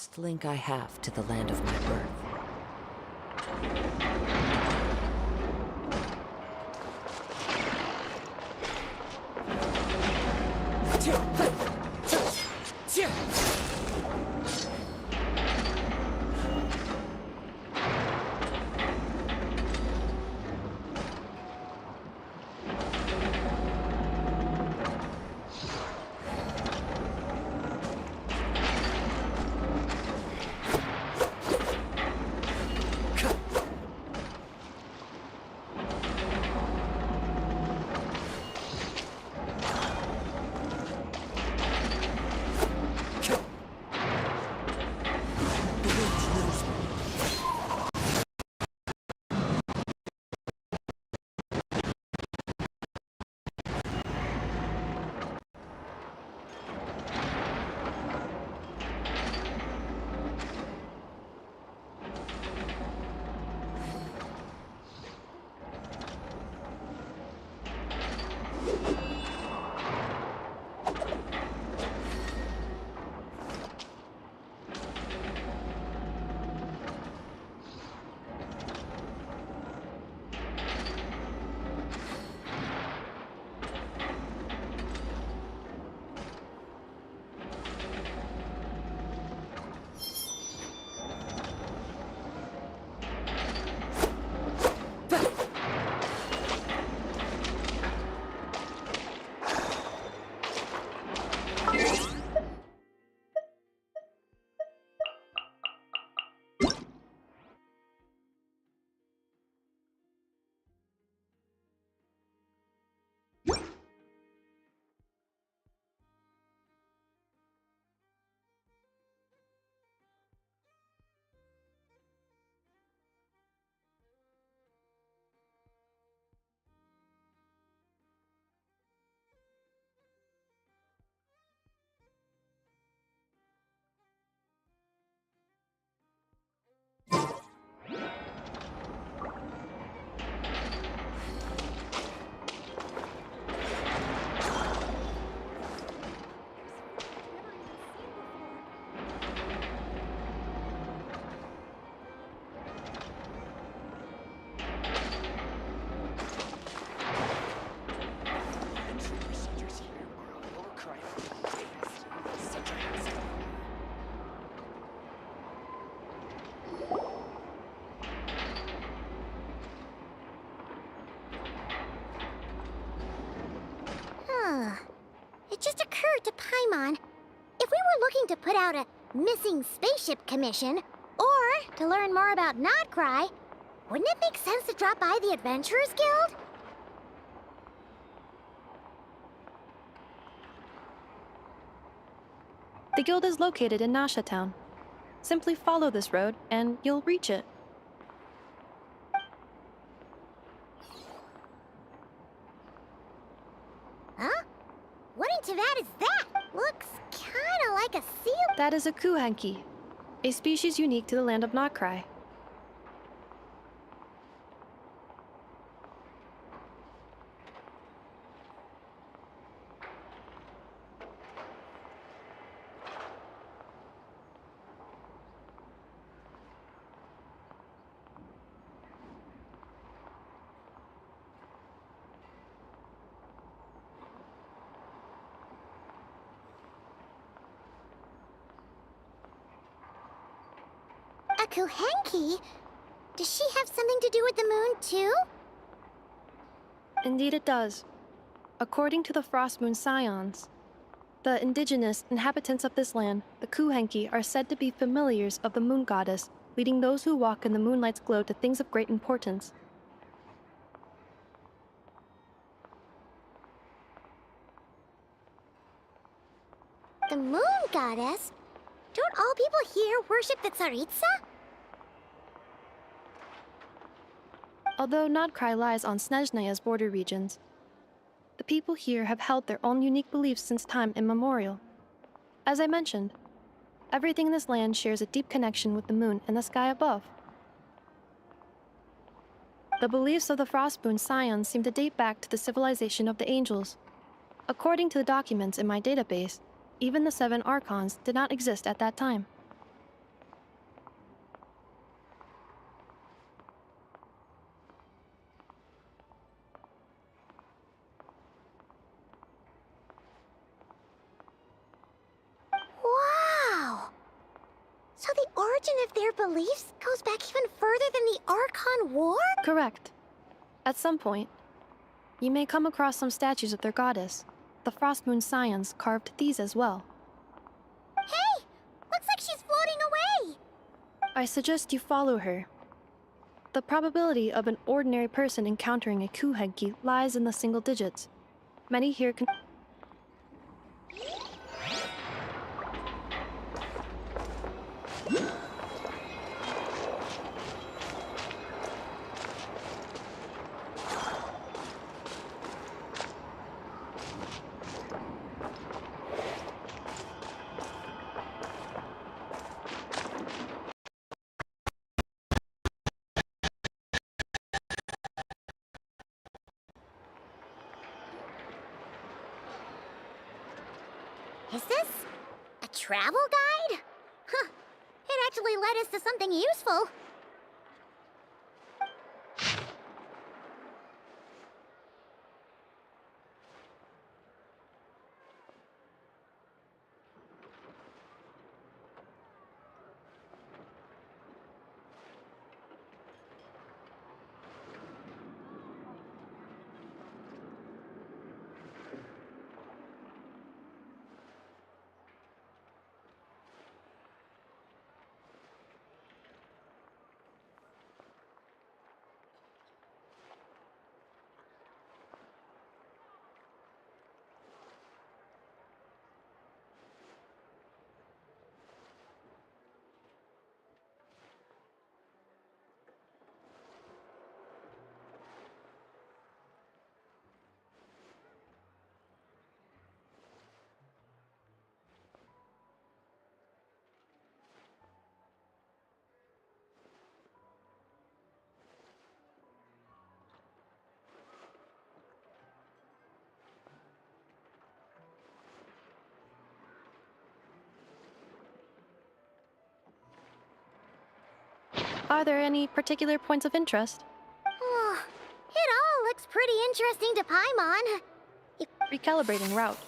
last link I have to the land of my birth. It just occurred to Paimon, if we were looking to put out a missing spaceship commission, or to learn more about Nod Cry, wouldn't it make sense to drop by the Adventurers Guild? The guild is located in Nasha Town. Simply follow this road, and you'll reach it. Huh? What into that is that? Looks kinda like a seal. That is a kuhanki, a species unique to the land of Nokrai. A kuhanki? Does she have something to do with the moon, too? Indeed it does. According to the Frost Moon Scions, the indigenous inhabitants of this land, the kuhanki, are said to be familiars of the moon goddess, leading those who walk in the moonlight's glow to things of great importance. The moon goddess? Don't all people here worship the Tsaritsa? Although Nodcry lies on Snezhnaya's border regions, the people here have held their own unique beliefs since time immemorial. As I mentioned, everything in this land shares a deep connection with the moon and the sky above. The beliefs of the Frostmoon Scions seem to date back to the civilization of the angels. According to the documents in my database, even the 7 Archons did not exist at that time. origin of their beliefs goes back even further than the Archon War? Correct. At some point, you may come across some statues of their goddess. The Frost Moon Scions carved these as well. Hey! Looks like she's floating away! I suggest you follow her. The probability of an ordinary person encountering a Kuhegki lies in the single digits. Many here can... Is this a travel guide? Huh. It actually led us to something useful. Are there any particular points of interest? Oh, it all looks pretty interesting to Paimon. Recalibrating route.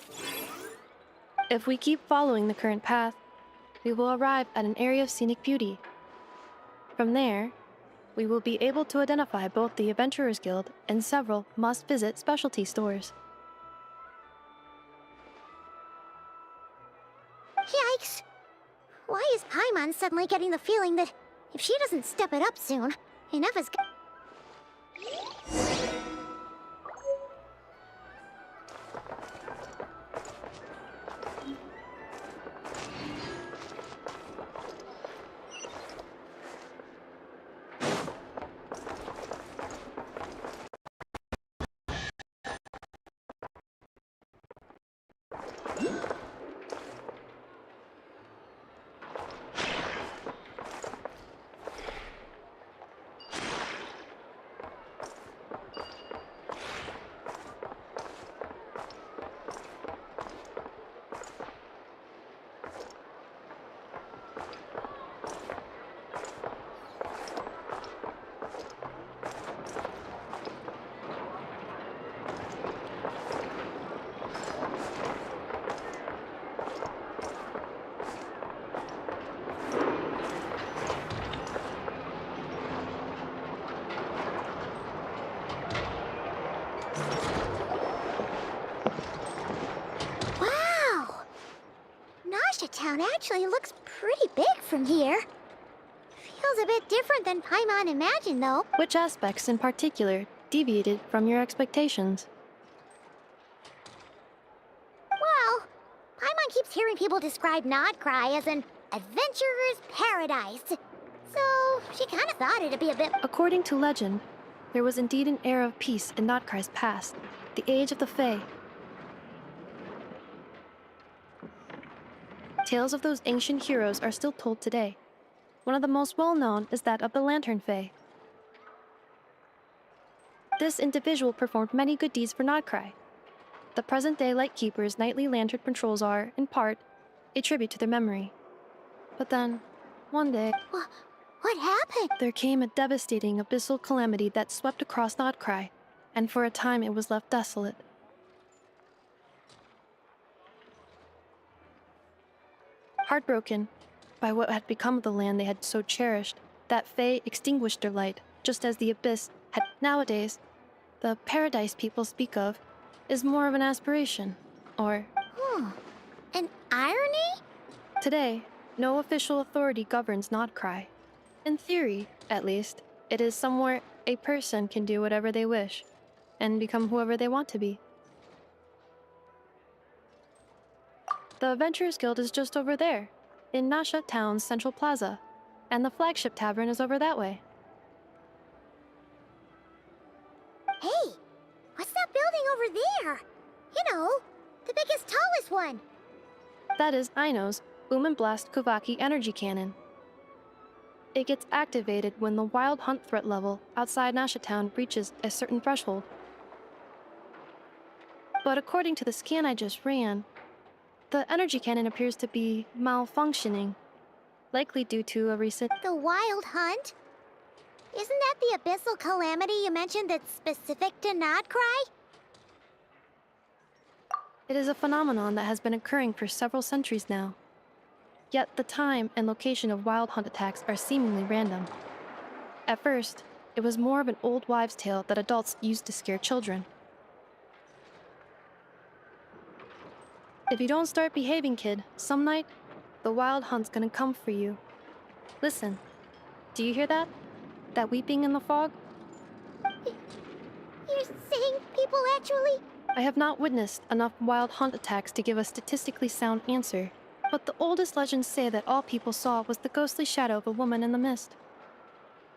If we keep following the current path, we will arrive at an area of scenic beauty. From there, we will be able to identify both the Adventurers Guild and several must-visit specialty stores. Yikes! Why is Paimon suddenly getting the feeling that if she doesn't step it up soon, enough is... Town actually looks pretty big from here. Feels a bit different than Paimon imagined, though. Which aspects in particular deviated from your expectations? Well, Paimon keeps hearing people describe Nodcry as an adventurer's paradise. So, she kind of thought it'd be a bit... According to legend, there was indeed an era of peace in Nodcry's past, the Age of the Fae. Tales of those ancient heroes are still told today. One of the most well-known is that of the Lantern Fae. This individual performed many good deeds for Nodcry. The present-day Lightkeeper's nightly lantern patrols are, in part, a tribute to their memory. But then, one day... What happened? There came a devastating abyssal calamity that swept across Nodcry, and for a time it was left desolate. Heartbroken, by what had become of the land they had so cherished, that Fae extinguished their light, just as the Abyss had. Nowadays, the paradise people speak of is more of an aspiration, or An irony? today, no official authority governs Nodcry. In theory, at least, it is somewhere a person can do whatever they wish, and become whoever they want to be. The Adventurers Guild is just over there, in Nasha Town's central plaza, and the flagship tavern is over that way. Hey, what's that building over there? You know, the biggest, tallest one. That is Aino's Boom and Blast Kuvaki energy cannon. It gets activated when the wild hunt threat level outside Nasha Town reaches a certain threshold. But according to the scan I just ran, the energy cannon appears to be malfunctioning, likely due to a recent. The wild hunt? Isn't that the abyssal calamity you mentioned that's specific to Nodcry? It is a phenomenon that has been occurring for several centuries now. Yet the time and location of wild hunt attacks are seemingly random. At first, it was more of an old wives' tale that adults used to scare children. If you don't start behaving, kid, some night, the wild hunt's gonna come for you. Listen, do you hear that? That weeping in the fog? You're saying people actually... I have not witnessed enough wild hunt attacks to give a statistically sound answer, but the oldest legends say that all people saw was the ghostly shadow of a woman in the mist.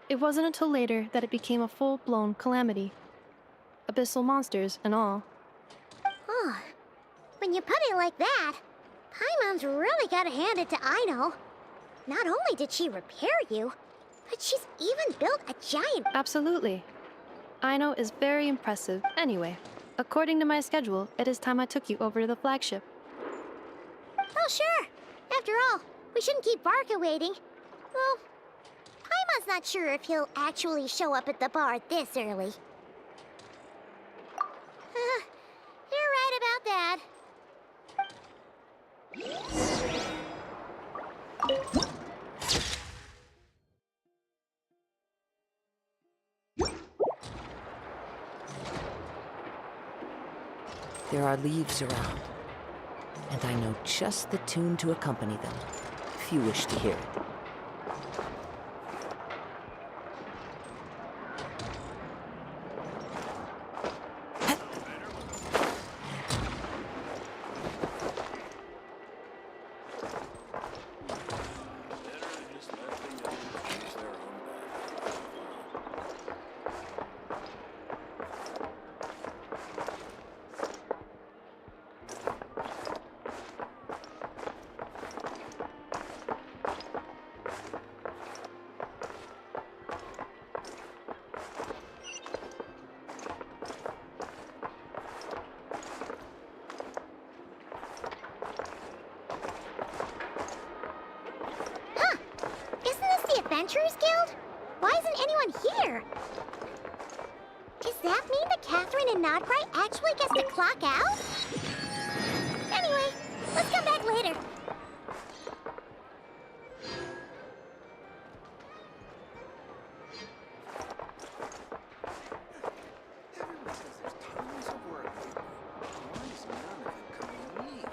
It wasn't until later that it became a full-blown calamity. Abyssal monsters and all. Oh, when you put it like that, Paimon's really gotta hand it to Aino. Not only did she repair you, but she's even built a giant... Absolutely. Aino is very impressive. Anyway, according to my schedule, it is time I took you over to the flagship. Oh, sure. After all, we shouldn't keep Barca waiting. Well, Paimon's not sure if he'll actually show up at the bar this early. You're right about that. There are leaves around, and I know just the tune to accompany them, if you wish to hear it. Adventurers Guild? Why isn't anyone here? Does that mean that Catherine and Nodcry actually gets to clock out? Anyway, let's come back later. Everyone says there's tons of work. Why is none of it coming to me?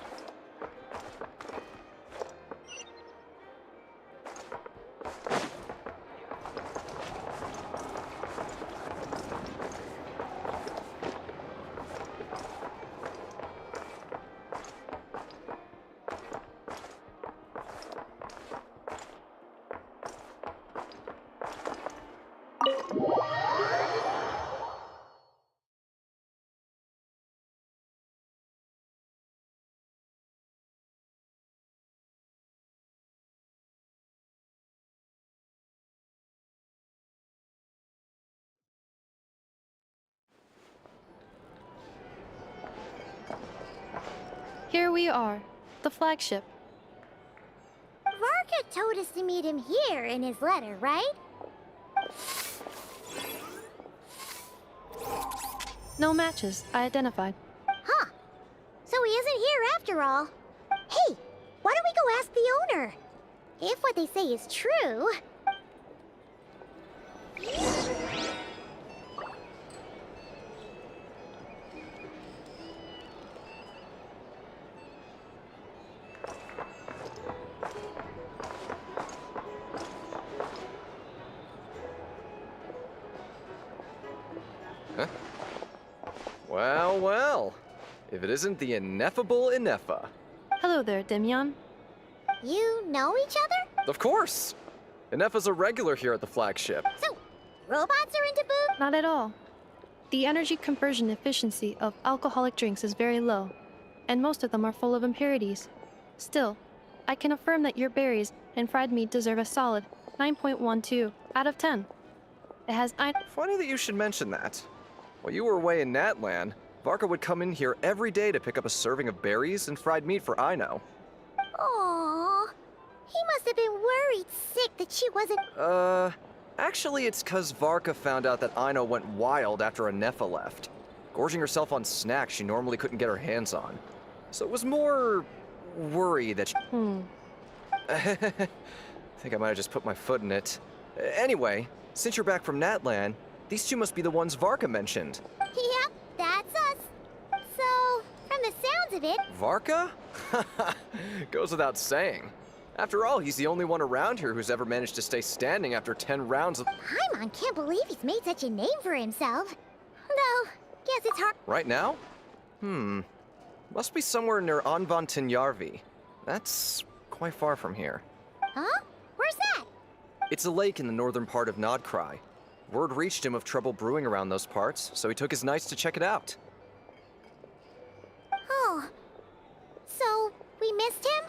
Here we are, the flagship. Varka told us to meet him here in his letter, right? No matches, I identified. Huh. So he isn't here after all. Hey, why don't we go ask the owner? if what they say is true... Huh? Well, well. If it isn't the ineffable Ineffa. Hello there, Demian. You know each other? Of course! Ineffa's a regular here at the flagship. So, robots are into boob? Not at all. The energy conversion efficiency of alcoholic drinks is very low, and most of them are full of impurities. Still, I can affirm that your berries and fried meat deserve a solid 9.12 out of 10. It has Funny that you should mention that. While you were away in Natlan, Varka would come in here every day to pick up a serving of berries and fried meat for Aino. Aww. He must have been worried sick that she wasn't... Actually it's 'cause Varka found out that Aino went wild after Ineffa left, gorging herself on snacks she normally couldn't get her hands on. So it was more... worry that she... I think I might have just put my foot in it. Anyway, since you're back from Natlan, these two must be the ones Varka mentioned. Yep, that's us. So, from the sounds of it... Varka? Goes without saying. After all, he's the only one around here who's ever managed to stay standing after 10 rounds of... Paimon can't believe he's made such a name for himself. Though, guess it's hard... Right now? Must be somewhere near Anvantinyarvi. That's quite far from here. Huh? Where's that? It's a lake in the northern part of Nodcry. Word reached him of trouble brewing around those parts, so he took his knights to check it out. Oh. So, we missed him?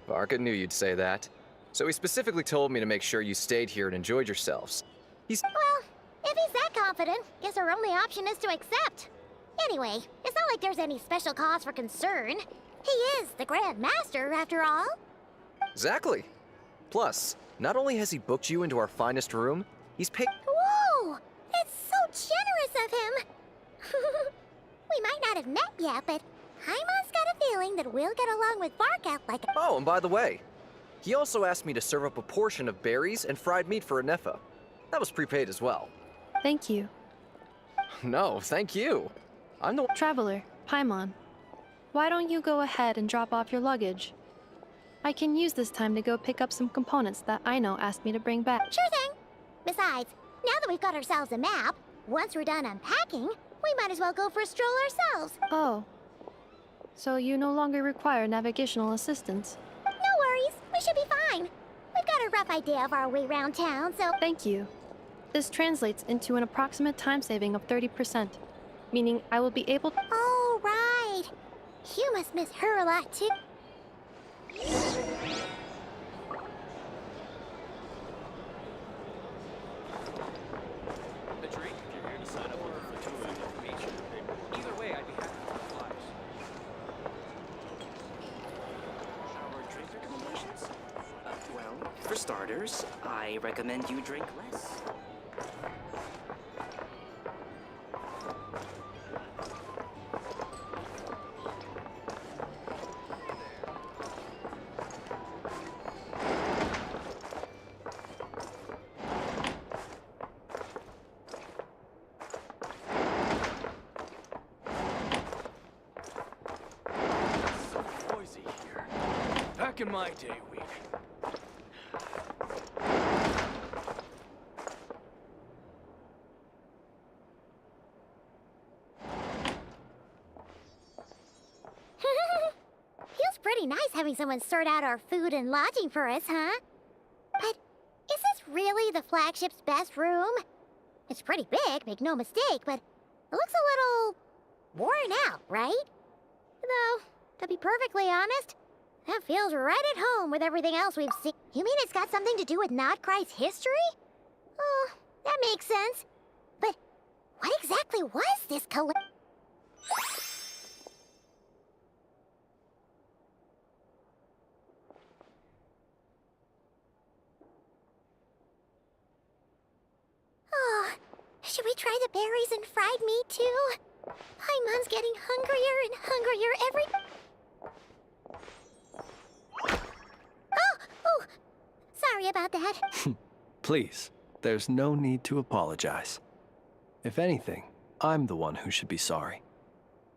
Varka knew you'd say that. So he specifically told me to make sure you stayed here and enjoyed yourselves. Well, if he's that confident, guess our only option is to accept. Anyway, it's not like there's any special cause for concern. He is the Grand Master, after all. Exactly. Plus, not only has he booked you into our finest room, he's paid... Whoa! It's so generous of him! We might not have met yet, but Paimon's got a feeling that we'll get along with Varka like a... Oh, and by the way, he also asked me to serve up a portion of berries and fried meat for Ineffa. That was prepaid as well. Thank you. No, thank you. I'm the... Traveler, Paimon, why don't you go ahead and drop off your luggage? I can use this time to go pick up some components that Aino asked me to bring back. Sure thing! Besides, now that we've got ourselves a map, once we're done unpacking, we might as well go for a stroll ourselves. Oh. So you no longer require navigational assistance. No worries, we should be fine. We've got a rough idea of our way around town, so... Thank you. This translates into an approximate time saving of 30%, meaning I will be able to... Oh, right. You must miss her a lot, too. A drink if you're here to sign up for food information. Either way, I'd be happy to oblige. Our drink recommendations? Well, for starters, I recommend you drink less. So noisy here. Back in my day, we'd... Feels pretty nice having someone sort out our food and lodging for us, huh? But is this really the flagship's best room? It's pretty big, make no mistake, but it looks a little worn out, right? Though, to be perfectly honest, that feels right at home with everything else we've seen. You mean it's got something to do with Nodcry's history? Oh, that makes sense. But what exactly was this Oh, should we try the berries and fried meat too? Paimon's getting hungrier and hungrier every... Sorry about that. Please, there's no need to apologize. If anything, I'm the one who should be sorry.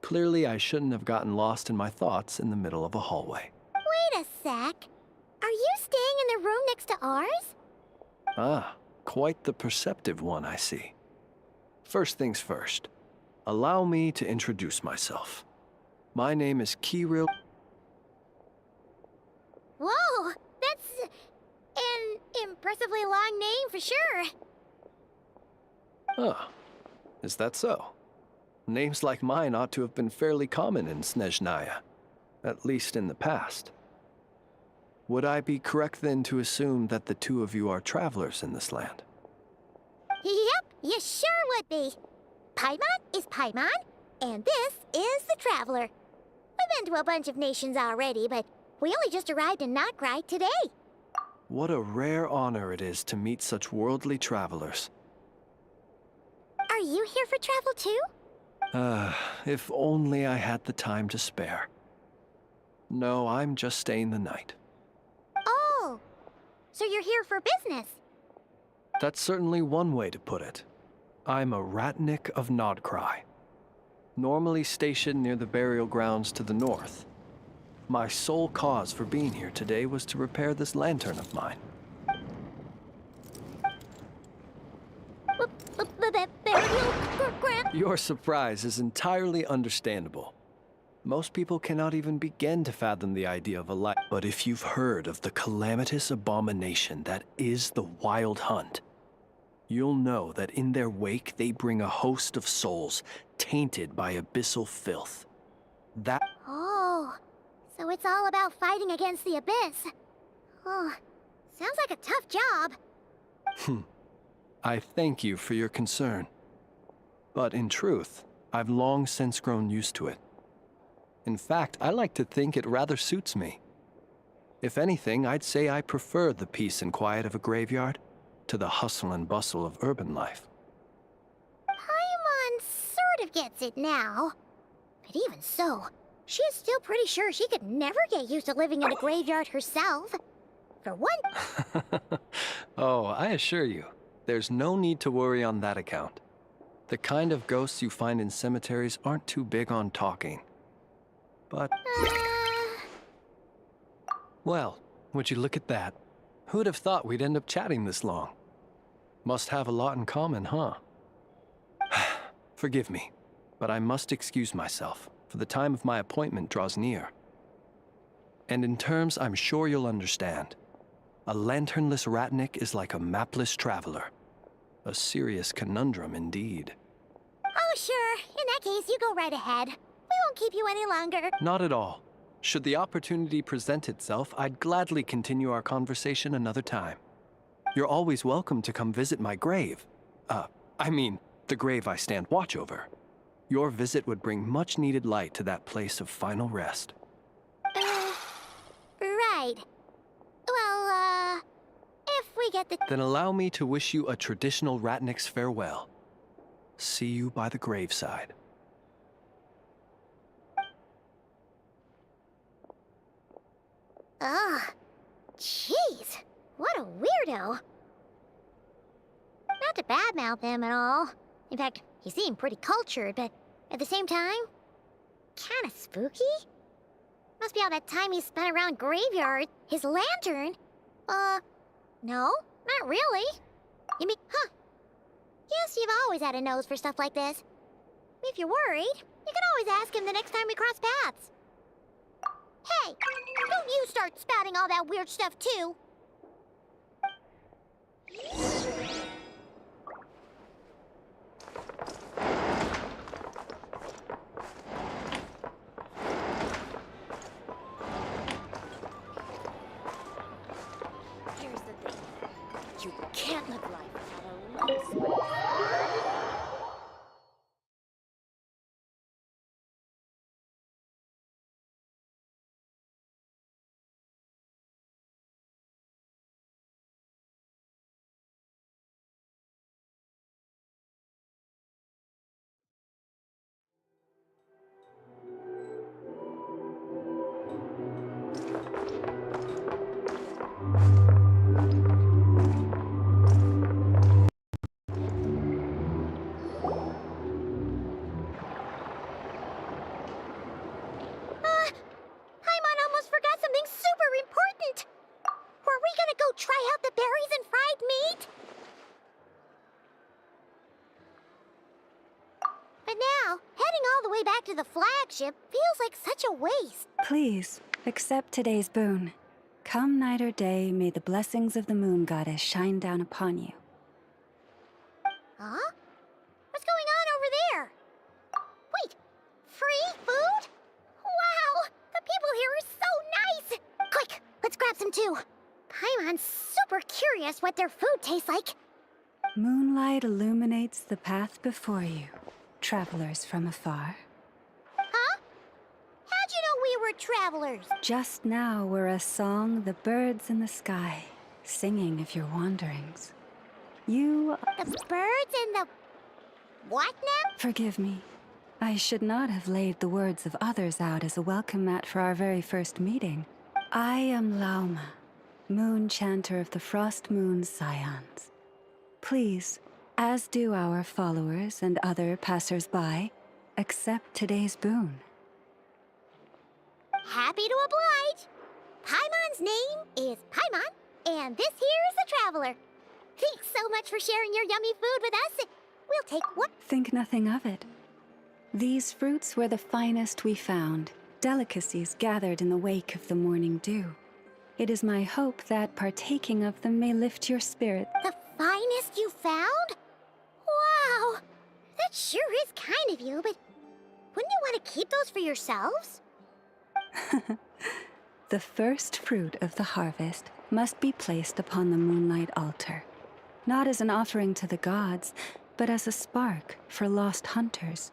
Clearly, I shouldn't have gotten lost in my thoughts in the middle of a hallway. Wait a sec. Are you staying in the room next to ours? Ah, quite the perceptive one, I see. First things first, allow me to introduce myself. My name is Kirill. Whoa, that's an impressively long name for sure. Ah, is that so? Names like mine ought to have been fairly common in Snezhnaya, at least in the past. Would I be correct then to assume that the two of you are travelers in this land? Yep, you sure would be. Paimon is Paimon, and this is the Traveler. We've been to a bunch of nations already, but we only just arrived in Notcry today. What a rare honor it is to meet such worldly travelers. Are you here for travel too? If only I had the time to spare. No, I'm just staying the night. Oh, so you're here for business? That's certainly one way to put it. I'm a Ratnik of Nodcry, normally stationed near the burial grounds to the north. My sole cause for being here today was to repair this lantern of mine. Your surprise is entirely understandable. Most people cannot even begin to fathom the idea of a light. But if you've heard of the calamitous abomination that is the Wild Hunt, you'll know that in their wake they bring a host of souls tainted by abyssal filth. That Oh, so it's all about fighting against the abyss. Oh, sounds like a tough job. I thank you for your concern. But in truth, I've long since grown used to it. In fact, I like to think it rather suits me. If anything, I'd say I prefer the peace and quiet of a graveyard to the hustle and bustle of urban life. Paimon sort of gets it now. But even so, she is still pretty sure she could never get used to living in a graveyard herself. For one, Oh, I assure you, there's no need to worry on that account. The kind of ghosts you find in cemeteries aren't too big on talking. But, well, would you look at that? Who'd have thought we'd end up chatting this long? Must have a lot in common, huh? Forgive me, but I must excuse myself, for the time of my appointment draws near. And in terms I'm sure you'll understand, a lanternless Ratnik is like a mapless traveler. A serious conundrum indeed. oh sure, in that case you go right ahead. We won't keep you any longer. Not at all. Should the opportunity present itself, I'd gladly continue our conversation another time. You're always welcome to come visit my grave. I mean, the grave I stand watch over. Your visit would bring much needed light to that place of final rest. Right. Well, if we get the... Then allow me to wish you a traditional Ratnik's farewell. See you by the graveside. Ugh. Jeez. What a weirdo. Not to badmouth him at all. In fact, he seemed pretty cultured, but at the same time, kinda spooky? Must be all that time he spent around graveyard. His lantern? No, not really. You mean, huh? Guess you've always had a nose for stuff like this. If you're worried, you can always ask him the next time we cross paths. Hey, don't you start spouting all that weird stuff too. Here's the thing. You can't live life without a little spice. the way back to the flagship feels like such a waste. Please, accept today's boon. Come night or day, may the blessings of the moon goddess shine down upon you. Huh? What's going on over there? Wait, free food? Wow, the people here are so nice! Quick, let's grab some too. Paimon's super curious what their food tastes like. Moonlight illuminates the path before you, travelers from afar. Huh? How'd you know we were travelers? Just now were a song the birds in the sky, singing of your wanderings. You... The birds and the... what now? Forgive me. I should not have laid the words of others out as a welcome mat for our very first meeting. I am Lauma, moon chanter of the Frost Moon Scions. Please, as do our followers and other passers-by, accept today's boon. Happy to oblige. Paimon's name is Paimon, and this here is the traveler. Thanks so much for sharing your yummy food with us. We'll take what? Think nothing of it. These fruits were the finest we found, delicacies gathered in the wake of the morning dew. It is my hope that partaking of them may lift your spirit. The finest you found? Wow! That sure is kind of you, but wouldn't you want to keep those for yourselves? The first fruit of the harvest must be placed upon the moonlight altar, not as an offering to the gods, but as a spark for lost hunters.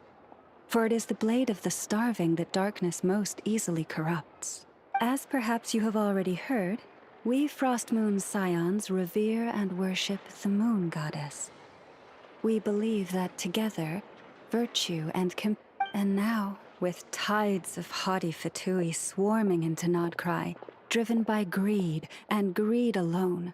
For it is the blade of the starving that darkness most easily corrupts. As perhaps you have already heard, we Frost Moon Scions revere and worship the moon goddess. We believe that together, virtue and now, with tides of haughty Fatui swarming into Nodcry, driven by greed, and greed alone,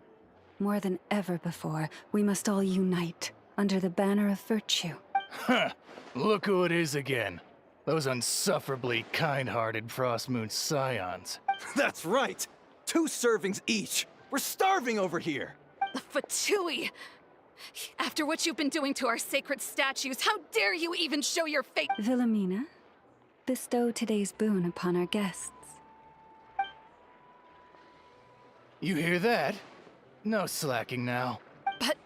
more than ever before, we must all unite under the banner of virtue. Huh! Look who it is again. Those unsufferably kind-hearted Frost Moon Scions. That's right! 2 servings each! We're starving over here! The Fatui! After what you've been doing to our sacred statues, how dare you even show your face? Wilhelmina, bestow today's boon upon our guests. You hear that? No slacking now. But,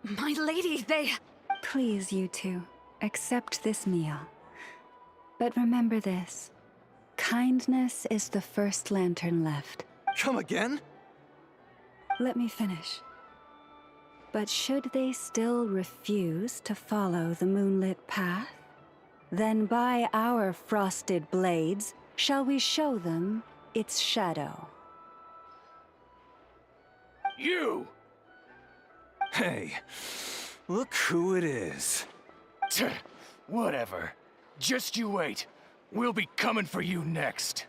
my lady, they... Please, you two, accept this meal. But remember this. Kindness is the first lantern left. Come again? Let me finish. But should they still refuse to follow the moonlit path, then by our frosted blades shall we show them its shadow. You! Hey, look who it is. Tch, whatever. Just you wait. We'll be coming for you next.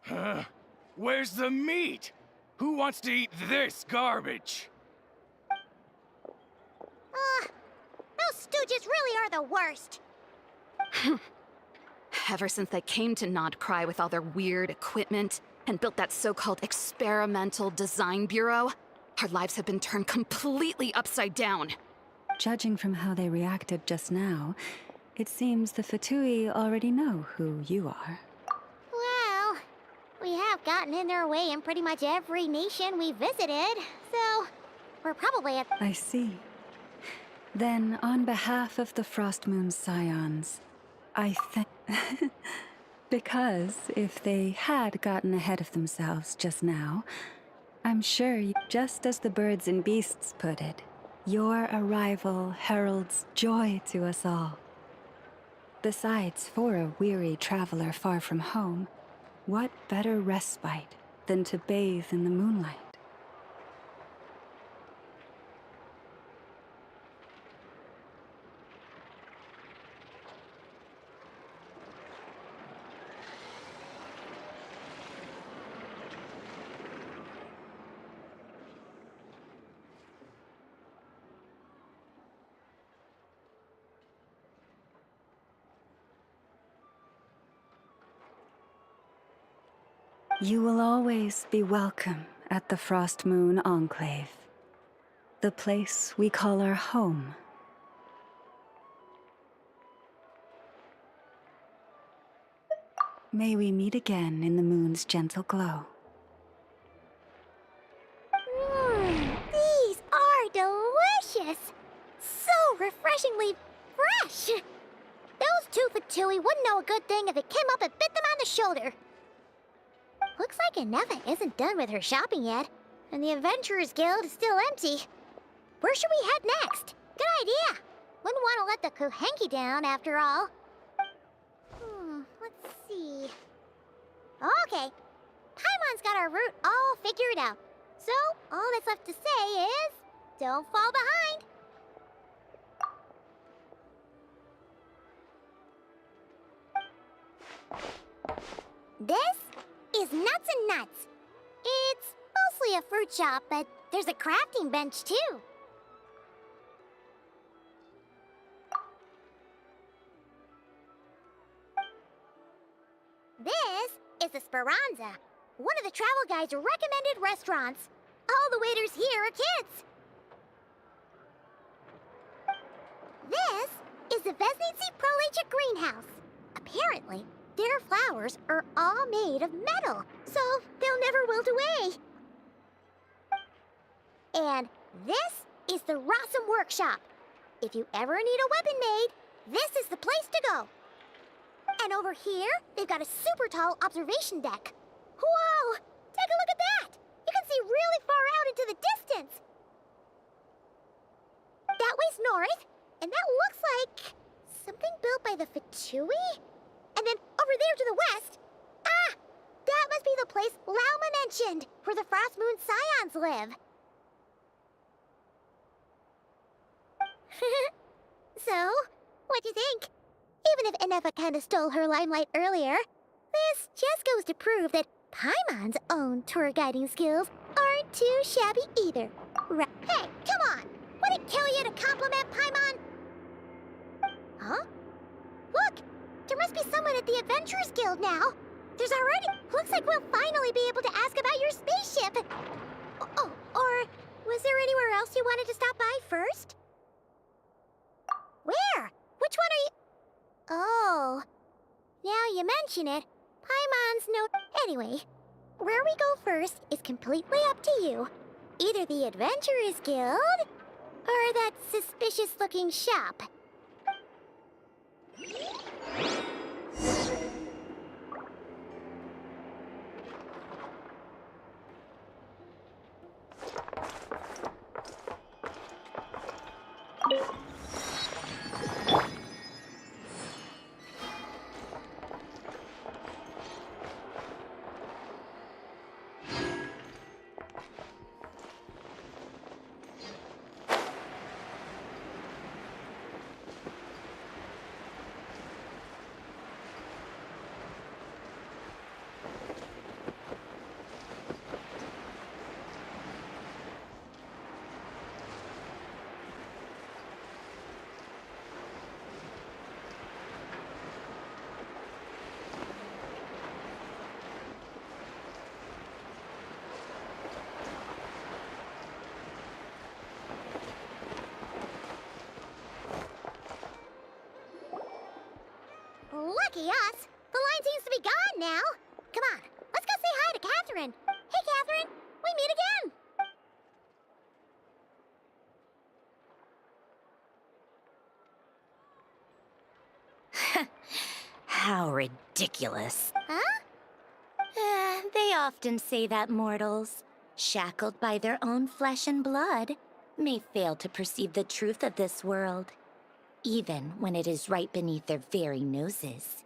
Huh? Where's the meat? Who wants to eat this garbage? Those stooges really are the worst. Ever since they came to Nodcry with all their weird equipment and built that so-called experimental design bureau, our lives have been turned completely upside down. Judging from how they reacted just now, it seems the Fatui already know who you are. Well, we have gotten in their way in pretty much every nation we visited, so we're probably at... I see. Then, on behalf of the Frost Moon Scions, I thank... Because if they had gotten ahead of themselves just now, I'm sure, just as the birds and beasts put it, your arrival heralds joy to us all. Besides, for a weary traveler far from home, what better respite than to bathe in the moonlight? You will always be welcome at the Frost Moon Enclave, the place we call our home. May we meet again in the moon's gentle glow. These are delicious! So refreshingly fresh! Those two Fatui wouldn't know a good thing if it came up and bit them on the shoulder. Looks like Anefa isn't done with her shopping yet, and the Adventurers Guild is still empty. Where should we head next? Good idea! Wouldn't want to let the Kuhenki down, after all. Let's see. Okay, Paimon's got our route all figured out. So, all that's left to say is, don't fall behind. This is Nuts and Nuts. It's mostly a fruit shop, but there's a crafting bench too. This is the Speranza, one of the travel guide's recommended restaurants. All the waiters here are kids. This is the Vesnici Prolecha greenhouse. Apparently, their flowers are all made of metal, so they'll never wilt away. And this is the Rossum Workshop. If you ever need a weapon made, this is the place to go. And over here, they've got a super tall observation deck. Whoa! Take a look at that! You can see really far out into the distance. That way's north, and that looks like something built by the Fatui? And then over there to the west, that must be the place Lauma mentioned, where the Frost Moon Scions live. So, what'd you think? Even if Anefa kinda stole her limelight earlier, this just goes to prove that Paimon's own tour guiding skills aren't too shabby either. Right. Hey, come on! Would it kill you to compliment Paimon? Huh? Look! There must be someone at the Adventurers Guild now. There's already... Looks like we'll finally be able to ask about your spaceship. Oh, or was there anywhere else you wanted to stop by first? Where? Which one are you... Oh, now you mention it, Paimon's no... Anyway, where we go first is completely up to you. Either the Adventurers Guild, or that suspicious-looking shop. Lucky us! The line seems to be gone now. Come on, let's go say hi to Catherine. Hey, Catherine, we meet again. How ridiculous. Huh? They often say that mortals, shackled by their own flesh and blood, may fail to perceive the truth of this world, even when it is right beneath their very noses.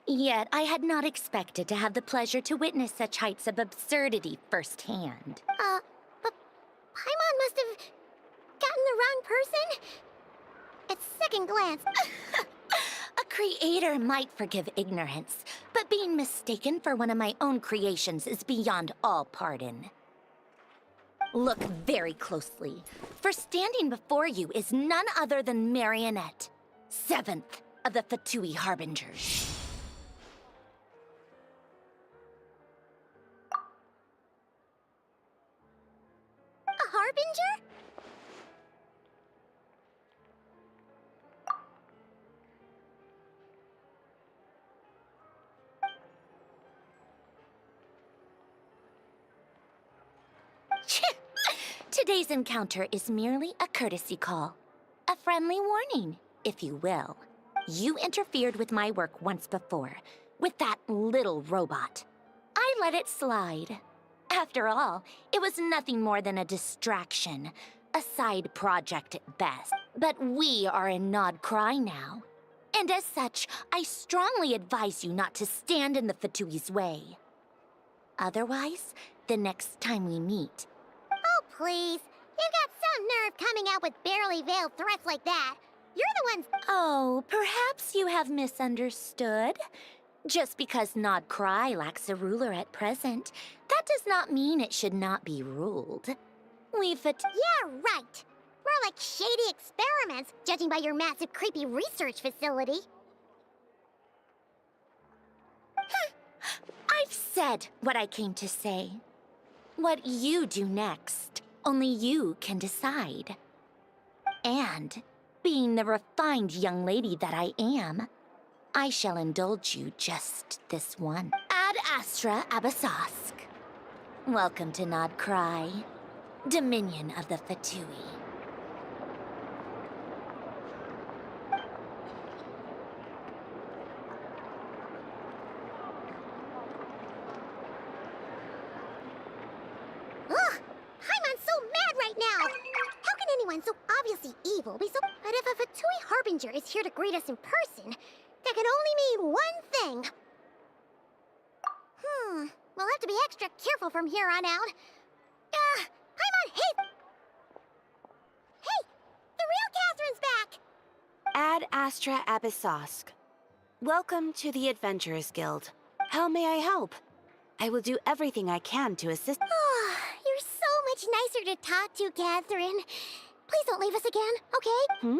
Yet I had not expected to have the pleasure to witness such heights of absurdity firsthand. But Paimon must have gotten the wrong person? At second glance... A creator might forgive ignorance, but being mistaken for one of my own creations is beyond all pardon. Look very closely, for standing before you is none other than Marionette, 7th of the Fatui Harbingers. A Harbinger? Today's encounter is merely a courtesy call. A friendly warning, if you will. You interfered with my work once before, with that little robot. I let it slide. After all, it was nothing more than a distraction, a side project at best. But we are in Nod Cry now. And as such, I strongly advise you not to stand in the Fatui's way. Otherwise, the next time we meet... Oh, please. You've got some nerve coming out with barely veiled threats like that. You're the ones... Oh, perhaps you have misunderstood. Just because Nod Cry lacks a ruler at present, that does not mean it should not be ruled. Yeah, right. More like shady experiments, judging by your massive, creepy research facility. I've said what I came to say. What you do next, only you can decide. And, being the refined young lady that I am, I shall indulge you just this one. Ad Astra Abasask. Welcome to Nod Cry, Dominion of the Fatui. Ugh! Paimon's so mad right now! How can anyone so obviously evil be so... But if a Fatui Harbinger is here to greet us in person, that can only mean one thing. We'll have to be extra careful from here on out. Paimon, hey! Hey! The real Catherine's back! Ad Astra Abyssosque. Welcome to the Adventurers Guild. How may I help? I will do everything I can to assist. You're so much nicer to talk to, Catherine. Please don't leave us again, okay?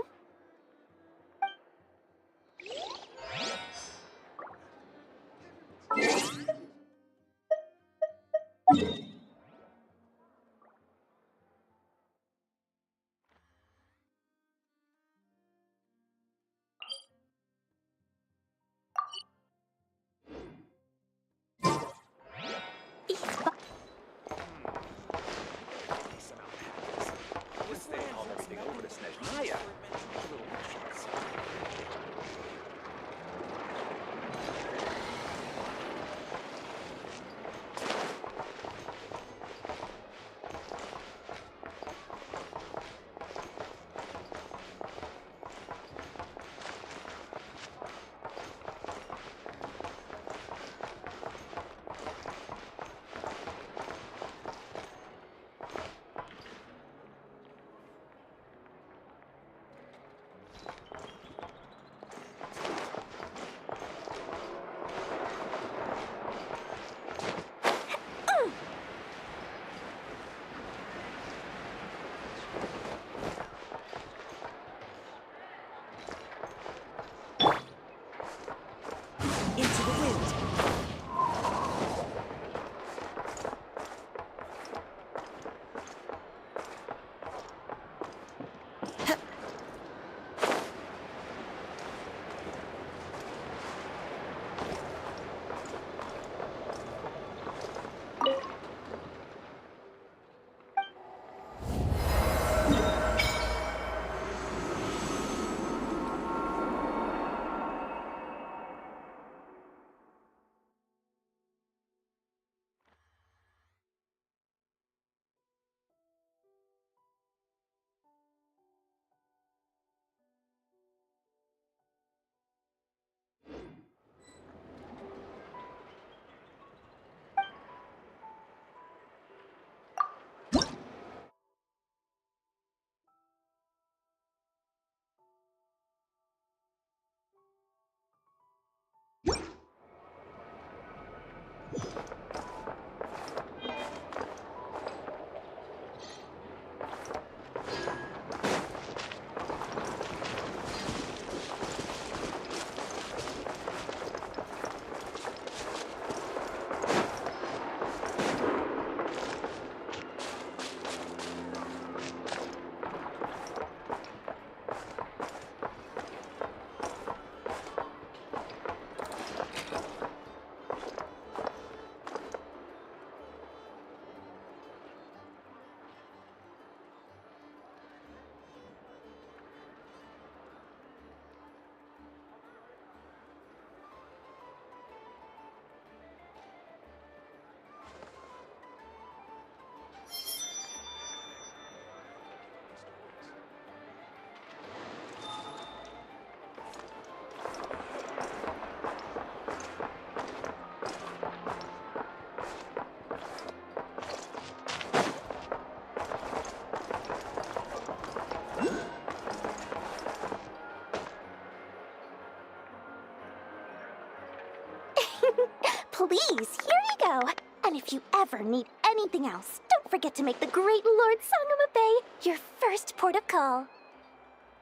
Please, here you go. And if you ever need anything else, don't forget to make the great Lord Sangama Bay your first port of call.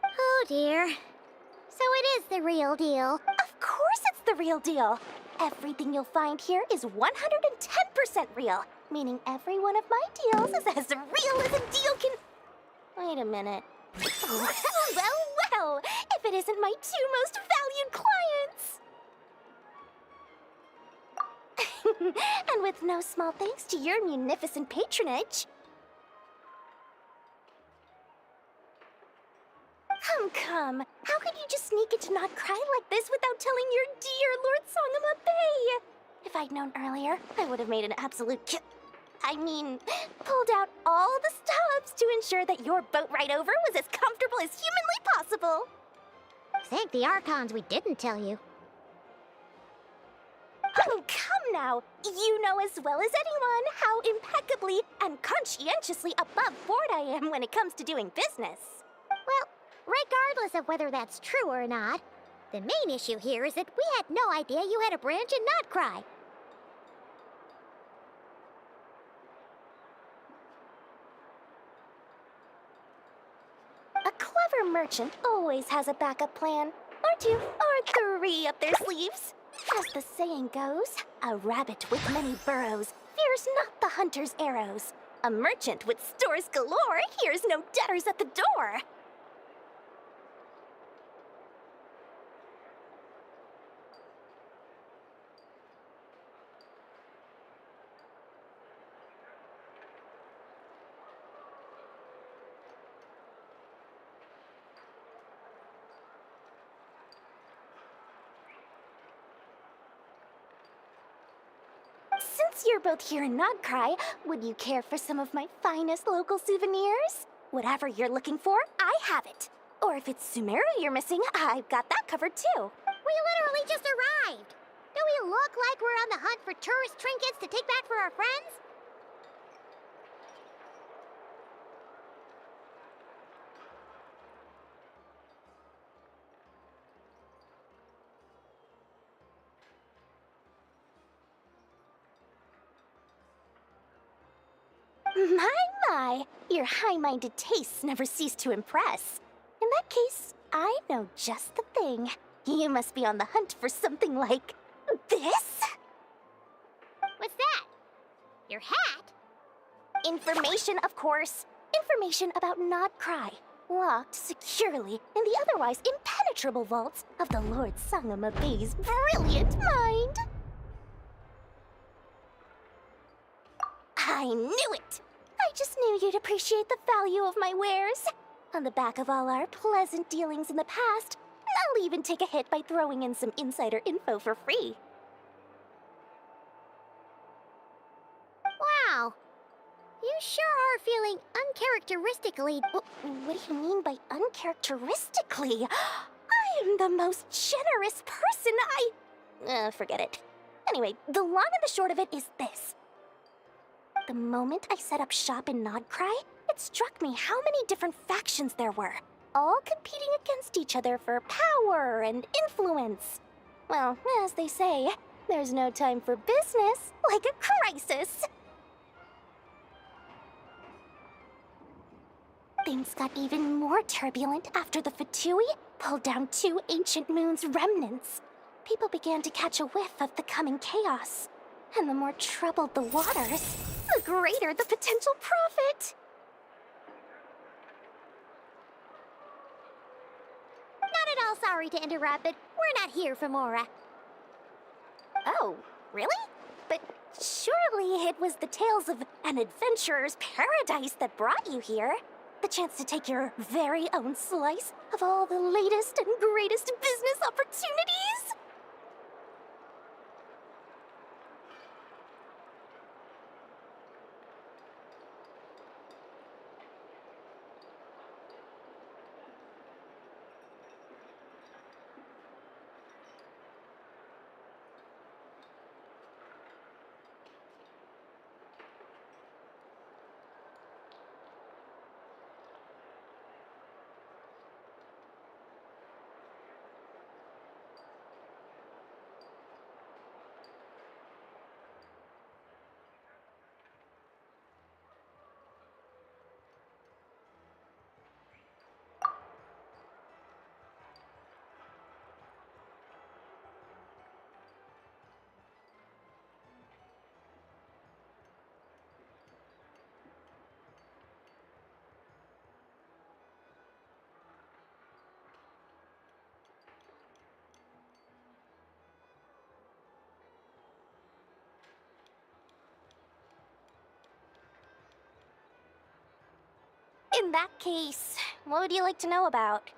Oh dear. So it is the real deal. Of course it's the real deal. Everything you'll find here is 110% real, meaning every one of my deals is as real as a deal can... Wait a minute. Well, well, well, if it isn't my two most valued clients! And with no small thanks to your munificent patronage. Come. How could you just sneak into Not Cry like this without telling your dear Lord Sangama Bay? If I'd known earlier, I would have made an absolute pulled out all the stops to ensure that your boat ride over was as comfortable as humanly possible. Thank the Archons we didn't tell you. Oh, come now! You know as well as anyone how impeccably and conscientiously above board I am when it comes to doing business. Well, regardless of whether that's true or not, the main issue here is that we had no idea you had a branch in Not Cry. A clever merchant always has a backup plan, or two, or three up their sleeves. As the saying goes, a rabbit with many burrows fears not the hunter's arrows. A merchant with stores galore hears no debtors at the door. Since you're both here in Not Cry, would you care for some of my finest local souvenirs? Whatever you're looking for, I have it. Or if it's Sumeru you're missing, I've got that covered too. We literally just arrived. Do we look like we're on the hunt for tourist trinkets to take back for our friends? My, your high-minded tastes never cease to impress. In that case, I know just the thing. You must be on the hunt for something like this? What's that? Your hat? Information, of course. Information about Not Cry, locked securely in the otherwise impenetrable vaults of the Lord Sangama Bay's brilliant mind. I knew it! I just knew you'd appreciate the value of my wares. On the back of all our pleasant dealings in the past, I'll even take a hit by throwing in some insider info for free. Wow. You sure are feeling uncharacteristically... What do you mean by uncharacteristically? I am the most generous person forget it. Anyway, the long and the short of it is this. The moment I set up shop in Not Cry, it struck me how many different factions there were, all competing against each other for power and influence. Well, as they say, there's no time for business like a crisis. Things got even more turbulent after the Fatui pulled down 2 ancient moons' remnants. People began to catch a whiff of the coming chaos. And the more troubled the waters, the greater the potential profit. Not at all sorry to interrupt, but we're not here for Mora. Oh, really? But surely it was the tales of an adventurer's paradise that brought you here. The chance to take your very own slice of all the latest and greatest business opportunities? In that case, what would you like to know about?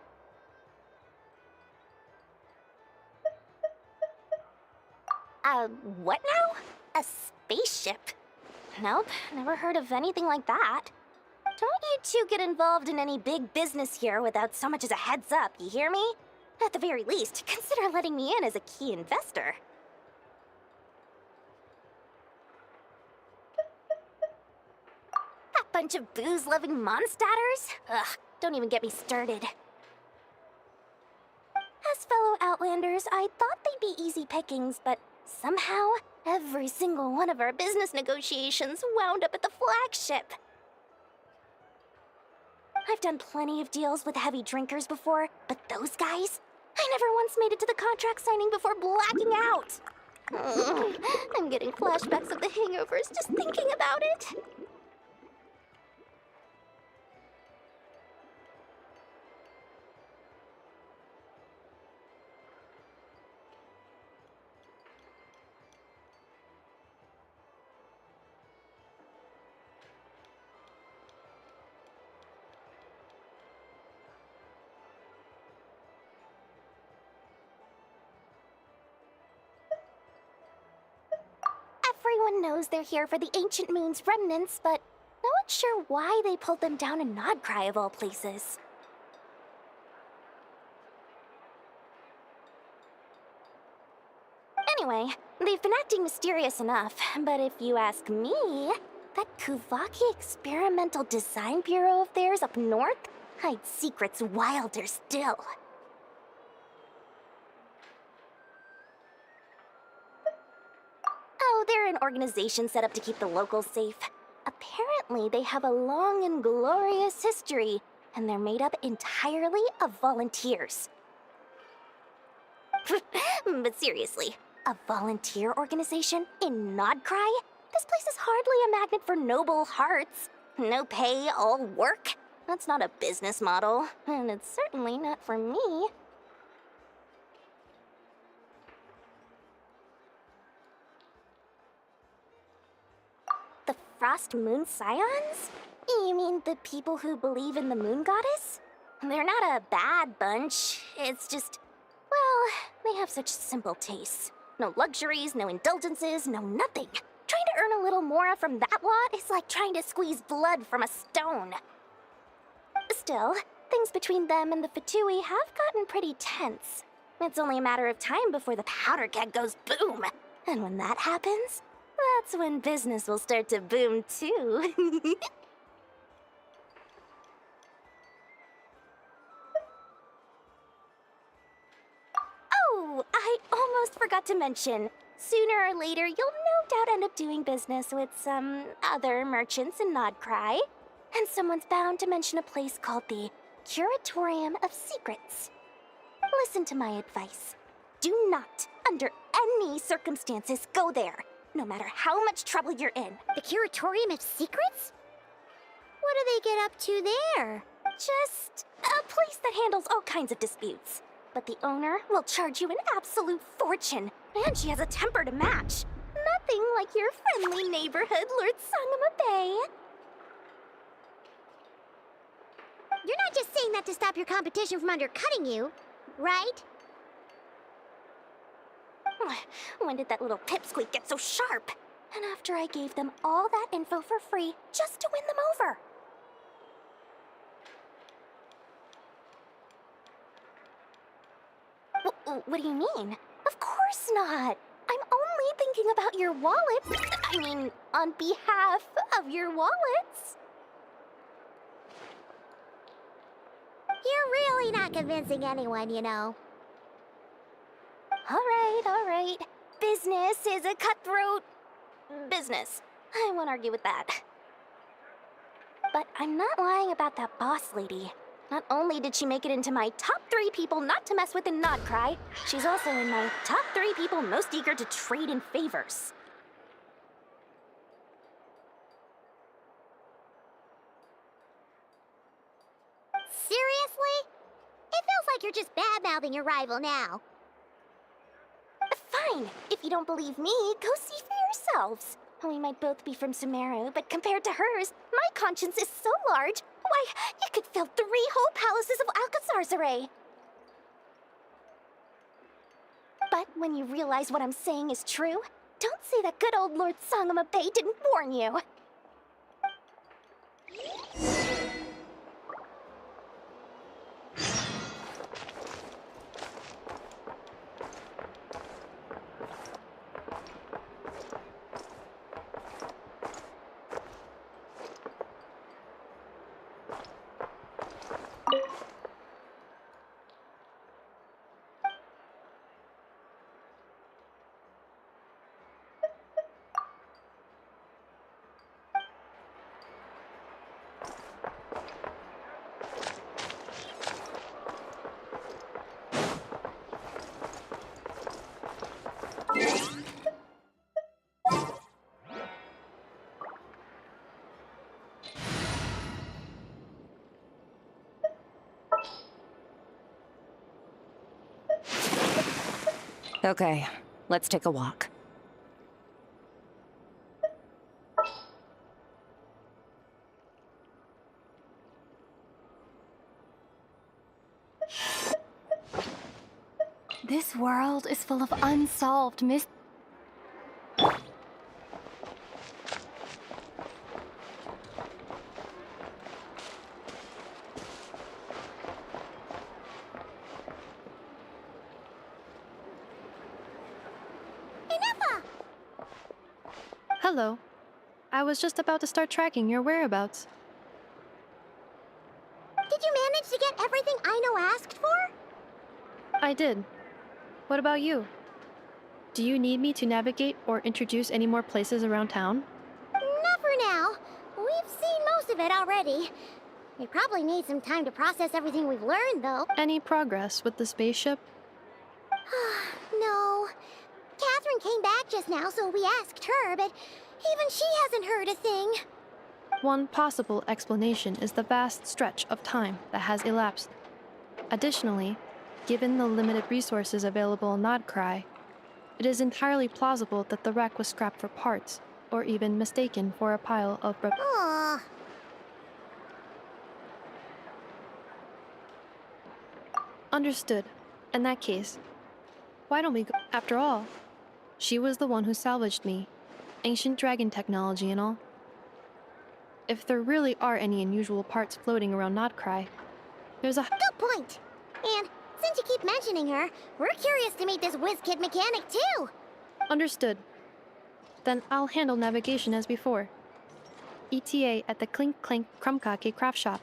What now? A spaceship? Nope, never heard of anything like that. Don't you two get involved in any big business here without so much as a heads up, you hear me? At the very least, consider letting me in as a key investor. That bunch of booze-loving monstaters? Ugh, don't even get me started. As fellow Outlanders, I thought they'd be easy pickings, but somehow, every single one of our business negotiations wound up at the flagship. I've done plenty of deals with heavy drinkers before, but those guys? I never once made it to the contract signing before blacking out. I'm getting flashbacks of the hangovers just thinking about it. Everyone knows they're here for the Ancient Moon's remnants, but no one's sure why they pulled them down in Nodcry of all places. Anyway, they've been acting mysterious enough, but if you ask me, that Kuvaki Experimental Design Bureau of theirs up north hides secrets wilder still. Oh, they're an organization set up to keep the locals safe. Apparently, they have a long and glorious history, and they're made up entirely of volunteers. But seriously, a volunteer organization in Nodcry? This place is hardly a magnet for noble hearts. No pay, all work. That's not a business model, and it's certainly not for me. The Frost Moon Scions? You mean the people who believe in the Moon Goddess? They're not a bad bunch. It's just, well, they have such simple tastes. No luxuries, no indulgences, no nothing. Trying to earn a little more from that lot is like trying to squeeze blood from a stone. Still, things between them and the Fatui have gotten pretty tense. It's only a matter of time before the powder keg goes boom. And when that happens, that's when business will start to boom too. Oh, I almost forgot to mention. Sooner or later, you'll no doubt end up doing business with some other merchants in Nodcry. And someone's bound to mention a place called the Curatorium of Secrets. Listen to my advice. Do not, under any circumstances, go there, no matter how much trouble you're in. The Curatorium of Secrets? What do they get up to there? Just a place that handles all kinds of disputes. But the owner will charge you an absolute fortune, and she has a temper to match. Nothing like your friendly neighborhood Lord Sangama Bay. You're not just saying that to stop your competition from undercutting you, right? When did that little pipsqueak get so sharp? And after I gave them all that info for free just to win them over. What do you mean? Of course not. I'm only thinking about your wallets. I mean, on behalf of your wallets. You're really not convincing anyone, you know. All right. Business is a cutthroat business. I won't argue with that. But I'm not lying about that boss lady. Not only did she make it into my top 3 people not to mess with in Nodcry, she's also in my top 3 people most eager to trade in favors. Seriously? It feels like you're just bad-mouthing your rival now. Fine. If you don't believe me, go see for yourselves. We might both be from Sumeru, but compared to hers, my conscience is so large, why Why, you could fill 3 whole palaces of Alcazar's array. But when you realize what I'm saying is true, don't say that good old Lord Sangama Bay didn't warn you. Okay, let's take a walk. This world is full of unsolved mysteries. Hello. I was just about to start tracking your whereabouts. Did you manage to get everything Aino asked for? I did. What about you? Do you need me to navigate or introduce any more places around town? Not for now. We've seen most of it already. We probably need some time to process everything we've learned, though. Any progress with the spaceship? No. Catherine came back just now, so we asked her, but even she hasn't heard a thing. One possible explanation is the vast stretch of time that has elapsed. Additionally, given the limited resources available in Nod Cry, it is entirely plausible that the wreck was scrapped for parts, or even mistaken for a pile of Aww. Understood. In that case, why don't we go? After all, she was the one who salvaged me. Ancient dragon technology and all. If there really are any unusual parts floating around Nodcry, there's a— Good point. And since you keep mentioning her, we're curious to meet this whiz-kid mechanic too. Understood. Then I'll handle navigation as before. ETA at the Clink Clank Krumkake craft shop.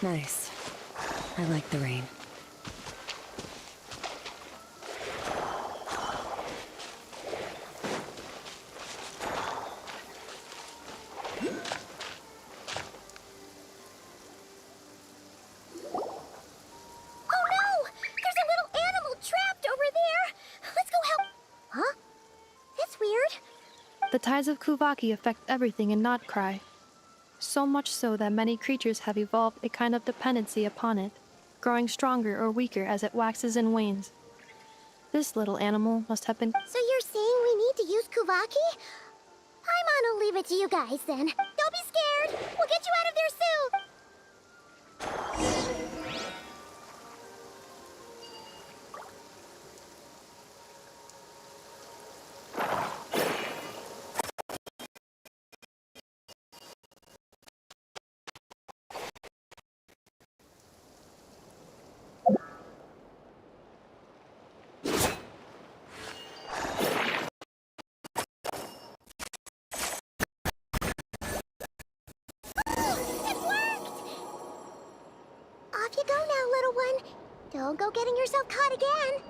Nice. I like the rain. The tides of Kuvaki affect everything in Nodcry. So much so that many creatures have evolved a kind of dependency upon it, growing stronger or weaker as it waxes and wanes. This little animal must have been— So you're saying we need to use Kuvaki? I'm gonna leave it to you guys then. Don't be scared! We'll get you out of there soon! Don't go getting yourself caught again.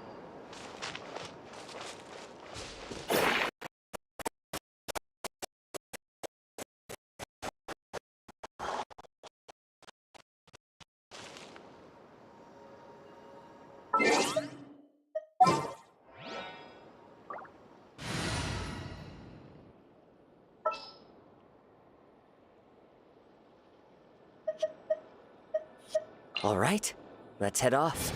All right, let's head off.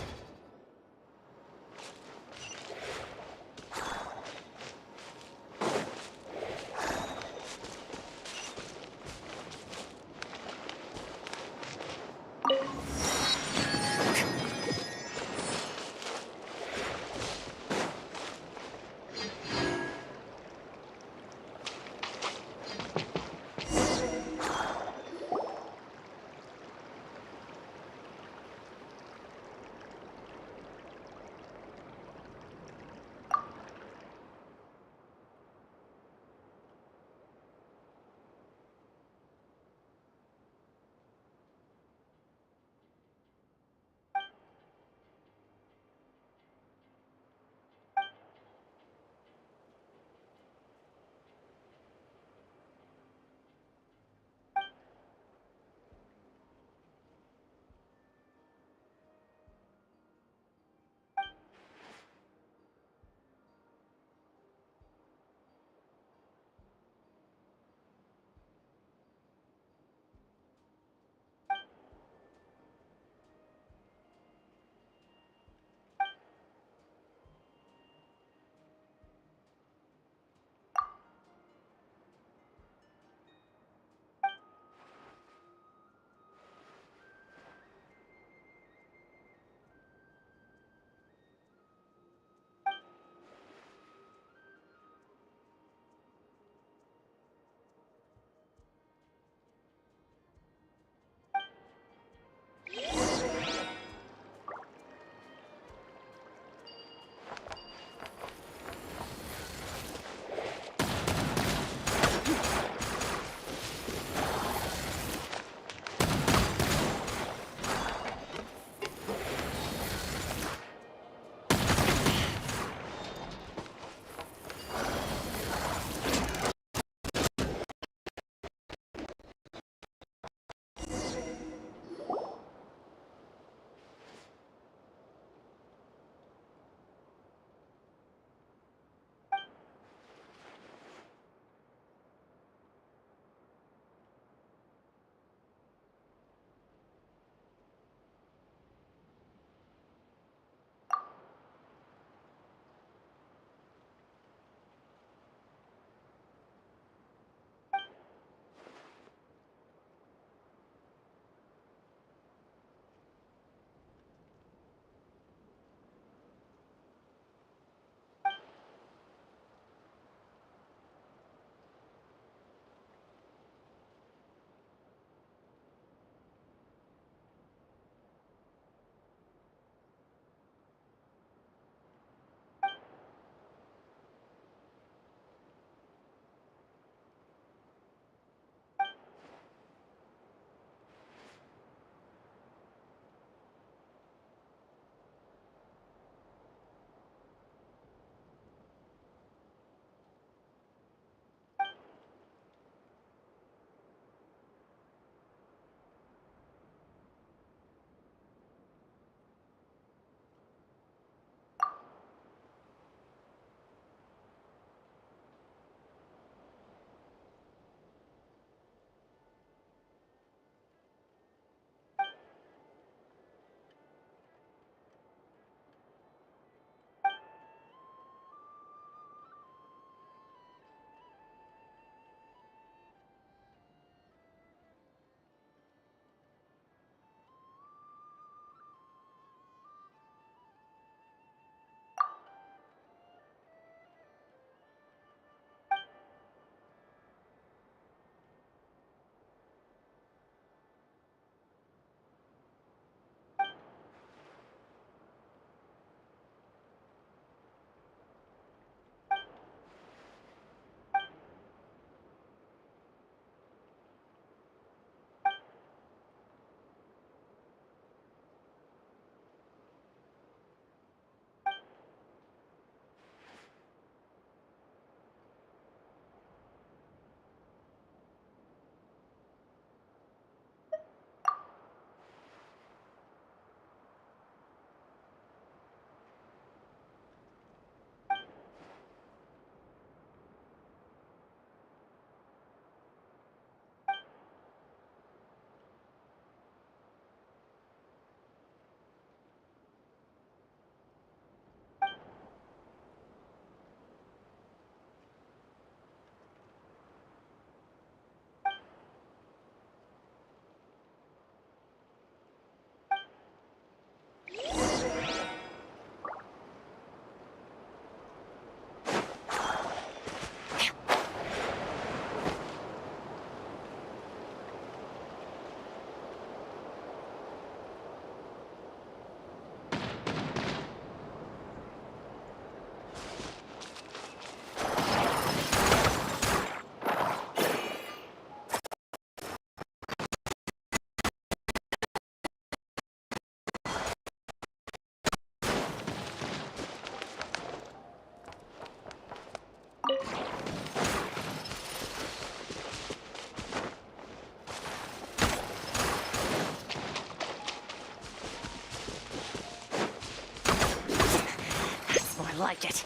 like it.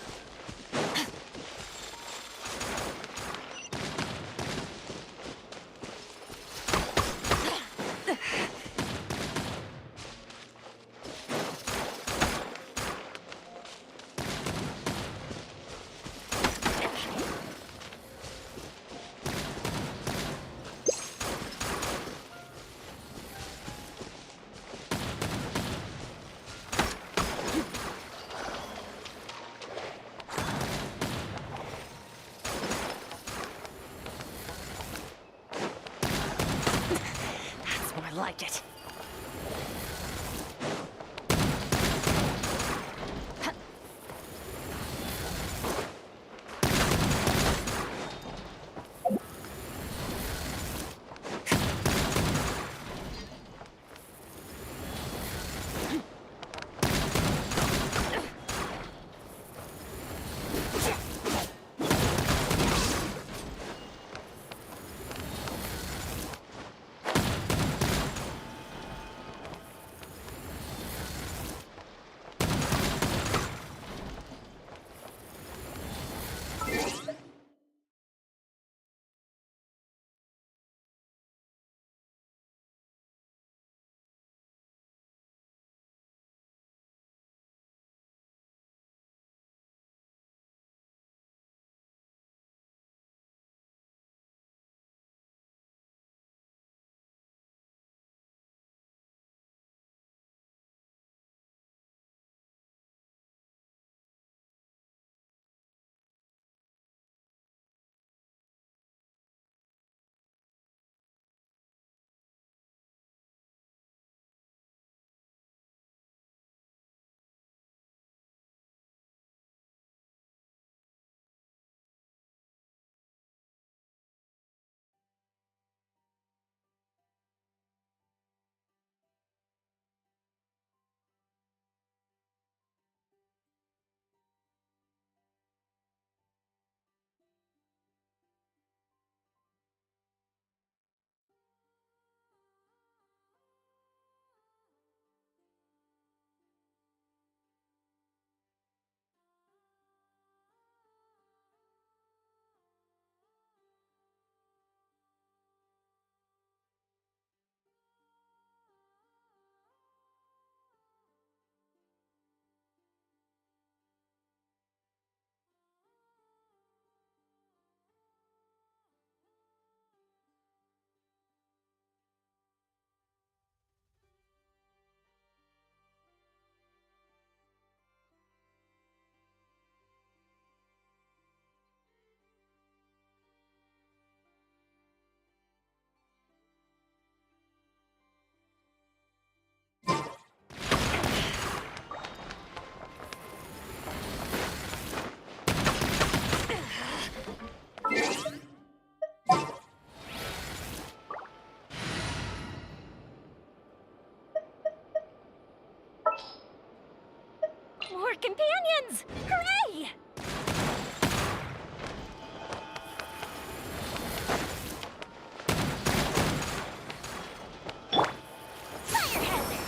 I like it. More companions! Hooray! Fire hazard!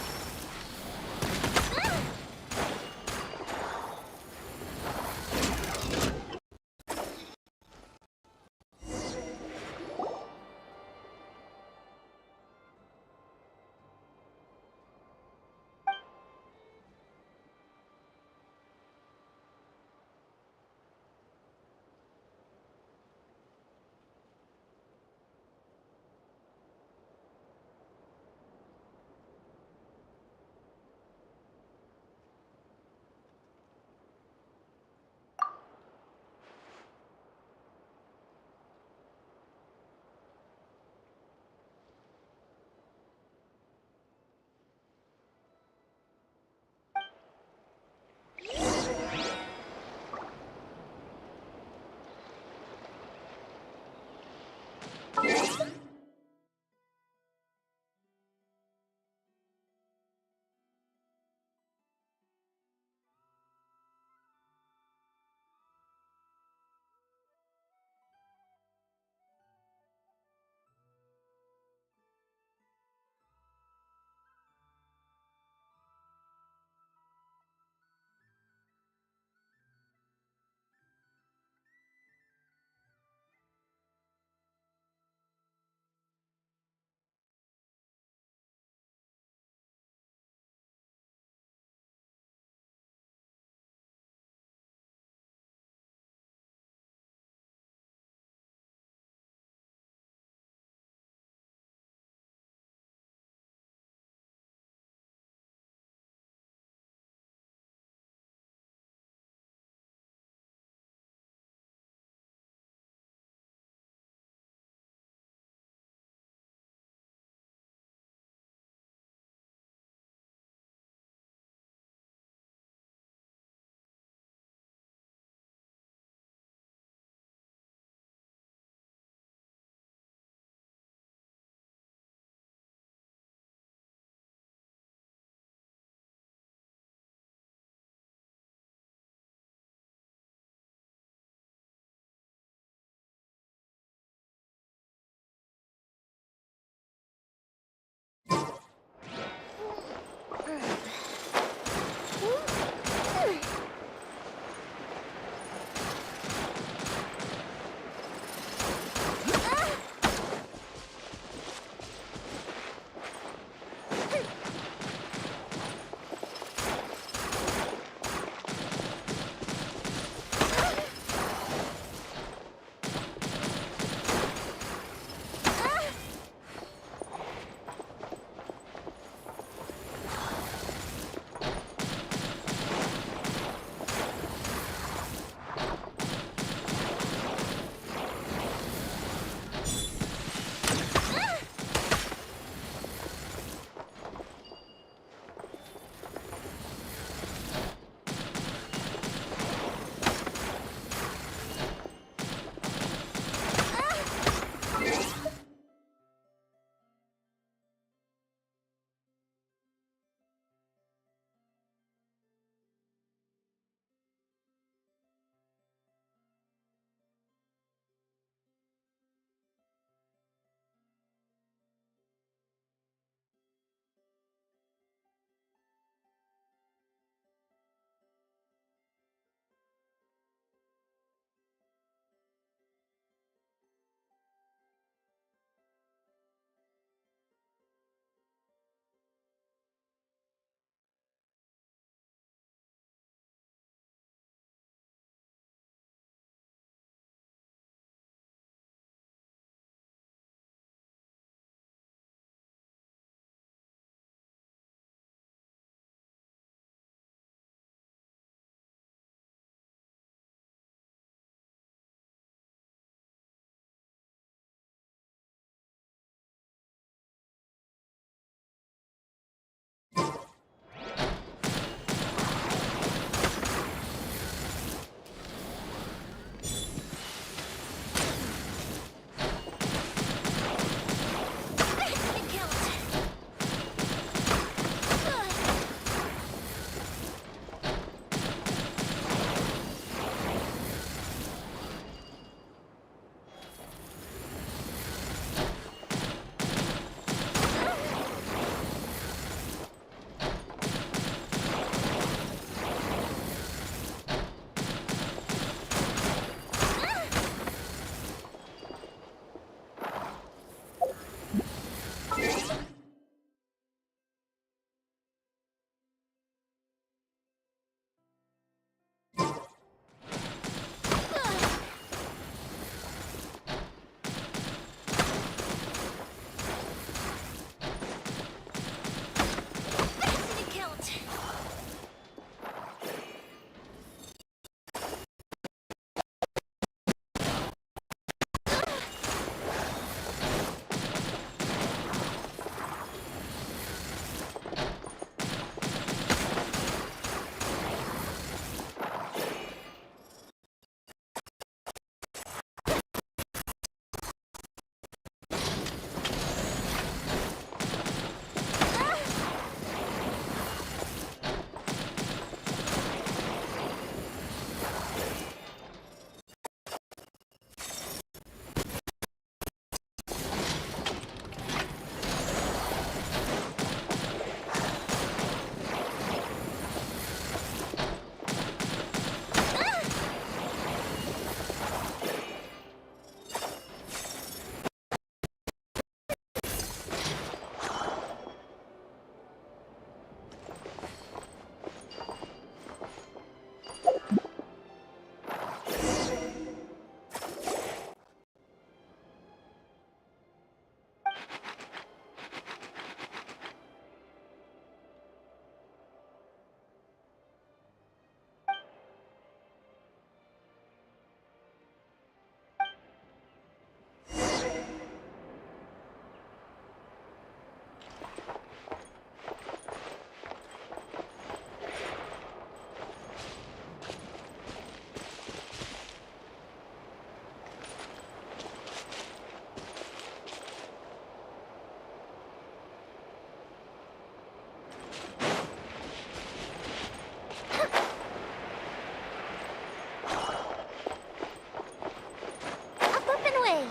Up and away.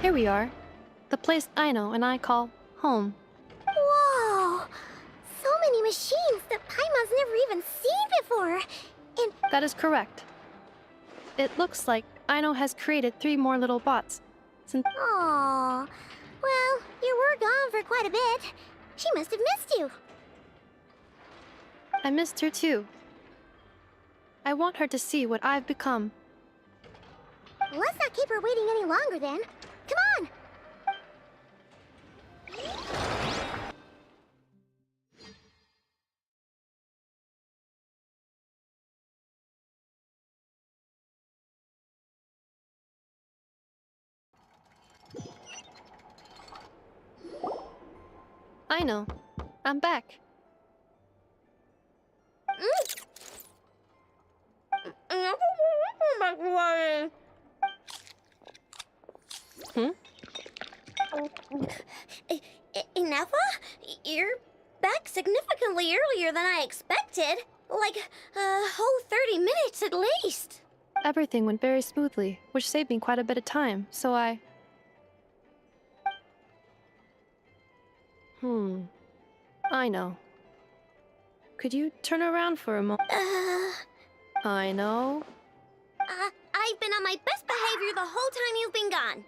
Here we are. The place Aino and I call home. Whoa! So many machines that Paimon's never even seen before. And That is correct. It looks like Aino has created 3 more little bots. Since Aw. Well, you were gone for quite a bit. She must have missed you. I missed her too. I want her to see what I've become. Let's not keep her waiting any longer then. Come on! Aino, I'm back. Hmm? Ineffa? You're back significantly earlier than I expected. Like a whole 30 minutes at least. Everything went very smoothly, which saved me quite a bit of time, so I... I know. Could you turn around for a moment? I know. I've been on my best behavior the whole time you've been gone.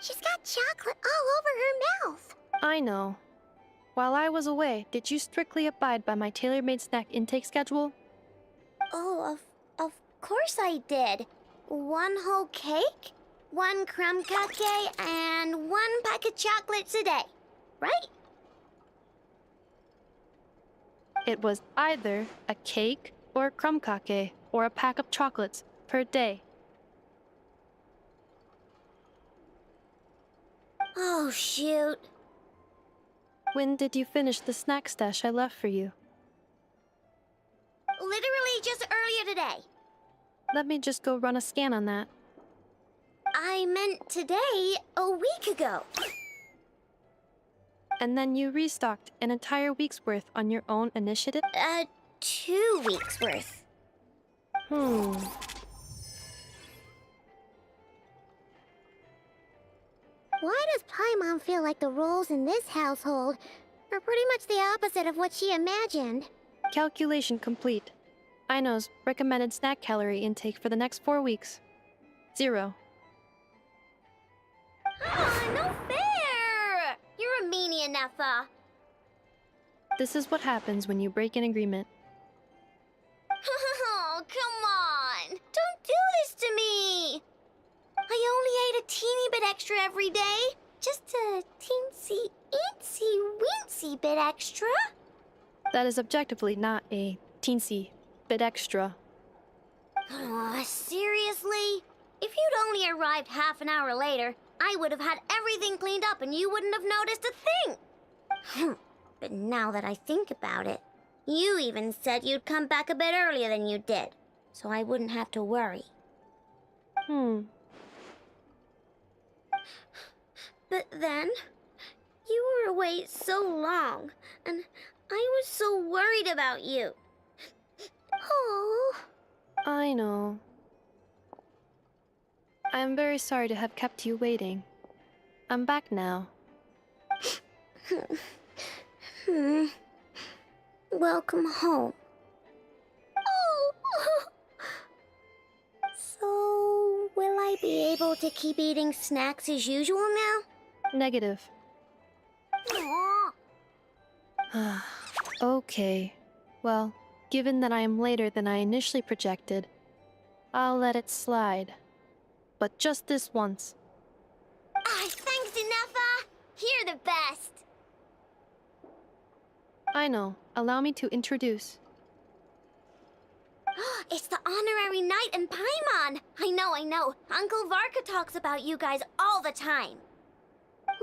She's got chocolate all over her mouth. I know. While I was away, did you strictly abide by my tailor-made snack intake schedule? Oh, of course I did. 1 whole cake, 1 crumb cake, and 1 pack of chocolates a day, right? It was either a cake or a crumb cake or a pack of chocolates per day. Oh, shoot. When did you finish the snack stash I left for you? Literally just earlier today. Let me just go run a scan on that. I meant today, a week ago. And then you restocked an entire week's worth on your own initiative? 2 weeks worth. Why does Paimon feel like the roles in this household are pretty much the opposite of what she imagined? Calculation complete. Aino's recommended snack calorie intake for the next 4 weeks. 0. No fair! You're a meanie, Ineffa. This is what happens when you break an agreement. Oh, come on! Don't do this to me! every day. Just a teensy-weensy bit extra. That is objectively not a teensy bit extra. Aw, seriously? If you'd only arrived half an hour later, I would have had everything cleaned up and you wouldn't have noticed a thing. But now that I think about it, you even said you'd come back a bit earlier than you did, so I wouldn't have to worry. But then, you were away so long, and I was so worried about you. Oh. I know. I am very sorry to have kept you waiting. I'm back now. Welcome home. Oh. So, will I be able to keep eating snacks as usual now? Negative. Aw. Okay. Well, given that I am later than I initially projected, I'll let it slide. But just this once. Thanks, Inefa! You're the best! I know. Allow me to introduce. It's the honorary knight and Paimon! I know. Uncle Varka talks about you guys all the time.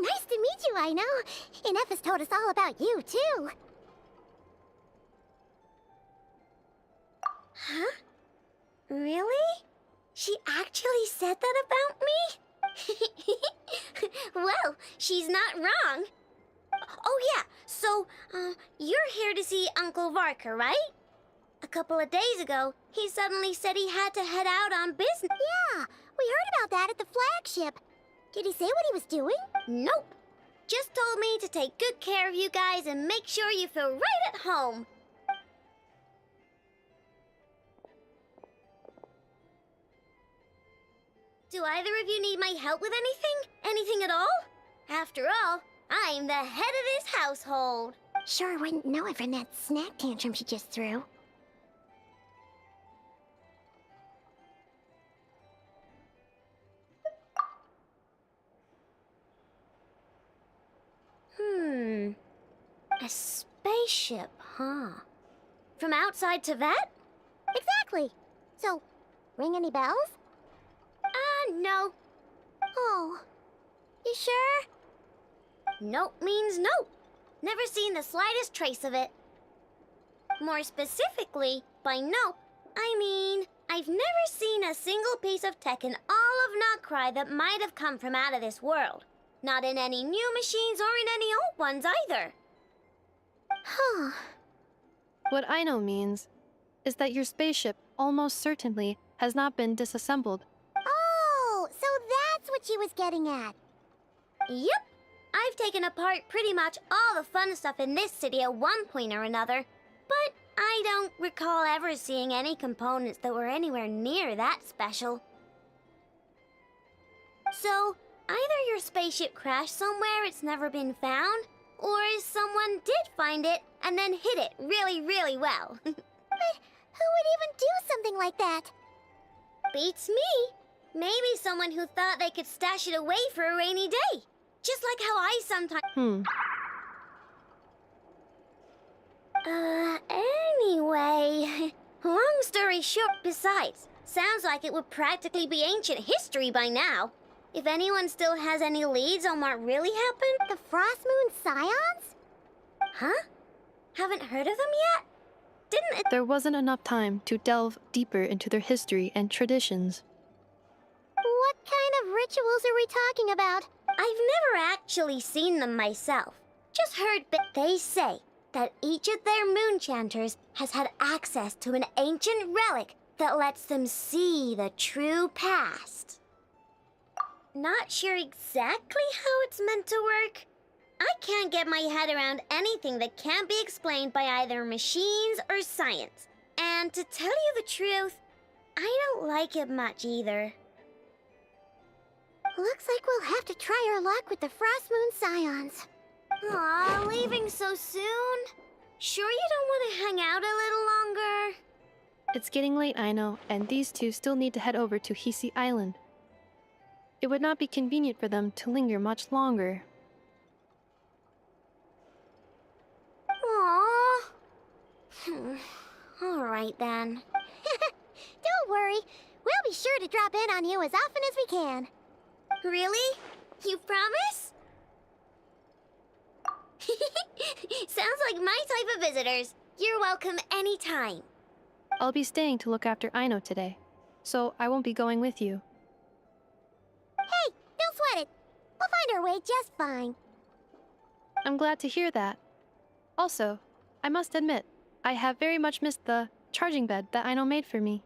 Nice to meet you, I know. Inefa's told us all about you, too. Huh? Really? She actually said that about me? Well, she's not wrong. Oh yeah, so, you're here to see Uncle Varka, right? A couple of days ago, he suddenly said he had to head out on business. Yeah, we heard about that at the flagship. Did he say what he was doing? Nope. Just told me to take good care of you guys and make sure you feel right at home. Do either of you need my help with anything? Anything at all? After all, I'm the head of this household. Sure wouldn't know it from that snack tantrum she just threw. A spaceship, huh? From outside to that? Exactly. So, ring any bells? No. Oh. You sure? Nope means nope. Never seen the slightest trace of it. More specifically, by nope, I mean, I've never seen a single piece of tech in all of Notcry that might have come from out of this world. Not in any new machines or in any old ones either. Huh. What I know means is that your spaceship almost certainly has not been disassembled. Oh, so that's what she was getting at. Yep. I've taken apart pretty much all the fun stuff in this city at one point or another, but I don't recall ever seeing any components that were anywhere near that special. So, either your spaceship crashed somewhere it's never been found, or someone did find it and then hid it really, really well. But who would even do something like that? Beats me. Maybe someone who thought they could stash it away for a rainy day. Just like how I sometimes... Anyway... Long story short, besides, sounds like it would practically be ancient history by now. If anyone still has any leads on what really happened... The Frost Moon Scions? Huh? Haven't heard of them yet? Didn't it... There wasn't enough time to delve deeper into their history and traditions. What kind of rituals are we talking about? I've never actually seen them myself. Just heard they say that each of their moon chanters has had access to an ancient relic that lets them see the true past. Not sure exactly how it's meant to work. I can't get my head around anything that can't be explained by either machines or science. And to tell you the truth, I don't like it much either. Looks like we'll have to try our luck with the Frost Moon Scions. Aw, leaving so soon? Sure you don't want to hang out a little longer? It's getting late, I know, and these two still need to head over to Hisi Island. It would not be convenient for them to linger much longer. Aww. All right then. Don't worry. We'll be sure to drop in on you as often as we can. Really? You promise? Sounds like my type of visitors. You're welcome anytime. I'll be staying to look after Aino today, so I won't be going with you. Hey, don't sweat it. We'll find our way just fine. I'm glad to hear that. Also, I must admit, I have very much missed the charging bed that Aino made for me.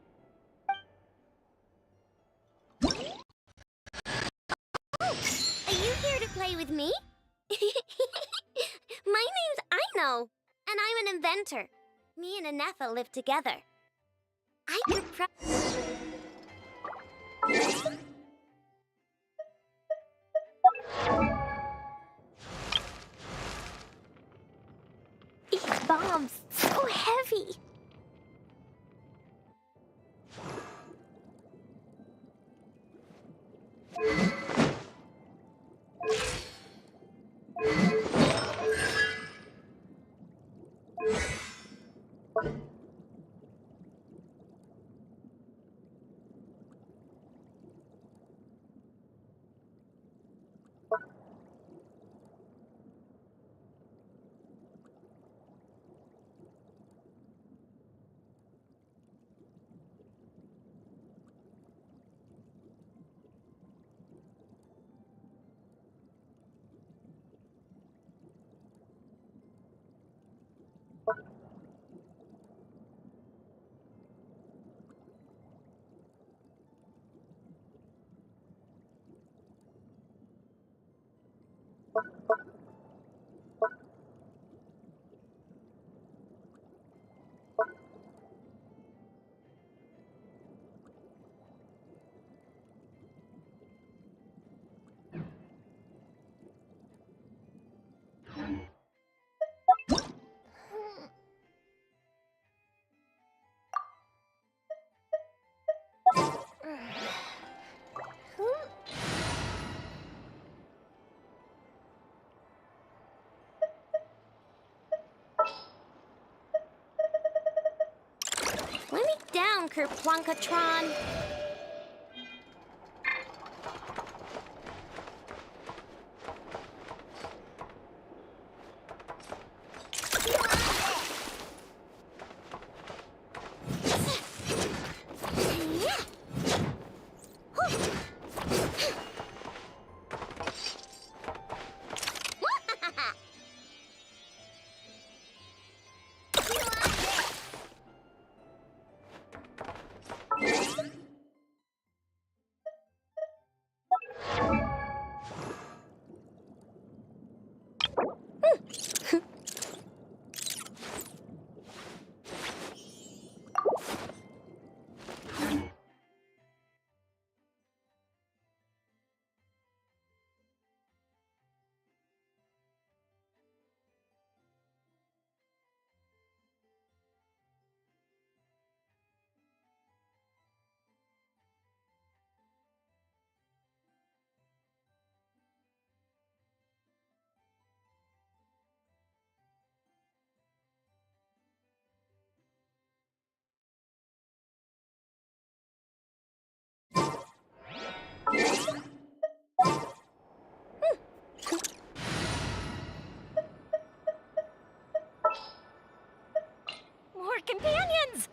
Are you here to play with me? My name's Aino, and I'm an inventor. Me and Anefa live together. I could These bombs, so heavy. Let me down, Kerplunkatron. More companions!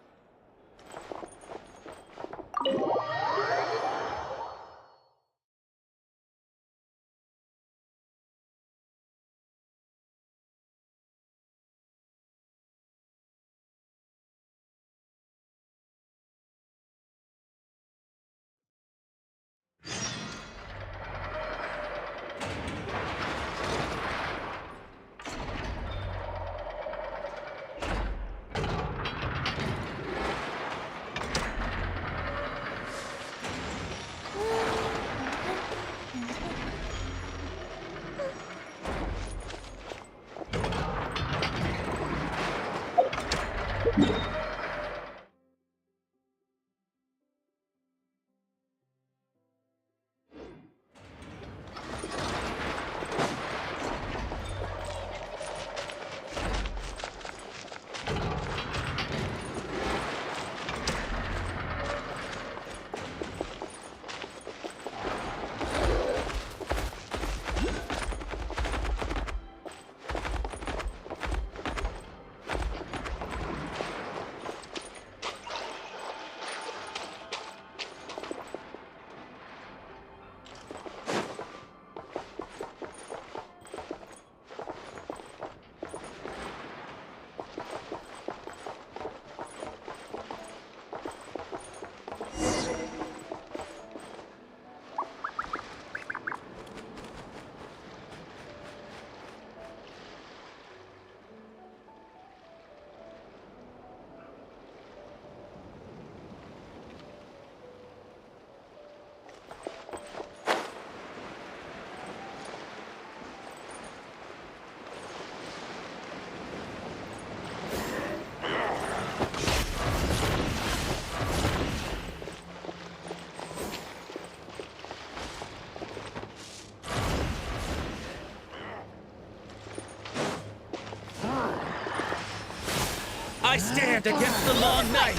I stand against the long night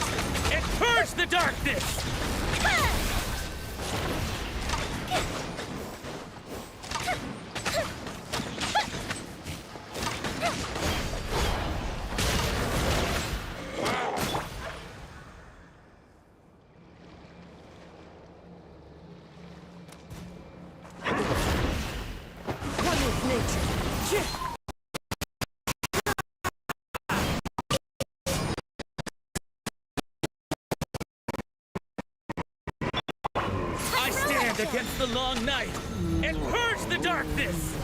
and purge the darkness! One with nature. I stand against the long night and purge the darkness!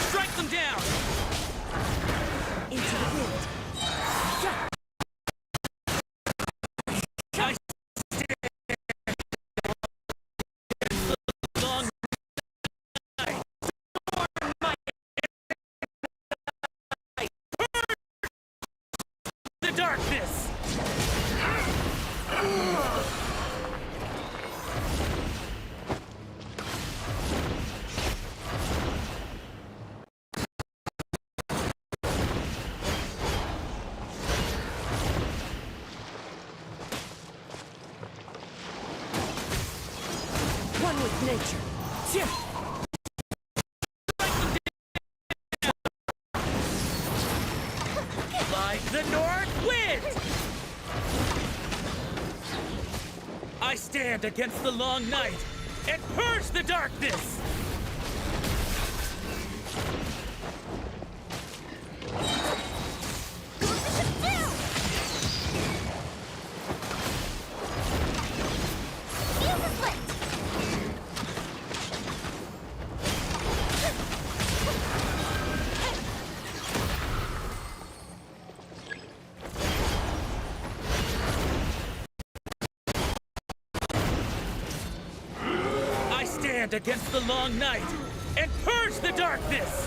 Strike them down! Into the wind. I long night. The darkness! One with nature. Like the north wind! I stand against the long night and purge the darkness! I stand against the long night and purge the darkness!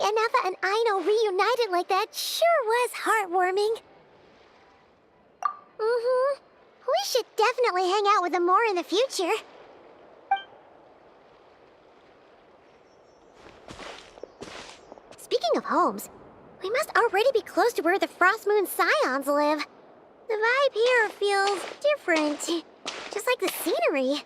Anafa and Aino reunited like that sure was heartwarming. We should definitely hang out with them more in the future. Speaking of homes, we must already be close to where the Frost Moon Scions live. The vibe here feels different, just like the scenery.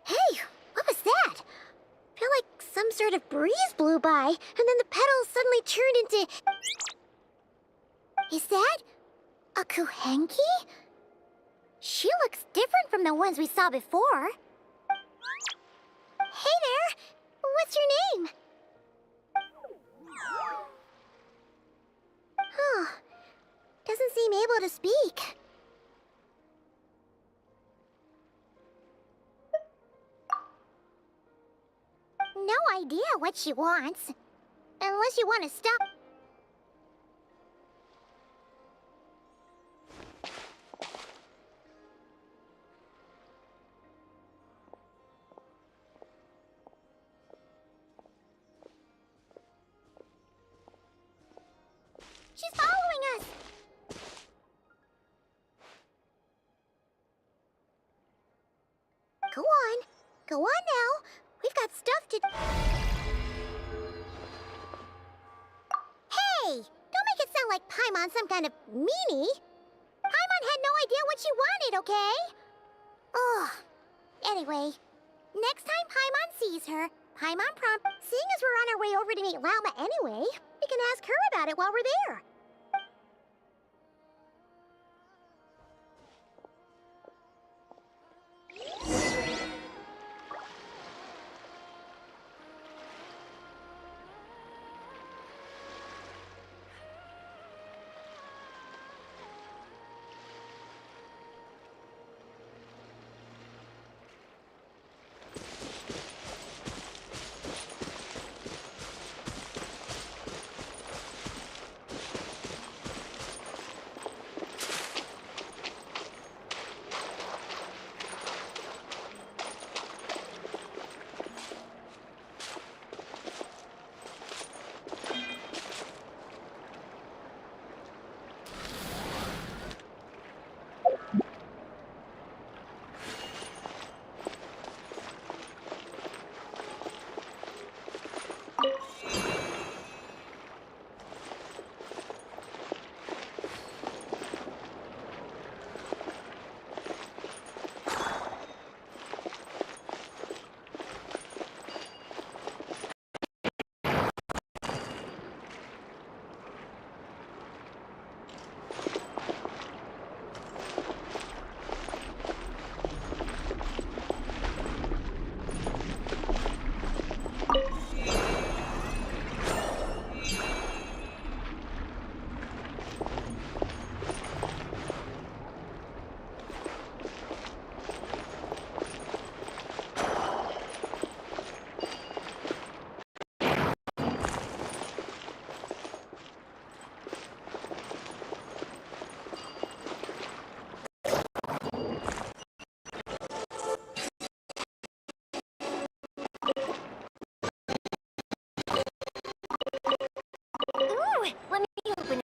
Hey, what was that? I feel like some sort of breeze blew by, and then the petals suddenly turned into... Is that a Kuhenki? She looks different from the ones we saw before. Hey there! What's your name? Oh, doesn't seem able to speak. No idea what she wants. Unless you want to stop... She's following us! Go on. Go on now. We've got stuff to... Hey! Don't make it sound like Paimon's some kind of meanie. Paimon had no idea what she wanted, okay? Ugh. Anyway, next time Paimon sees her, Paimon seeing as we're on our way over to meet Lauma anyway, we can ask her about it while we're there. Ooh, let me open it.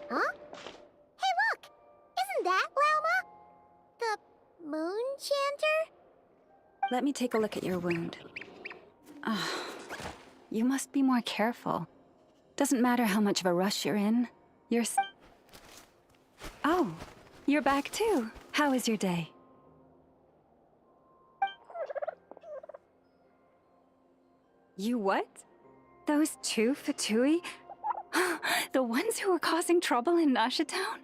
Huh? Hey, look! Isn't that Lauma? The moon chanter? Let me take a look at your wound. You must be more careful. Doesn't matter how much of a rush you're in. Oh, you're back too. How was your day? You what? Those two Fatui? The ones who were causing trouble in Nasha Town?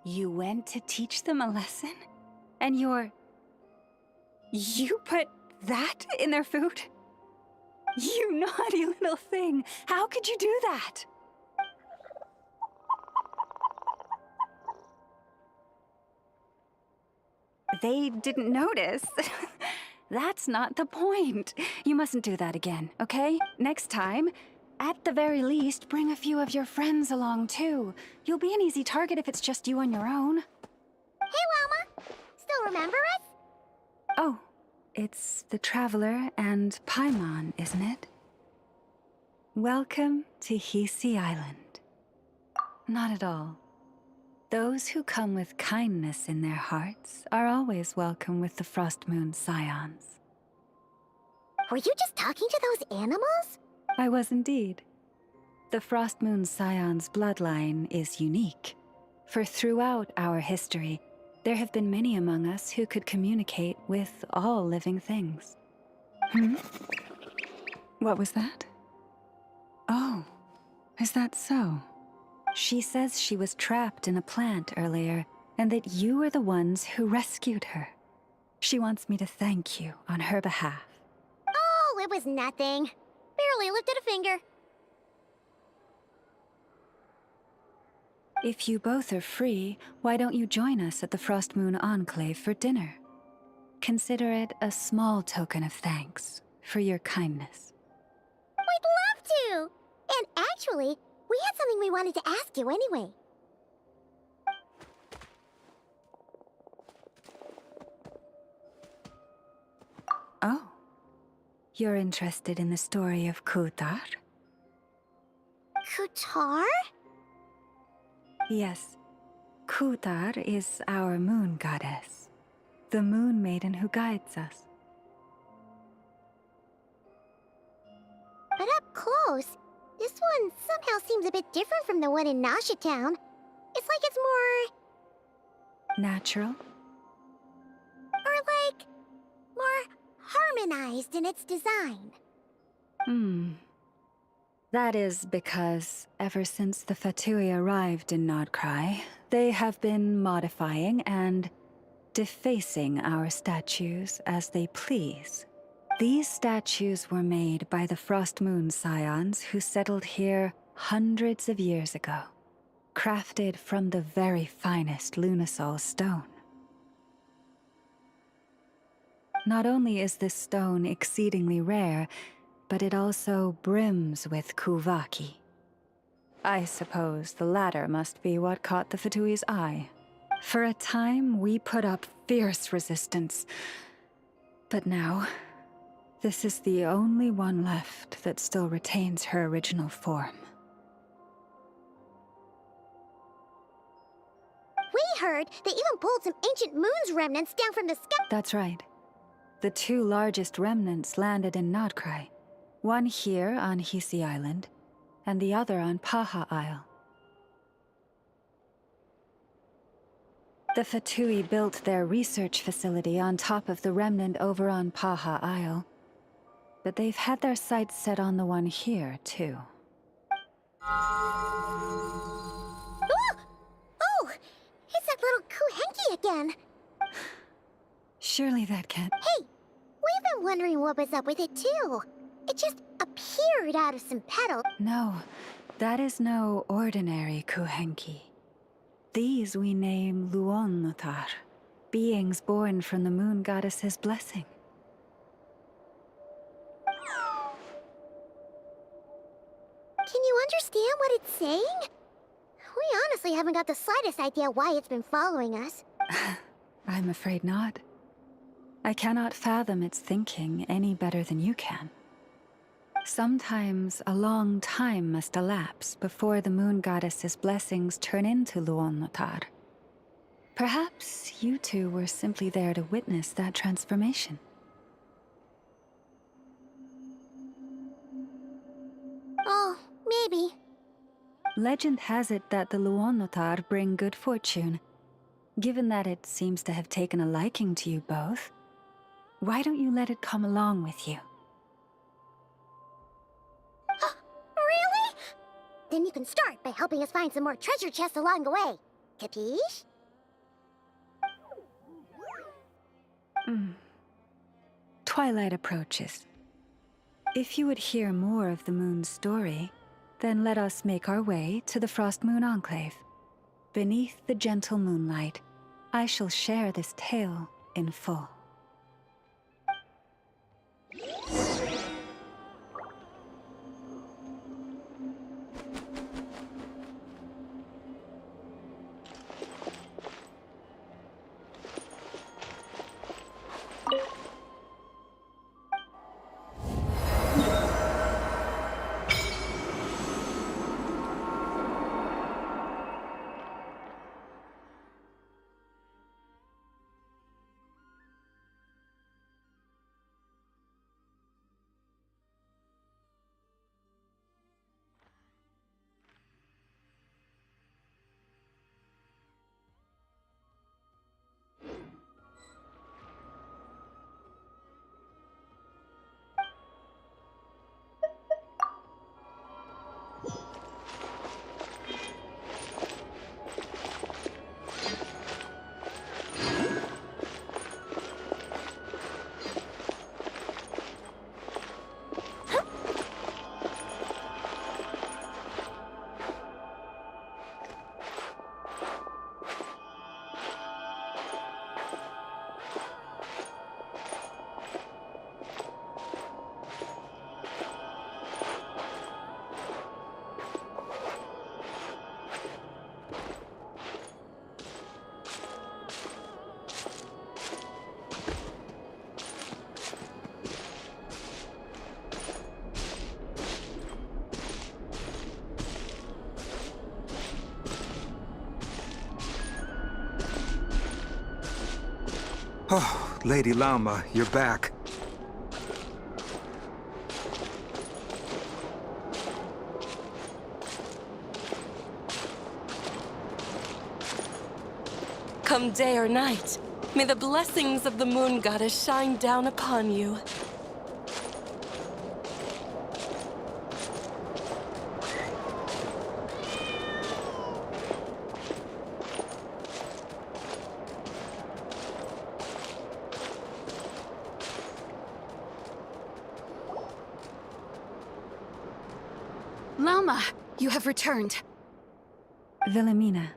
You went to teach them a lesson? And you put that in their food? You naughty little thing! How could you do that? They didn't notice. That's not the point. You mustn't do that again, okay? Next time, at the very least, bring a few of your friends along too. You'll be an easy target if it's just you on your own. Hey, Wilma! Still remember us? Oh, it's the Traveler and Paimon, isn't it? Welcome to Hisi Island. Not at all. Those who come with kindness in their hearts are always welcome with the Frost Moon Scions. Were you just talking to those animals? I was indeed. The Frost Moon Scions bloodline is unique, for throughout our history, there have been many among us who could communicate with all living things. What was that? Oh, is that so? She says she was trapped in a plant earlier, and that you are the ones who rescued her. She wants me to thank you on her behalf. Oh, it was nothing. Barely lifted a finger. If you both are free, why don't you join us at the Frost Moon Enclave for dinner? Consider it a small token of thanks for your kindness. We'd love to! And actually, we had something we wanted to ask you anyway. Oh. You're interested in the story of Kutar? Kutar? Yes. Kutar is our moon goddess. The moon maiden who guides us. But up close, this one somehow seems a bit different from the one in Nasha Town. It's like it's more... natural? Or like... more harmonized in its design. That is because ever since the Fatui arrived in Nordkrai, they have been modifying and defacing our statues as they please. These statues were made by the Frost Moon Scions who settled here hundreds of years ago, crafted from the very finest Lunasol stone. Not only is this stone exceedingly rare, but it also brims with Kuvaki. I suppose the latter must be what caught the Fatui's eye. For a time, we put up fierce resistance. But now, this is the only one left that still retains her original form. We heard they even pulled some ancient moon's remnants down from the sky. That's right. The two largest remnants landed in Nordkrai. One here on Hisi Island, and the other on Paha Isle. The Fatui built their research facility on top of the remnant over on Paha Isle, but they've had their sights set on the one here, too. Oh! It's that little Kuhenki again! Surely that can't... Hey! We've been wondering what was up with it, too. It just appeared out of some petals. No, that is no ordinary Kuhenki. These we name Luonnotar, beings born from the moon goddess's blessing. Can you understand what it's saying? We honestly haven't got the slightest idea why it's been following us. I'm afraid not. I cannot fathom its thinking any better than you can. Sometimes a long time must elapse before the moon goddess's blessings turn into Luonnotar. Perhaps you two were simply there to witness that transformation. Oh, maybe. Legend has it that the Luonotar bring good fortune. Given that it seems to have taken a liking to you both, why don't you let it come along with you? Really? Then you can start by helping us find some more treasure chests along the way. Capiche? Twilight approaches. If you would hear more of the moon's story, then let us make our way to the Frost Moon Enclave. Beneath the gentle moonlight, I shall share this tale in full. Oh, Lady Lama, you're back. Come day or night, may the blessings of the moon goddess shine down upon you. Lama, you have returned. Wilhelmina,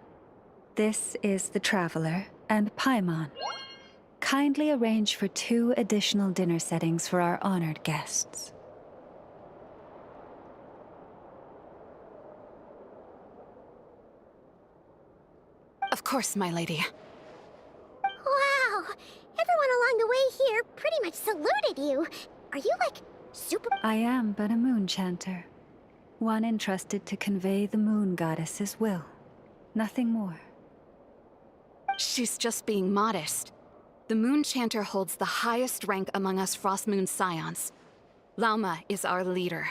this is the Traveler and Paimon. Kindly arrange for 2 additional dinner settings for our honored guests. Of course, my lady. Wow! Everyone along the way here pretty much saluted you. Are you, like, super... I am but a moon chanter. One entrusted to convey the moon goddess's will. Nothing more. She's just being modest. The Moon Chanter holds the highest rank among us Frost Moon Scions. Lauma is our leader.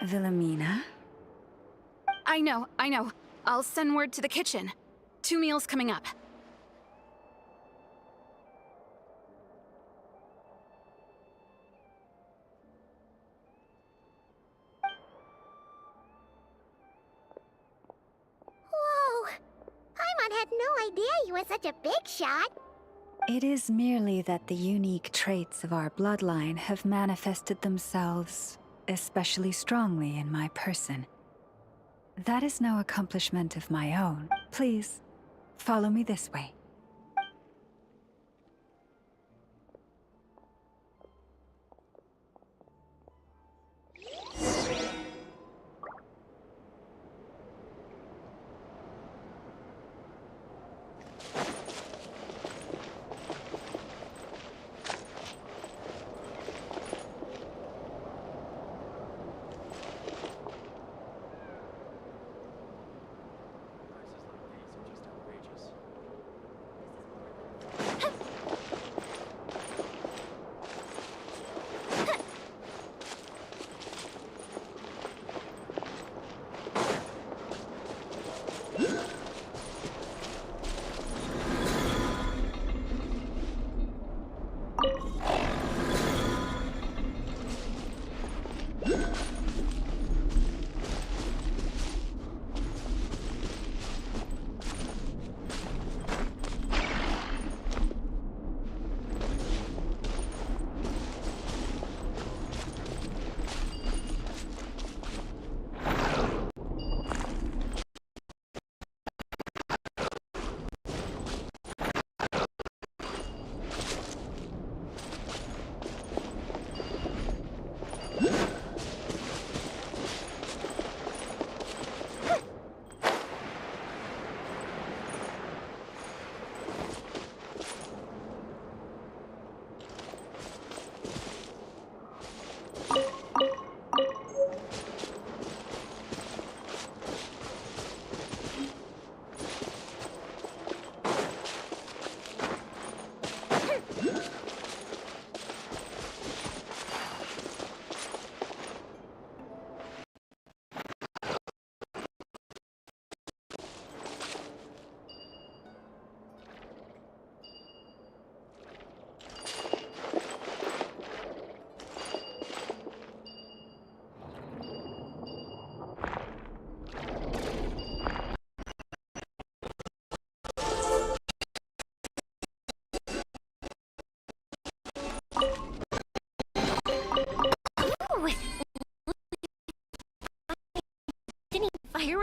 Wilhelmina? I know. I'll send word to the kitchen. 2 meals coming up. Whoa! Paimon had no idea you were such a big shot. It is merely that the unique traits of our bloodline have manifested themselves especially strongly in my person. That is no accomplishment of my own. Please, follow me this way.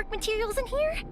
artwork materials in here?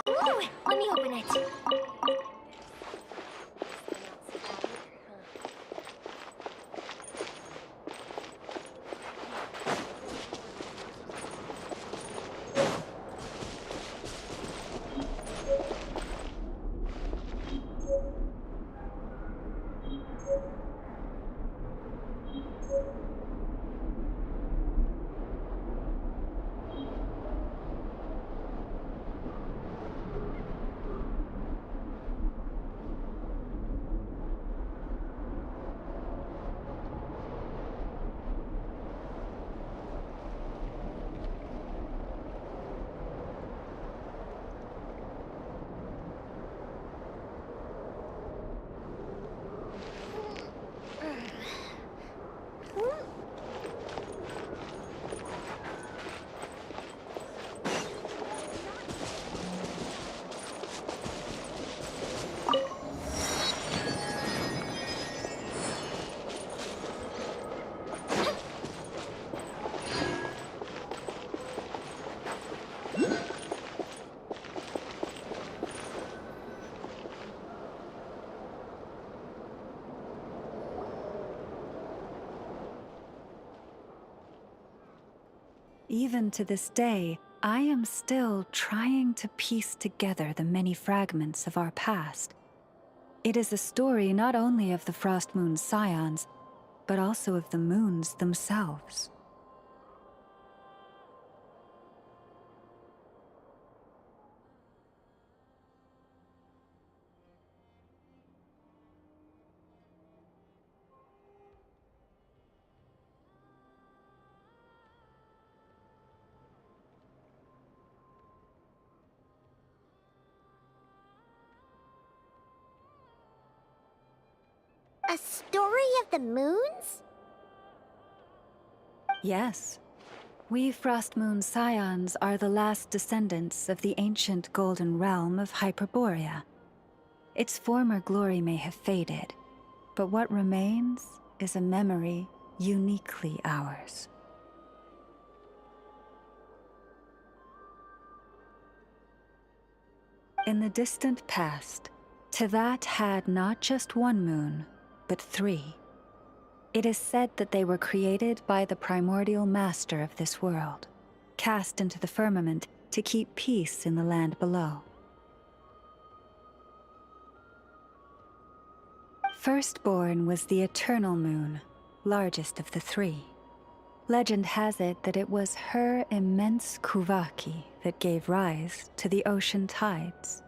Ooh, let me open it. Even to this day, I am still trying to piece together the many fragments of our past. It is a story not only of the Frost Moon's scions, but also of the moons themselves. A story of the moons? Yes. We Frost Moon scions are the last descendants of the ancient golden realm of Hyperborea. Its former glory may have faded, but what remains is a memory uniquely ours. In the distant past, Teyvat had not just one moon, but 3. It is said that they were created by the primordial master of this world, cast into the firmament to keep peace in the land below. Firstborn was the eternal moon, largest of the 3. Legend has it that it was her immense kuvaki that gave rise to the ocean tides.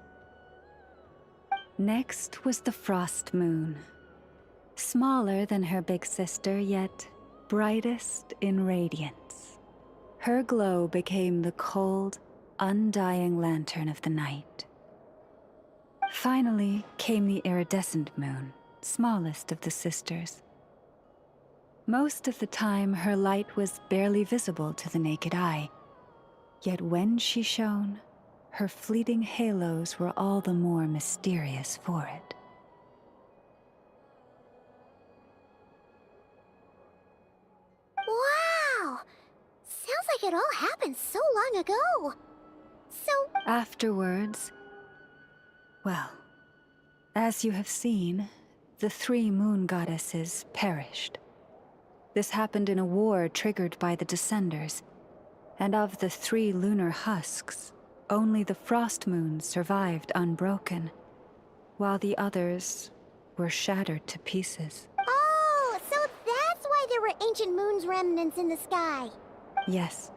Next was the frost moon. Smaller than her big sister, yet brightest in radiance. Her glow became the cold, undying lantern of the night. Finally came the iridescent moon, smallest of the sisters. Most of the time, her light was barely visible to the naked eye. Yet when she shone, her fleeting halos were all the more mysterious for it. Wow! Sounds like it all happened so long ago. So... Afterwards, well, as you have seen, the 3 moon goddesses perished. This happened in a war triggered by the Descenders, and of the 3 lunar husks, only the frost moon survived unbroken, while the others were shattered to pieces. Oh, so that's why there were ancient moon's remnants in the sky. Yes.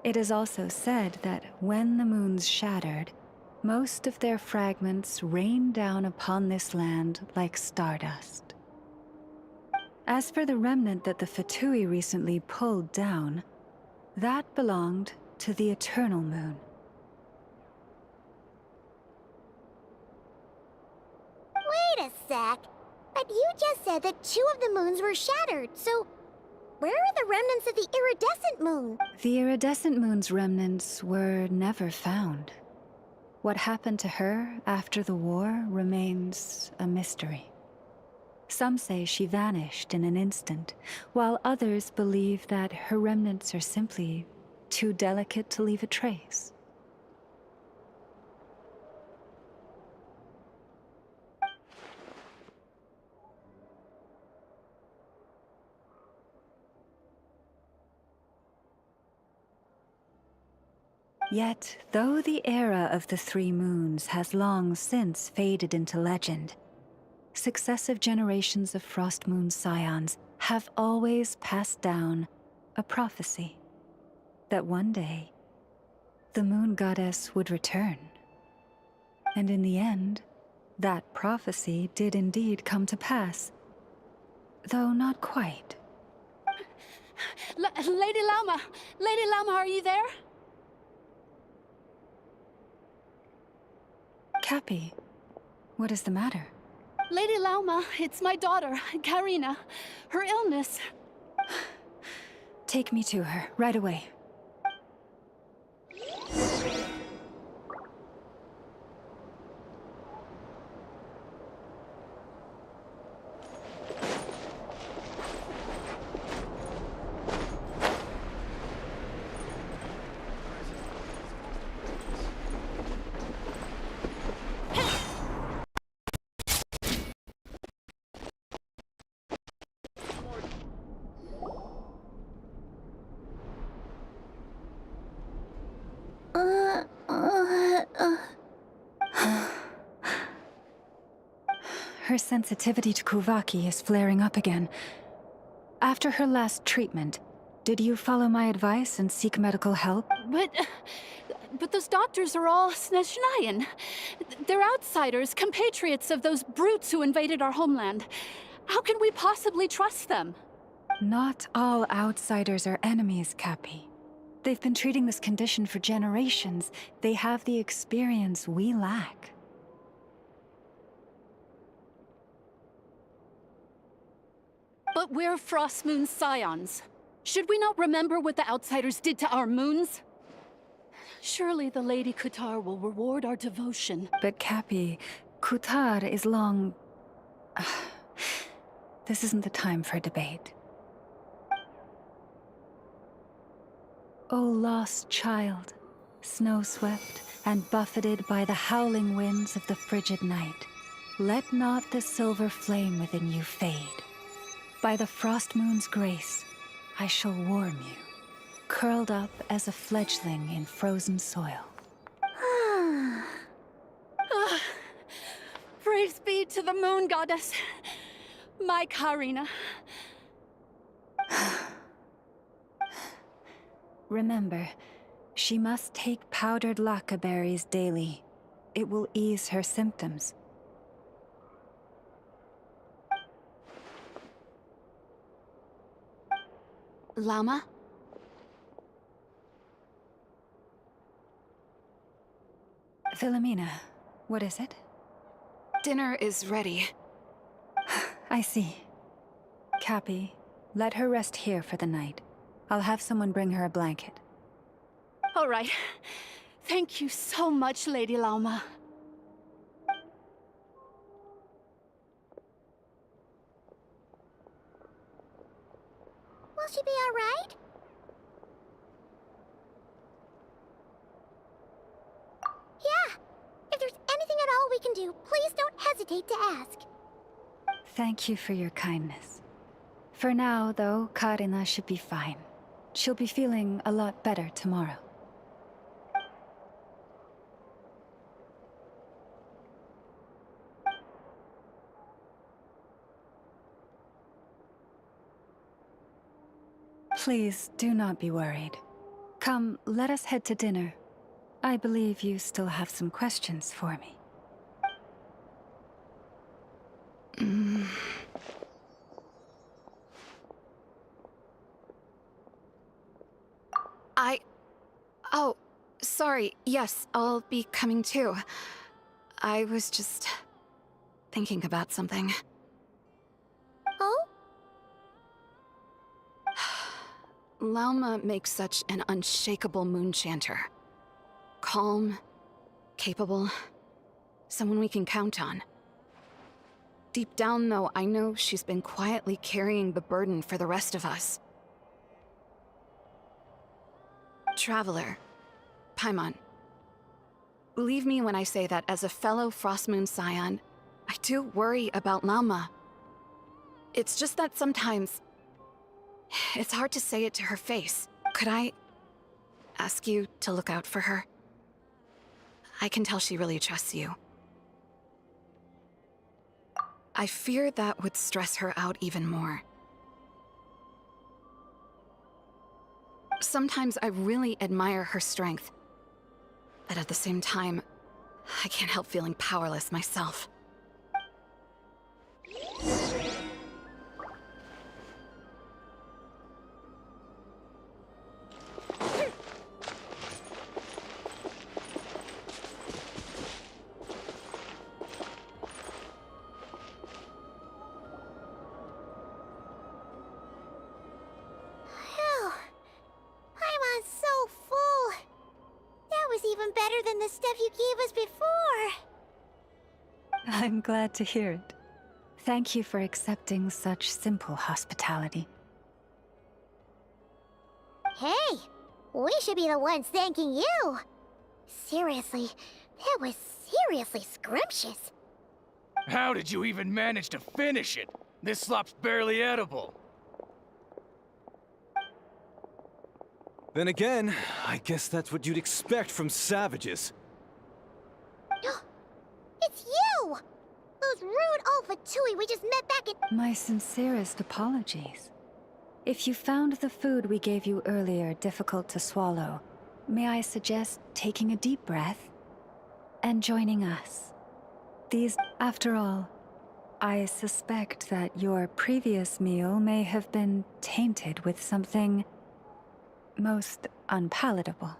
It is also said that when the moons shattered, most of their fragments rained down upon this land like stardust. As for the remnant that the Fatui recently pulled down, that belonged to the Eternal Moon. Wait a sec. But you just said that 2 of the moons were shattered, so where are the remnants of the iridescent moon? The iridescent moon's remnants were never found. What happened to her after the war remains a mystery. Some say she vanished in an instant, while others believe that her remnants are simply too delicate to leave a trace. Yet, though the era of the 3 moons has long since faded into legend, successive generations of Frost Moon scions have always passed down a prophecy that one day the moon goddess would return. And in the end, that prophecy did indeed come to pass, though not quite. Lady Llama! Lady Llama, are you there? Cappy, what is the matter? Lady Llama, it's my daughter, Karina. Her illness. Take me to her, right away. Her sensitivity to Kuvaki is flaring up again. After her last treatment, did you follow my advice and seek medical help? But those doctors are all Snezhnayan. They're outsiders, compatriots of those brutes who invaded our homeland. How can we possibly trust them? Not all outsiders are enemies, Cappy. They've been treating this condition for generations. They have the experience we lack. But we're Frost Moon scions. Should we not remember what the outsiders did to our moons? Surely the Lady Kutar will reward our devotion. But Cappy, Kutar is long... This isn't the time for debate. O lost child, snow-swept and buffeted by the howling winds of the frigid night, let not the silver flame within you fade. By the frost moon's grace, I shall warm you, curled up as a fledgling in frozen soil. Praise be to the moon goddess, my Karina. Remember, she must take powdered laka berries daily. It will ease her symptoms. Llama? Philomena, what is it? Dinner is ready. I see. Cappy, let her rest here for the night. I'll have someone bring her a blanket. All right. Thank you so much, Lady Llama. Will she be all right? Yeah. If there's anything at all we can do, please don't hesitate to ask. Thank you for your kindness. For now, though, Karina should be fine. She'll be feeling a lot better tomorrow. Please do not be worried. Come, let us head to dinner. I believe you still have some questions for me. Oh, sorry. Yes, I'll be coming too. I was just thinking about something. Oh? Lauma makes such an unshakable moonchanter. Calm, capable, someone we can count on. Deep down, though, I know she's been quietly carrying the burden for the rest of us. Traveler, Paimon. Believe me when I say that as a fellow Frostmoon Scion, I do worry about Lauma. It's just that sometimes it's hard to say it to her face. Could I ask you to look out for her? I can tell she really trusts you. I fear that would stress her out even more. Sometimes I really admire her strength, but at the same time, I can't help feeling powerless myself. Even better than the stuff you gave us before. I'm glad to hear it. Thank you for accepting such simple hospitality. Hey, we should be the ones thanking you. Seriously, that was seriously scrumptious. How did you even manage to finish it? This slop's barely edible. Then again, I guess that's what you'd expect from savages. It's you! Those rude Alpha Tui we just met back in— My sincerest apologies. If you found the food we gave you earlier difficult to swallow, may I suggest taking a deep breath and joining us? After all, I suspect that your previous meal may have been tainted with something most unpalatable.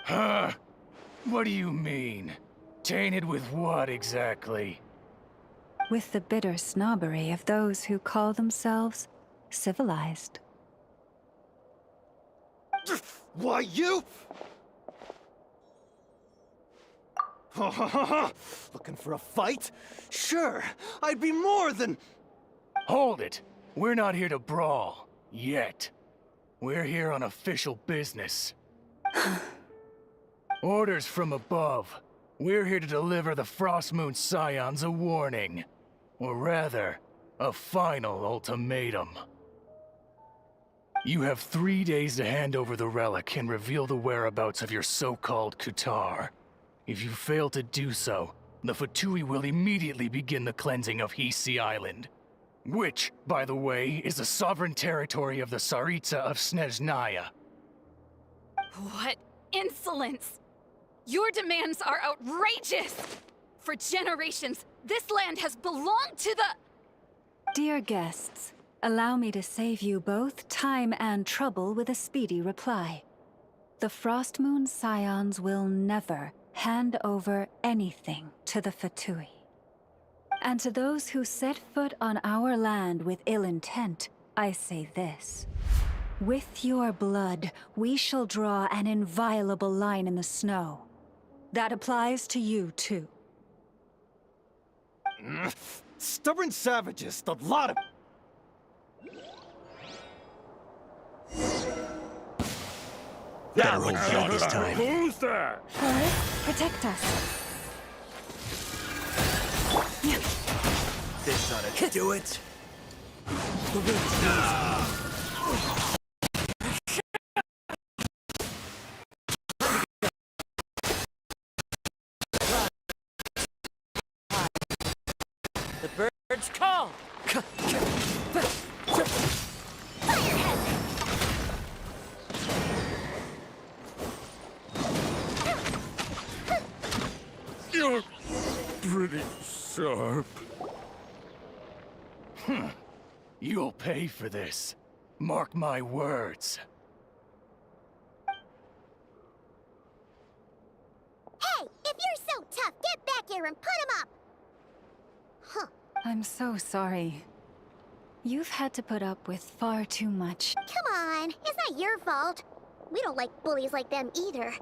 Huh? What do you mean? Tainted with what exactly? With the bitter snobbery of those who call themselves civilized. Why, you? Looking for a fight? Sure, I'd be more than— Hold it! We're not here to brawl. Yet. We're here on official business. Orders from above. We're here to deliver the Frostmoon Scions a warning. Or rather, a final ultimatum. You have 3 days to hand over the relic and reveal the whereabouts of your so-called Kutar. If you fail to do so, the Fatui will immediately begin the cleansing of Hisi Island. Which, by the way, is the sovereign territory of the Tsaritsa of Snezhnaya. What insolence! Your demands are outrageous! For generations, this land has belonged to the— Dear guests, allow me to save you both time and trouble with a speedy reply. The Frostmoon Scions will never hand over anything to the Fatui. And to those who set foot on our land with ill intent, I say this. With your blood, we shall draw an inviolable line in the snow. That applies to you, too. Stubborn savages, the lot of— Better hold on this time. Who's there? Forest, protect us. This ought to do it. The wind's The birds call. You're pretty sharp. You'll pay for this. Mark my words. Hey, if you're so tough, get back here and put him up! Huh. I'm so sorry. You've had to put up with far too much. Come on, it's not your fault. We don't like bullies like them either.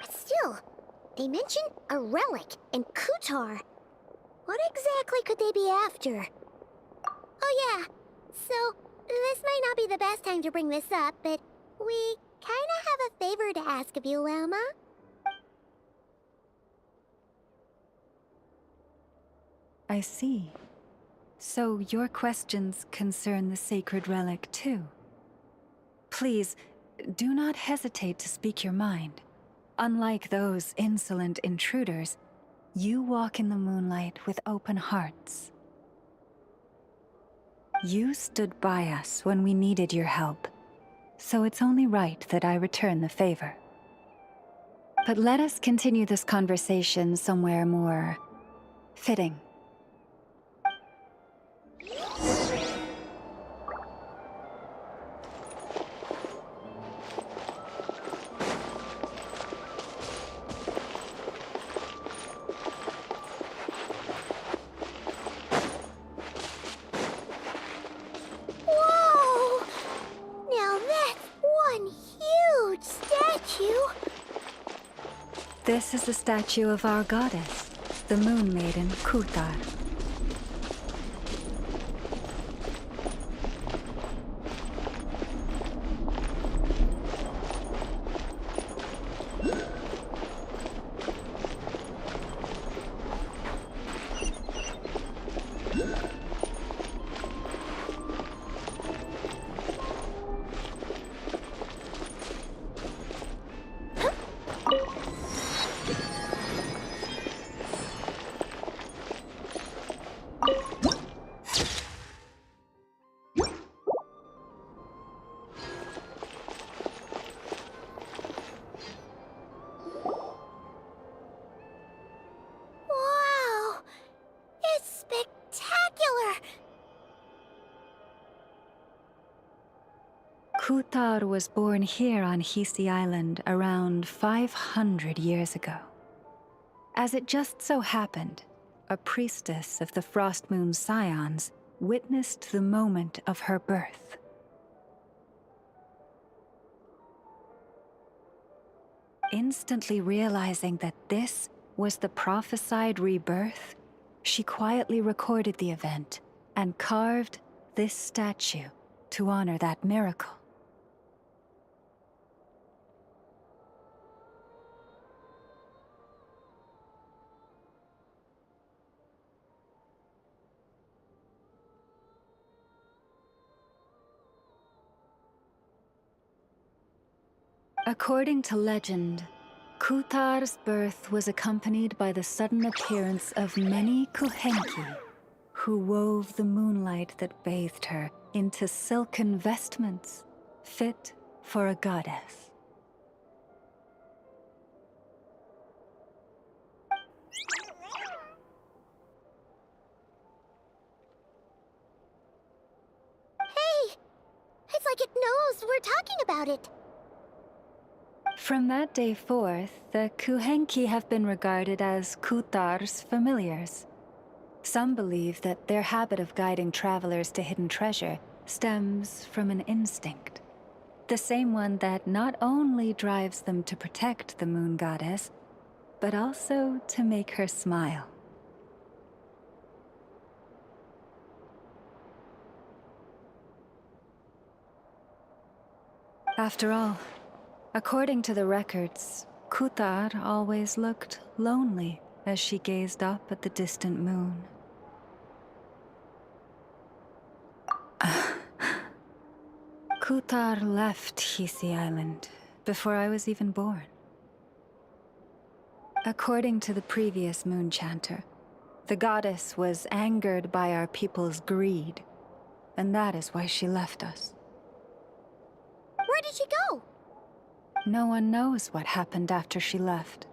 But still, they mention a relic in Kutar. What exactly could they be after? Oh yeah, so this might not be the best time to bring this up, but we kinda have a favor to ask of you, Lama. I see. So your questions concern the sacred relic too. Please, do not hesitate to speak your mind. Unlike those insolent intruders, you walk in the moonlight with open hearts. You stood by us when we needed your help, so it's only right that I return the favor. But let us continue this conversation somewhere more fitting. Whoa! Now that's one huge statue! This is the statue of our goddess, the Moon Maiden Kutar. Wow! It's spectacular! Kutar was born here on Hisi Island around 500 years ago. As it just so happened, a priestess of the Frost Moon Scions witnessed the moment of her birth. Instantly realizing that this was the prophesied rebirth, she quietly recorded the event and carved this statue to honor that miracle. According to legend, Kutar's birth was accompanied by the sudden appearance of many Kuhenki, who wove the moonlight that bathed her into silken vestments fit for a goddess. Hey! It's like it knows we're talking about it. From that day forth, the Kuhenki have been regarded as Kutar's familiars. Some believe that their habit of guiding travelers to hidden treasure stems from an instinct. The same one that not only drives them to protect the moon goddess, but also to make her smile. After all, according to the records, Kutar always looked lonely as she gazed up at the distant moon. Kutar left Hisi Island before I was even born. According to the previous moon chanter, the goddess was angered by our people's greed, and that is why she left us. Where did she go? No one knows what happened after she left.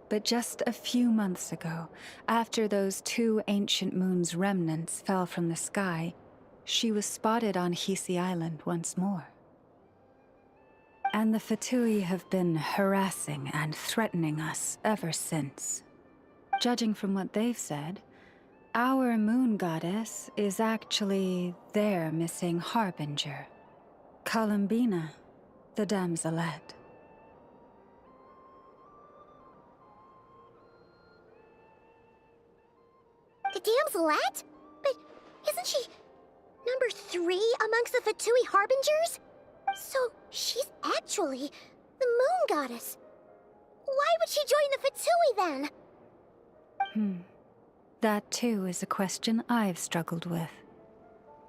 But just a few months ago, after those 2 ancient moon's remnants fell from the sky, she was spotted on Hisi Island once more. And the Fatui have been harassing and threatening us ever since. Judging from what they've said, our moon goddess is actually their missing harbinger, Columbina, the damselette. The damselette? But isn't she number 3 amongst the Fatui harbingers? So she's actually the moon goddess. Why would she join the Fatui then? That too is a question I've struggled with.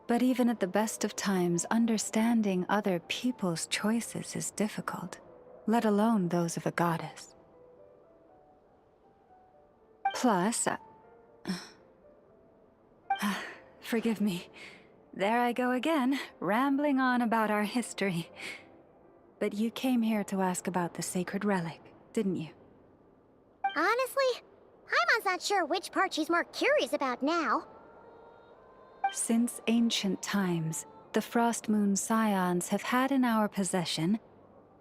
But even at the best of times, understanding other people's choices is difficult, let alone those of a goddess. Plus, forgive me. There I go again, rambling on about our history. But you came here to ask about the sacred relic, didn't you? Honestly, Paimon's not sure which part she's more curious about now. Since ancient times, the Frost Moon Scions have had in our possession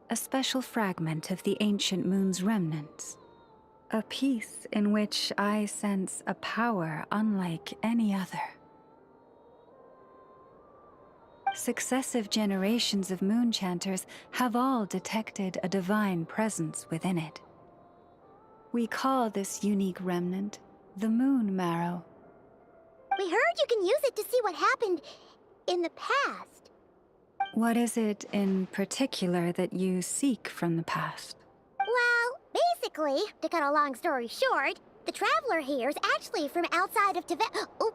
a special fragment of the ancient moon's remnants. A piece in which I sense a power unlike any other. Successive generations of moon chanters have all detected a divine presence within it. We call this unique remnant the Moon Marrow. We heard you can use it to see what happened in the past. What is it in particular that you seek from the past? Well, basically, to cut a long story short, the traveler here is actually from outside of Tibet. Oh.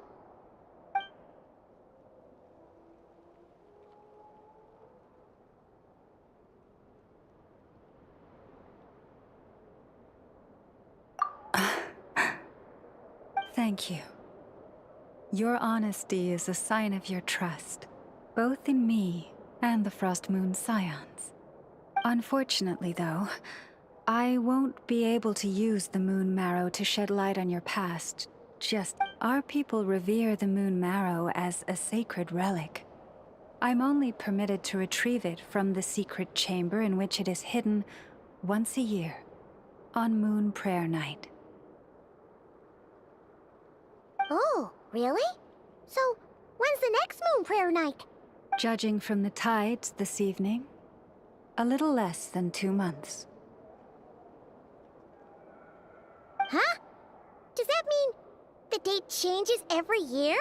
Thank you. Your honesty is a sign of your trust, both in me and the Frost Moon Scions. Unfortunately, though, I won't be able to use the Moon Marrow to shed light on your past. Just, our people revere the Moon Marrow as a sacred relic. I'm only permitted to retrieve it from the secret chamber in which it is hidden once a year, on Moon Prayer Night. Oh, really? So, when's the next Moon Prayer Night? Judging from the tides this evening, a little less than 2 months. Huh? Does that mean the date changes every year?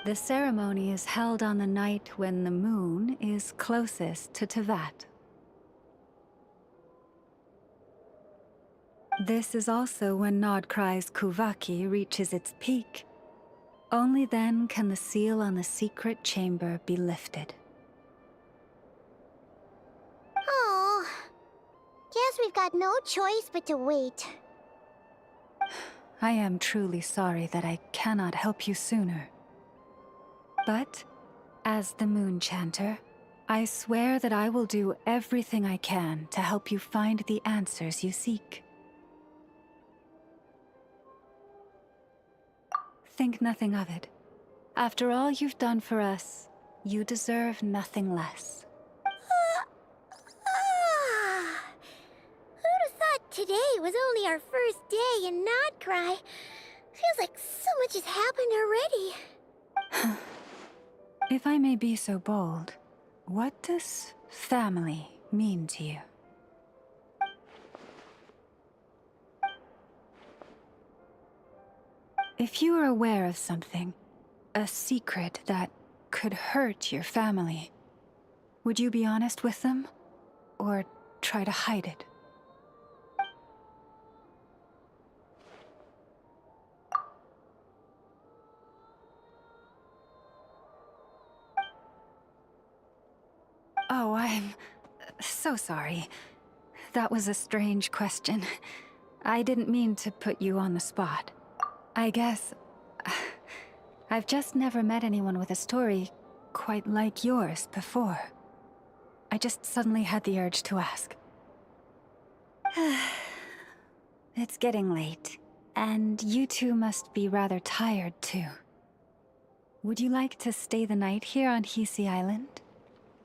The ceremony is held on the night when the moon is closest to Tevat. This is also when Nod Krai's Kuvaki reaches its peak. Only then can the seal on the secret chamber be lifted. Oh, guess we've got no choice but to wait. I am truly sorry that I cannot help you sooner. But, as the Moon Chanter, I swear that I will do everything I can to help you find the answers you seek. Think nothing of it. After all you've done for us, you deserve nothing less. Who'd have thought today was only our first day in Nod Cry? Feels like so much has happened already. If I may be so bold, what does family mean to you? If you are aware of something, a secret that could hurt your family, would you be honest with them? Or try to hide it? Oh, I'm so sorry. That was a strange question. I didn't mean to put you on the spot. I guess I've just never met anyone with a story quite like yours before. I just suddenly had the urge to ask. It's getting late, and you two must be rather tired too. Would you like to stay the night here on Hisi Island?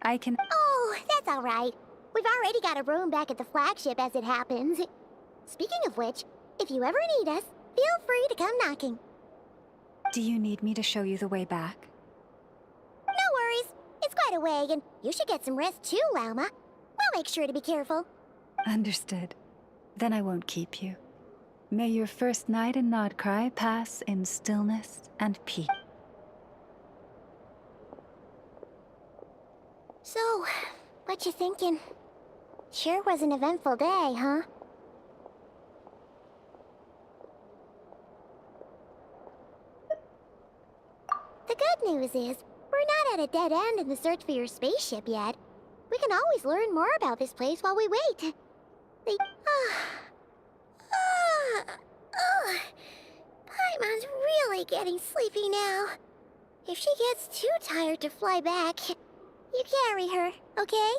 I can... Oh, that's all right. We've already got a room back at the flagship as it happens. Speaking of which, if you ever need us, feel free to come knocking. Do you need me to show you the way back? No worries. It's quite a way, and you should get some rest too, Lauma. We'll make sure to be careful. Understood. Then I won't keep you. May your first night in Nordcry pass in stillness and peace. So, what you thinking? Sure was an eventful day, huh? The good news is, we're not at a dead end in the search for your spaceship yet. We can always learn more about this place while we wait. Paimon's really getting sleepy now. If she gets too tired to fly back, you carry her, okay?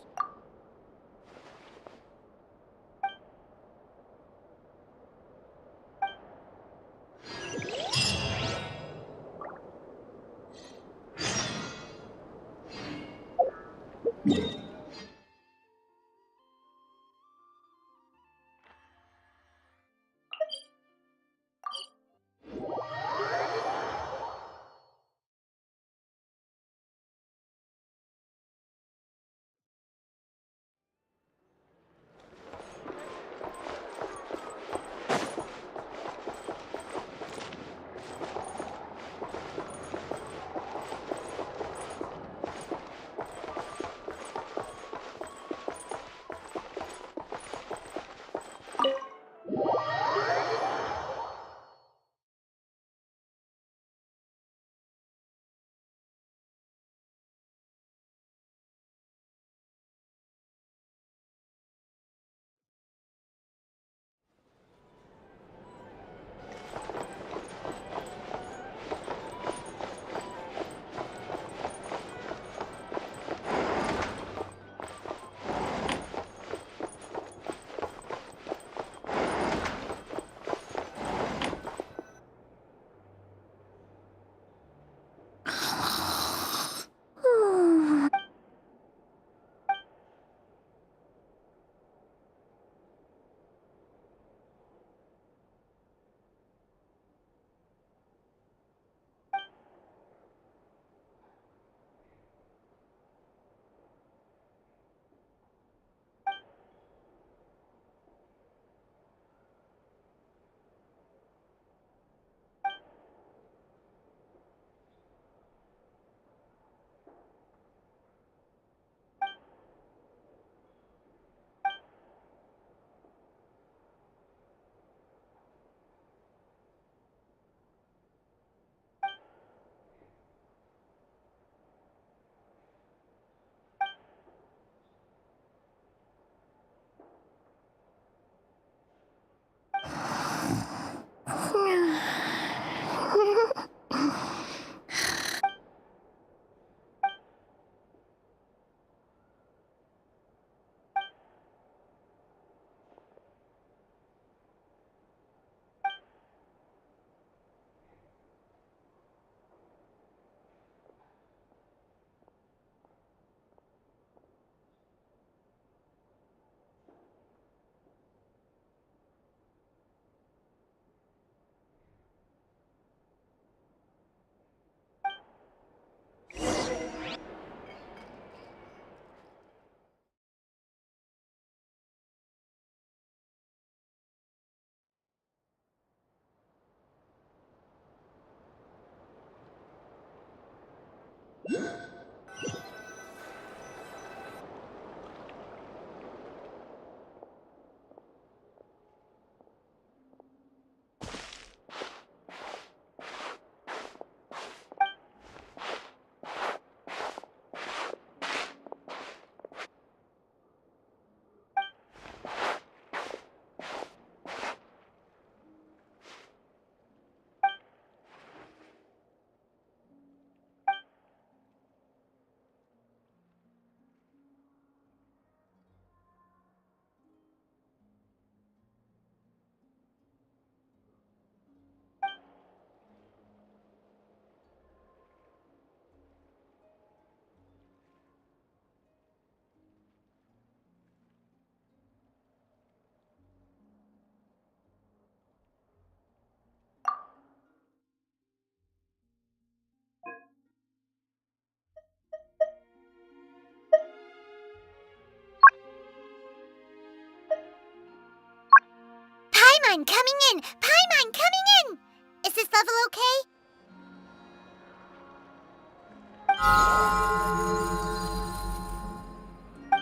Paimon coming in! Paimon coming in! Is this level okay?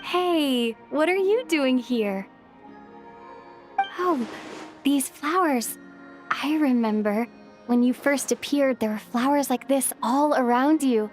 Hey, what are you doing here? Oh, these flowers. I remember when you first appeared, there were flowers like this all around you.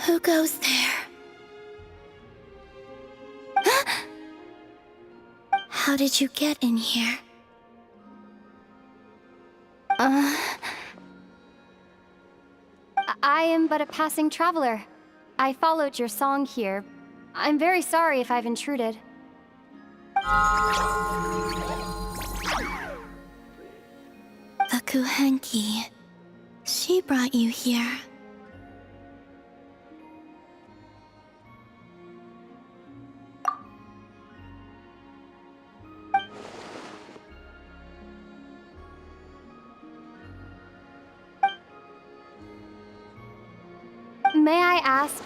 Who goes there? How did you get in here? I am but a passing traveler. I followed your song here. I'm very sorry if I've intruded. The Kuhenki. She brought you here. May I ask,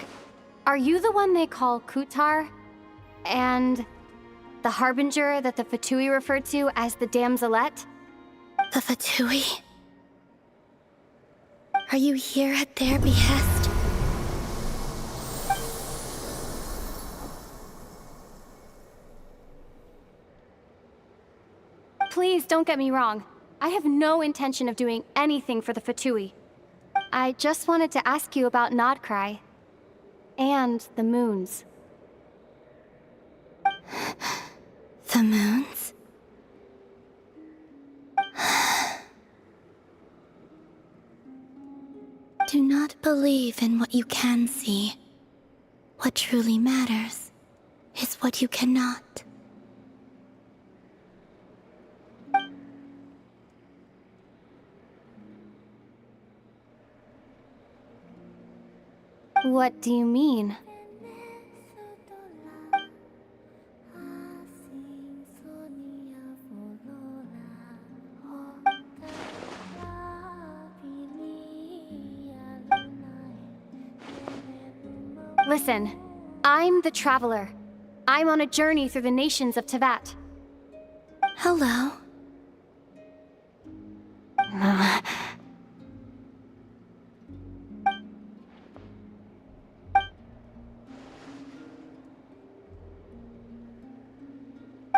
are you the one they call Kutar? And the harbinger that the Fatui referred to as the Damselette? The Fatui? Are you here at their behest? Please don't get me wrong. I have no intention of doing anything for the Fatui. I just wanted to ask you about Nod Cry. And the moons. The moons? Do not believe in what you can see. What truly matters is what you cannot. What do you mean? Listen, I'm the Traveler. I'm on a journey through the nations of Tevat. Hello.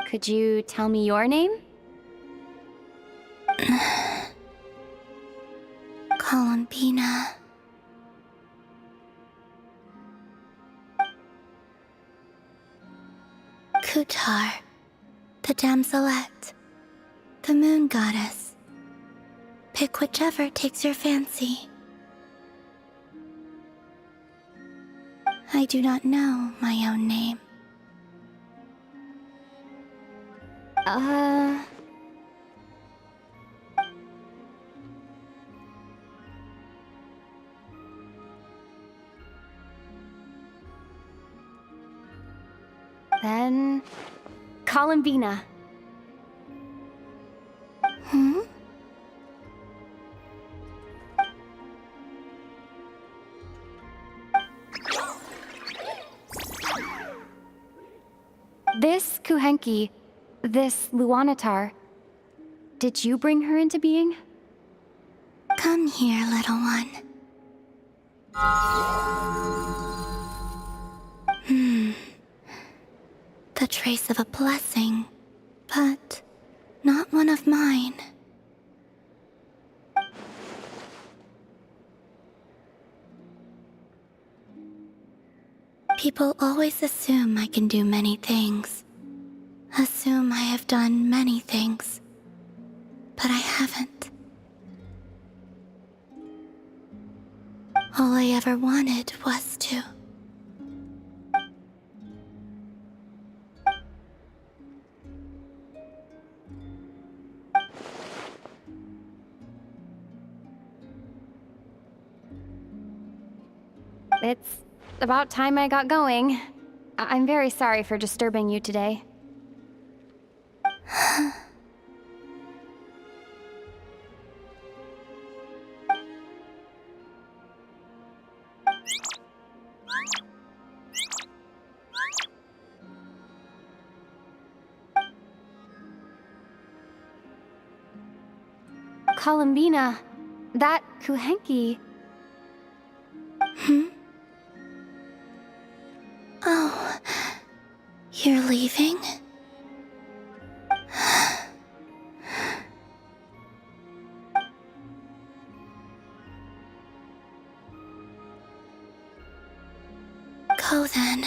Could you tell me your name? Columbina. Kutar, the damselette, the moon goddess. Pick whichever takes your fancy. I do not know my own name. Then... Columbina. Hmm? This Kuhenki, this Luanatar, did you bring her into being? Come here, little one. The trace of a blessing, but not one of mine. People always assume I can do many things. Assume I have done many things. But I haven't. All I ever wanted was to. It's about time I got going. I'm very sorry for disturbing you today. Columbina, that Kuhenki. Oh, you're leaving? Go then.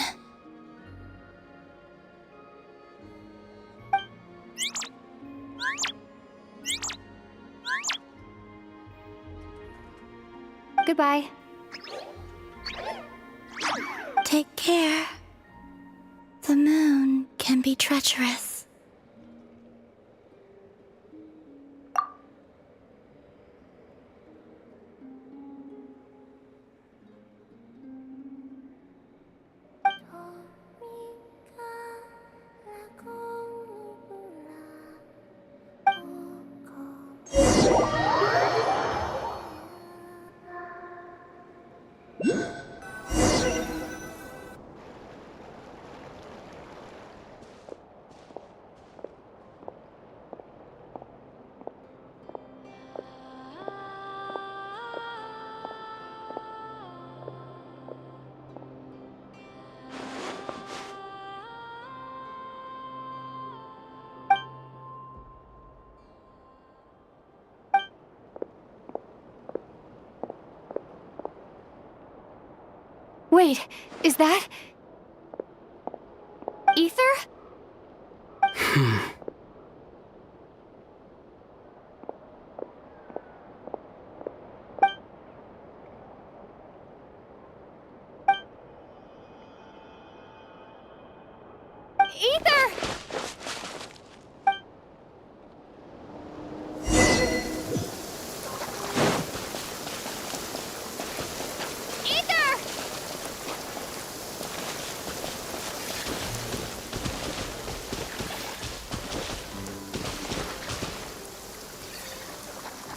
Goodbye. Take care. The moon can be treacherous. Wait, is that... Ether? Ether! Ether!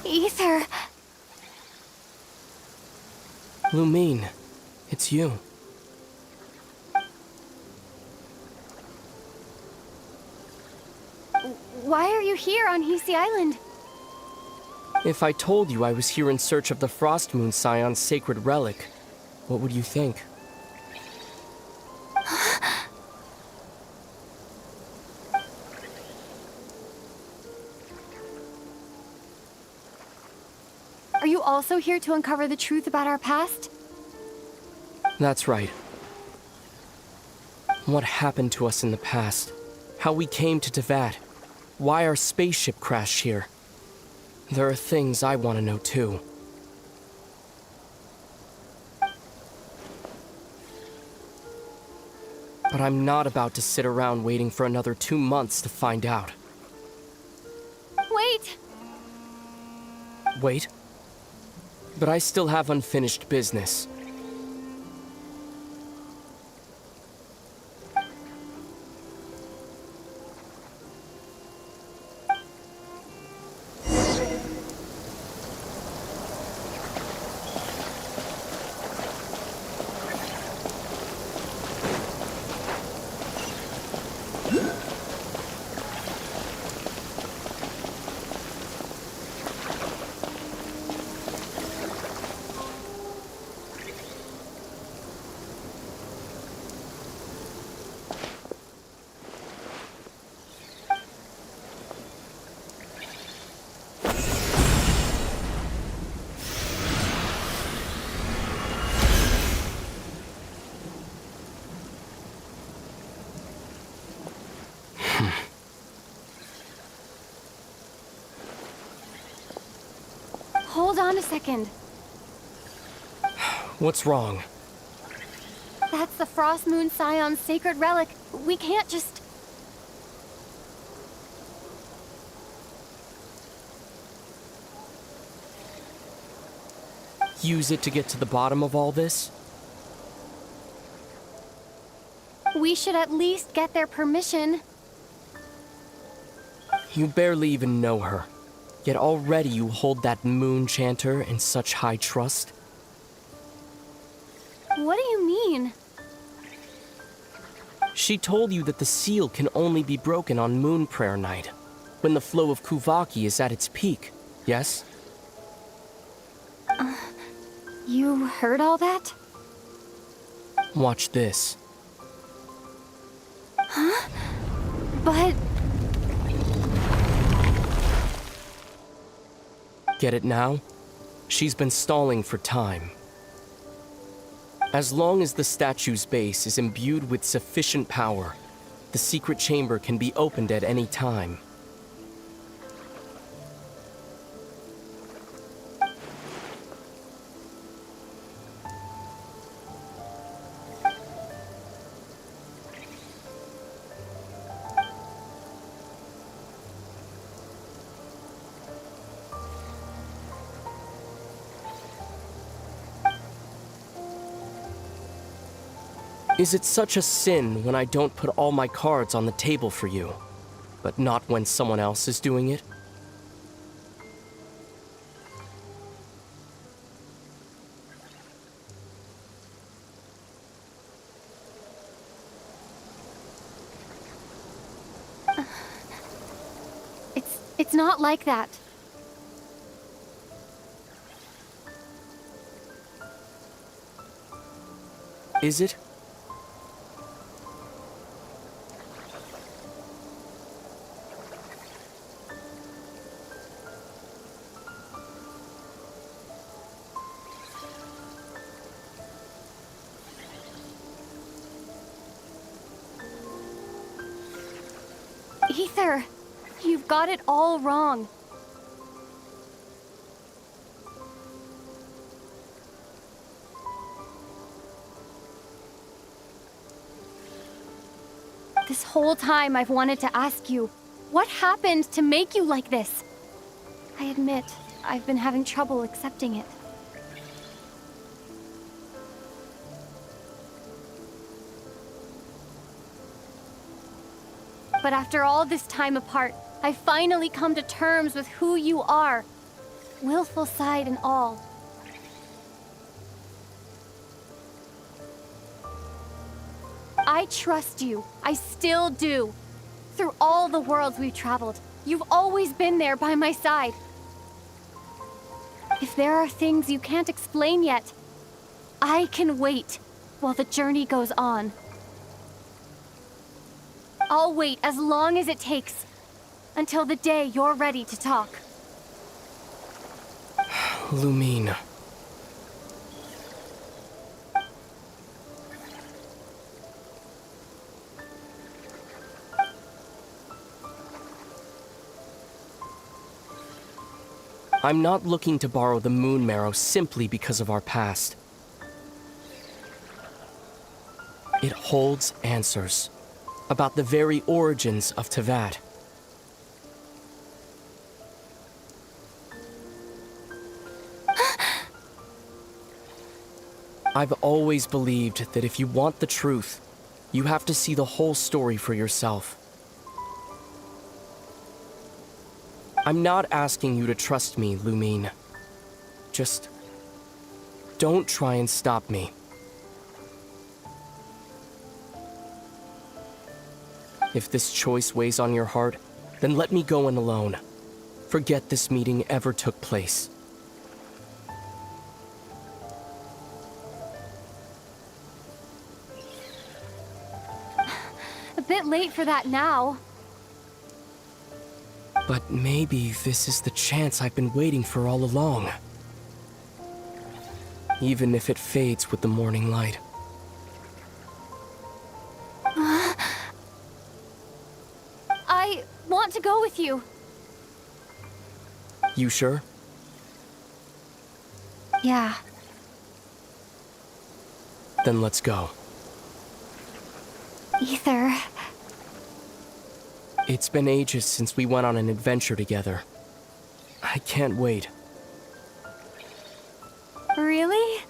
Ether. Lumine, it's you. Why are you here on Hisi Island? If I told you I was here in search of the Frost Moon Scion's sacred relic, what would you think? Are you also here to uncover the truth about our past? That's right. What happened to us in the past? How we came to Teyvat? Why our spaceship crashed here? There are things I want to know too. But I'm not about to sit around waiting for another 2 months to find out. Wait! Wait? But I still have unfinished business. Hold on a second. What's wrong? That's the Frost Moon Scion's sacred relic. We can't just... Use it to get to the bottom of all this? We should at least get their permission. You barely even know her. Yet already you hold that moon chanter in such high trust? What do you mean? She told you that the seal can only be broken on Moon Prayer Night, when the flow of Kuvaki is at its peak, yes? You heard all that? Watch this. Huh? But... Get it now? She's been stalling for time. As long as the statue's base is imbued with sufficient power, the secret chamber can be opened at any time. Is it such a sin when I don't put all my cards on the table for you, but not when someone else is doing it? It's not like that. Is it? Ether, you've got it all wrong. This whole time I've wanted to ask you, what happened to make you like this? I admit, I've been having trouble accepting it. But after all this time apart, I've finally come to terms with who you are. Willful side and all. I trust you. I still do. Through all the worlds we've traveled, you've always been there by my side. If there are things you can't explain yet, I can wait while the journey goes on. I'll wait as long as it takes, until the day you're ready to talk. Lumine. I'm not looking to borrow the Moon Marrow simply because of our past. It holds answers about the very origins of Teyvat. I've always believed that if you want the truth, you have to see the whole story for yourself. I'm not asking you to trust me, Lumine. Just don't try and stop me. If this choice weighs on your heart, then let me go in alone. Forget this meeting ever took place. A bit late for that now. But maybe this is the chance I've been waiting for all along. Even if it fades with the morning light. I want to go with you. You sure? Yeah. Then let's go. Ether. It's been ages since we went on an adventure together. I can't wait. Really?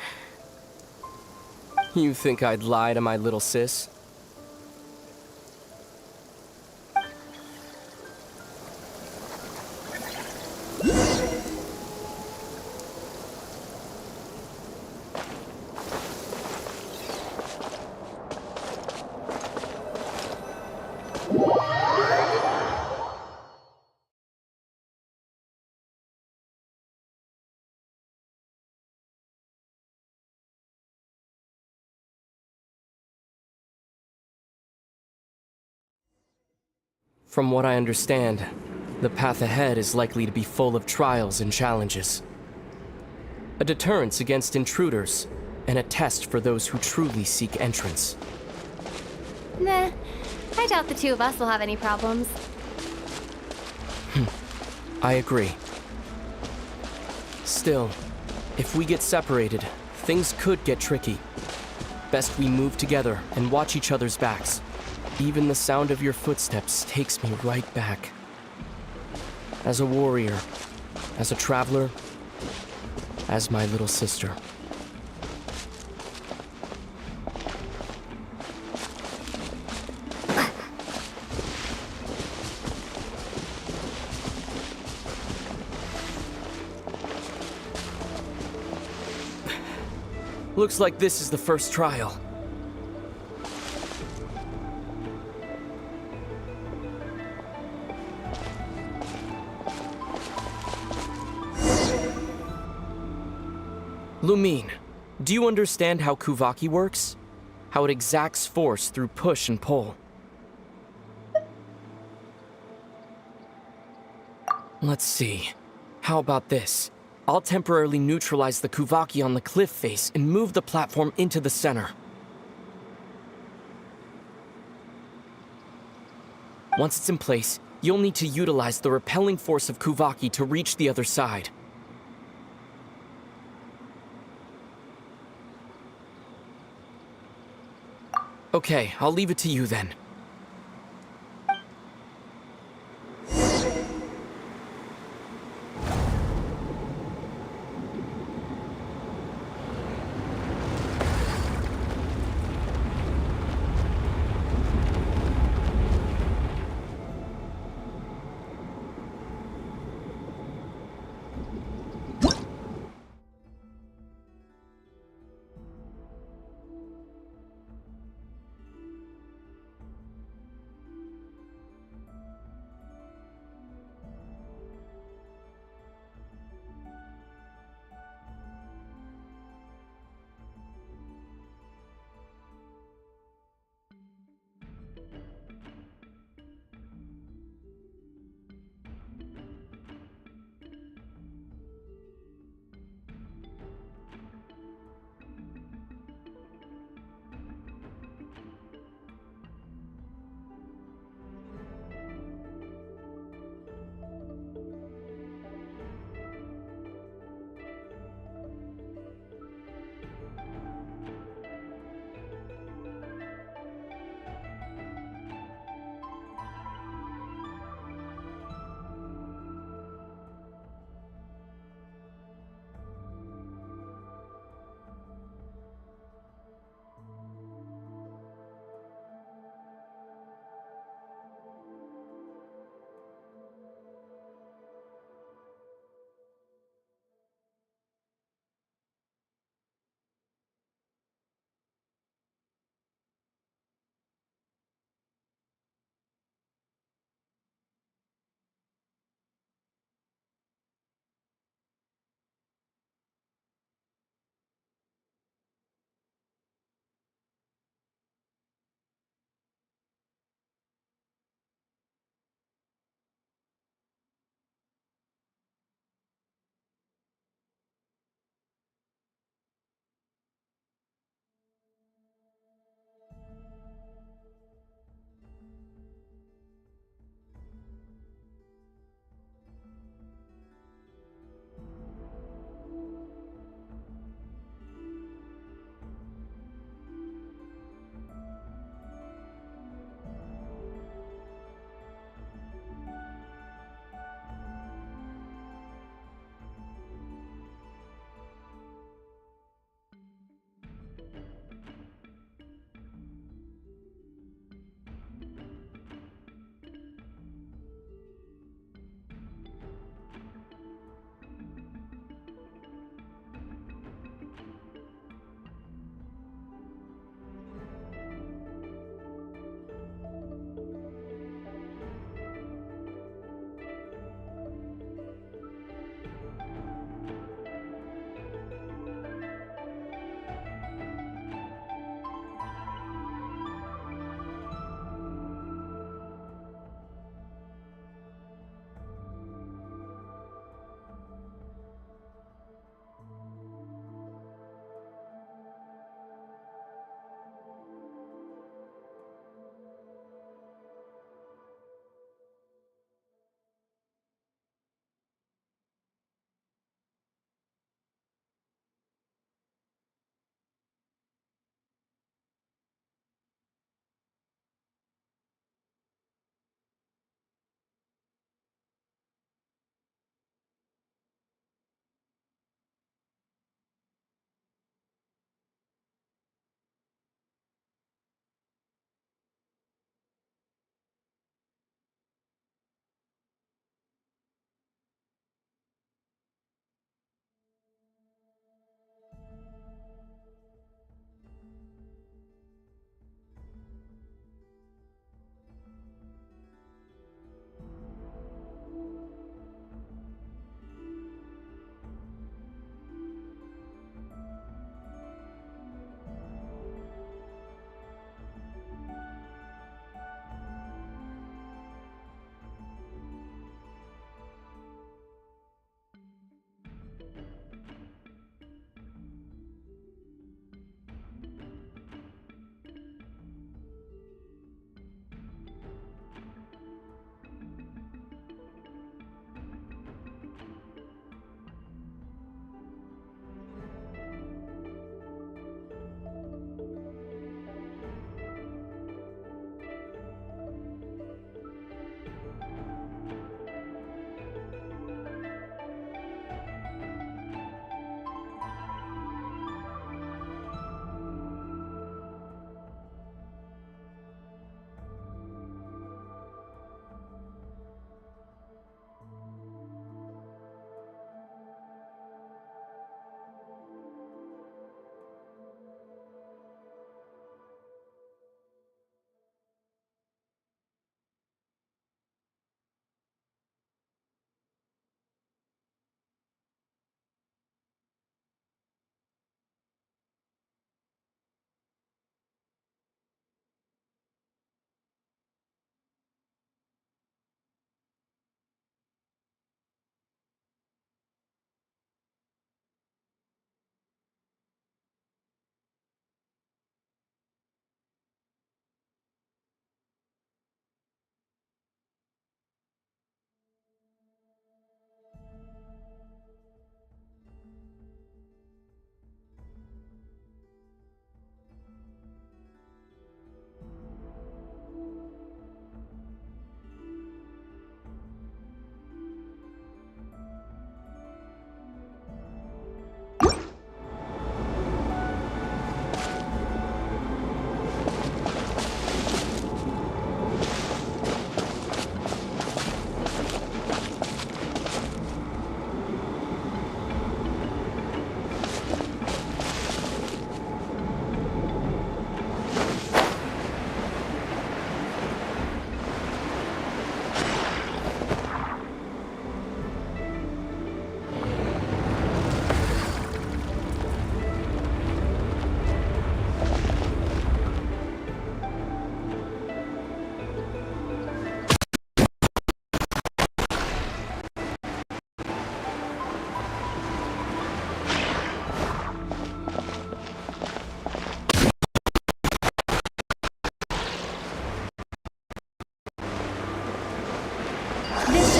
You think I'd lie to my little sis? From what I understand, the path ahead is likely to be full of trials and challenges. A deterrence against intruders, and a test for those who truly seek entrance. Nah, I doubt the two of us will have any problems. I agree. Still, if we get separated, things could get tricky. Best we move together and watch each other's backs. Even the sound of your footsteps takes me right back. As a warrior, as a traveler, as my little sister. Looks like this is the first trial. Lumine, do you understand how Kuvaki works? How it exacts force through push and pull? Let's see. How about this? I'll temporarily neutralize the Kuvaki on the cliff face and move the platform into the center. Once it's in place, you'll need to utilize the repelling force of Kuvaki to reach the other side. Okay, I'll leave it to you then.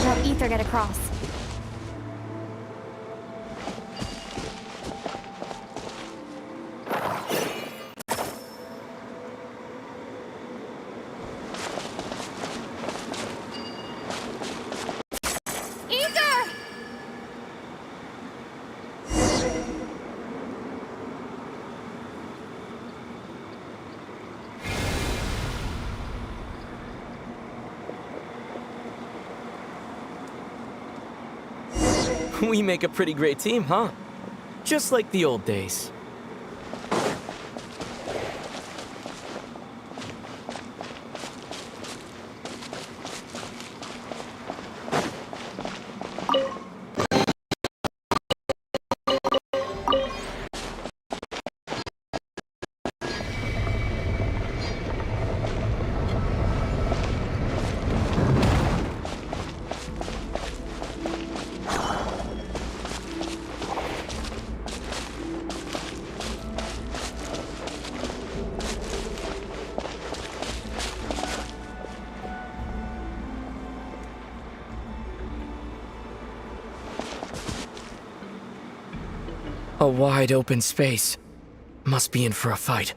help Ether get across. Ether! We make a pretty great team, huh? Just like the old days. A wide open space. Must be in for a fight.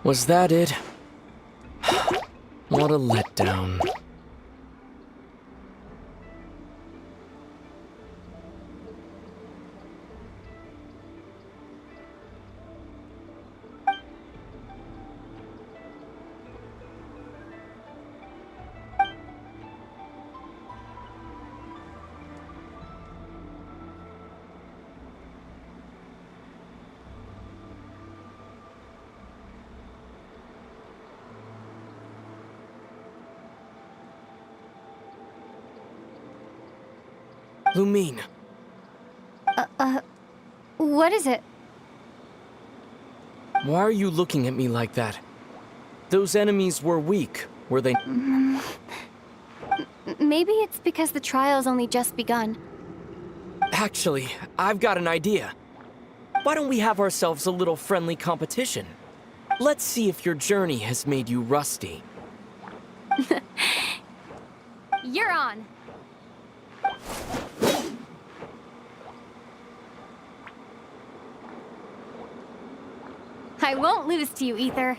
Was that it? What a letdown. Lumine. What is it? Why are you looking at me like that? Those enemies were weak, were they? Maybe it's because the trial's only just begun. Actually, I've got an idea. Why don't we have ourselves a little friendly competition? Let's see if your journey has made you rusty. You're on. I won't lose to you, Ether.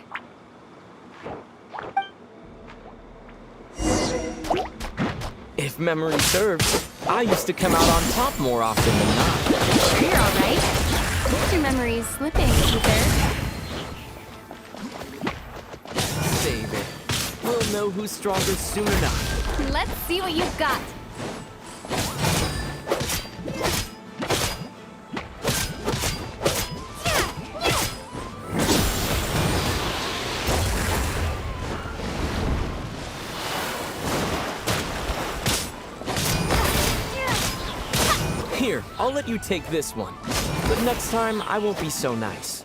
If memory serves, I used to come out on top more often than not. Sure you're all right. Your memory's slipping, Ether. Save it. We'll know who's stronger soon enough. Let's see what you've got. Here, I'll let you take this one. But next time, I won't be so nice.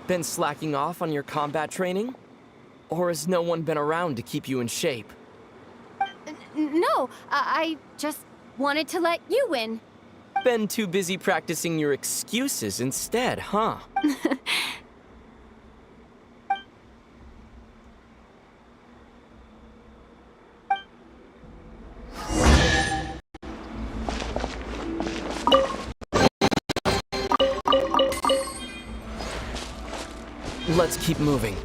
Been slacking off on your combat training? Or has no one been around to keep you in shape? No, I just wanted to let you win. Been too busy practicing your excuses instead, huh? Let's keep moving.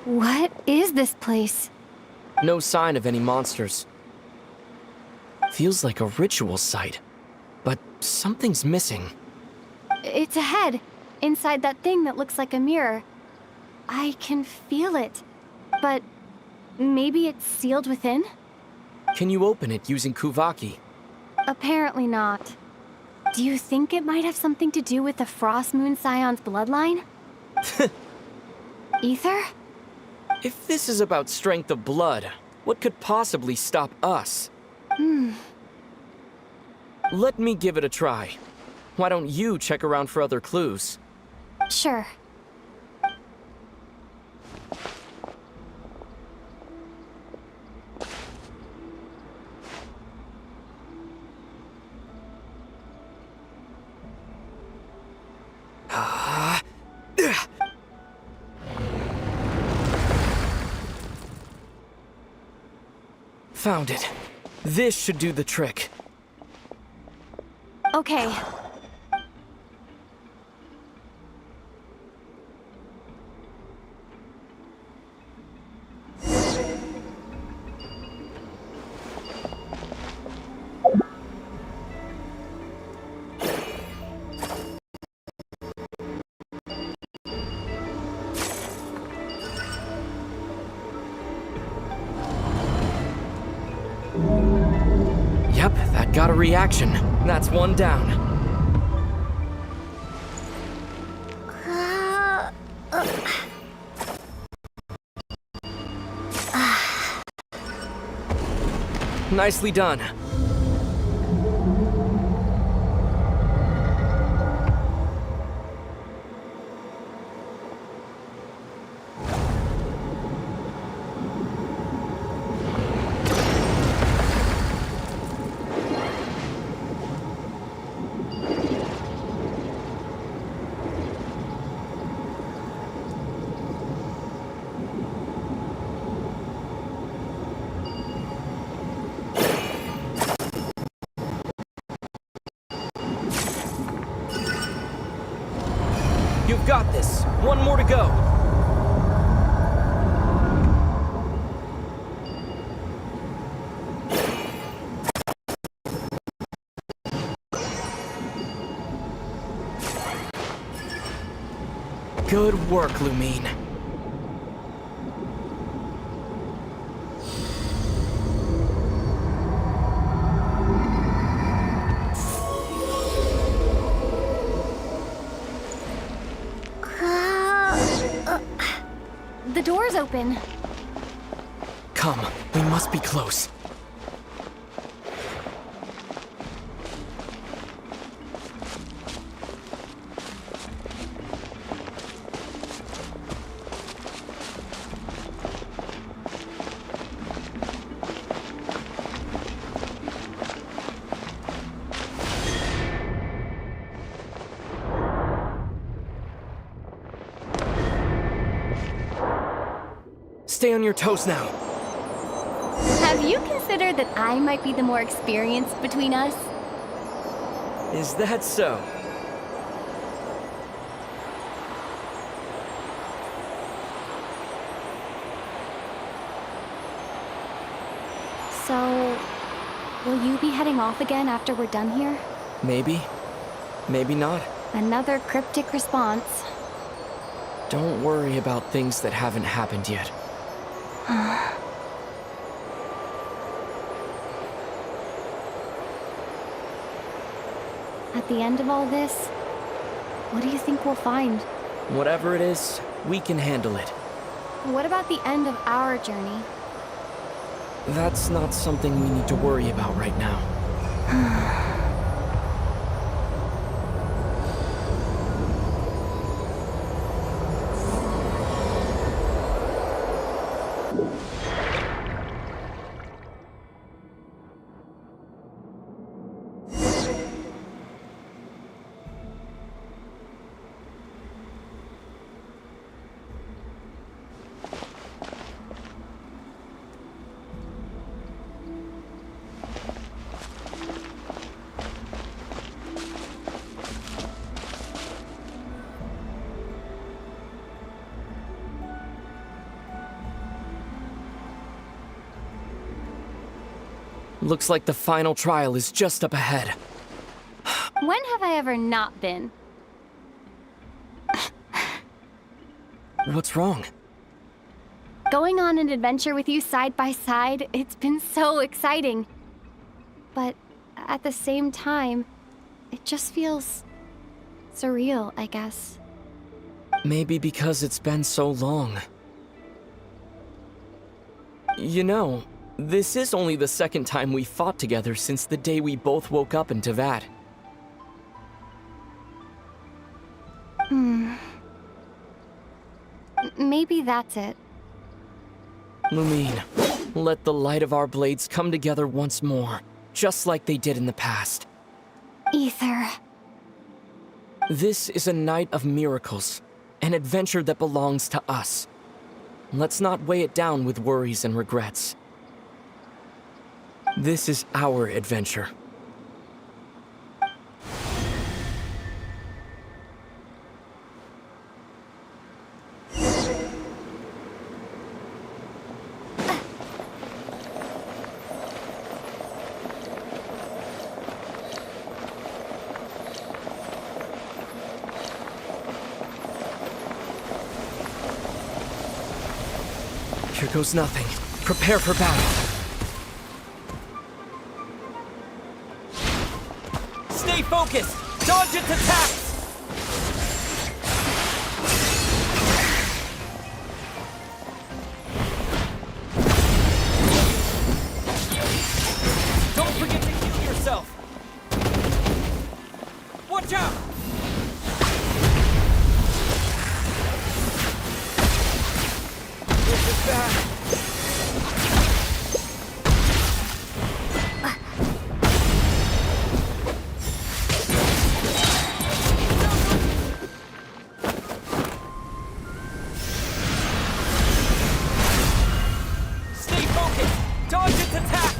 What is this place? No sign of any monsters. Feels like a ritual site, but something's missing. It's ahead, inside that thing that looks like a mirror. I can feel it, but maybe it's sealed within? Can you open it using Kuvaki? Apparently not. Do you think it might have something to do with the Frost Moon Scion's bloodline? Ether? If this is about strength of blood, what could possibly stop us? Let me give it a try. Why don't you check around for other clues? Sure. Found it. This should do the trick. Okay. Yep, that got a reaction. That's one down. Nicely done. You've got this. One more to go. Good work, Lumine. The door's open. Come, we must be close. Stay on your toes now. Have you considered that I might be the more experienced between us? Is that so? So, will you be heading off again after we're done here? Maybe. Maybe not. Another cryptic response. Don't worry about things that haven't happened yet. At the end of all this, what do you think we'll find? Whatever it is, we can handle it. What about the end of our journey? That's not something we need to worry about right now. Looks like the final trial is just up ahead. When have I ever not been? What's wrong? Going on an adventure with you side by side, it's been so exciting. But at the same time, it just feels surreal, I guess. Maybe because it's been so long. You know, this is only the second time we fought together since the day we both woke up in Teyvat. Maybe that's it. Lumine, let the light of our blades come together once more, just like they did in the past. Ether. This is a night of miracles, an adventure that belongs to us. Let's not weigh it down with worries and regrets. This is our adventure. Here goes nothing. Prepare for battle. Stay focused! Dodge its attacks! Don't forget to heal yourself! Watch out! This is bad. Stay focused! Dodge its attacks!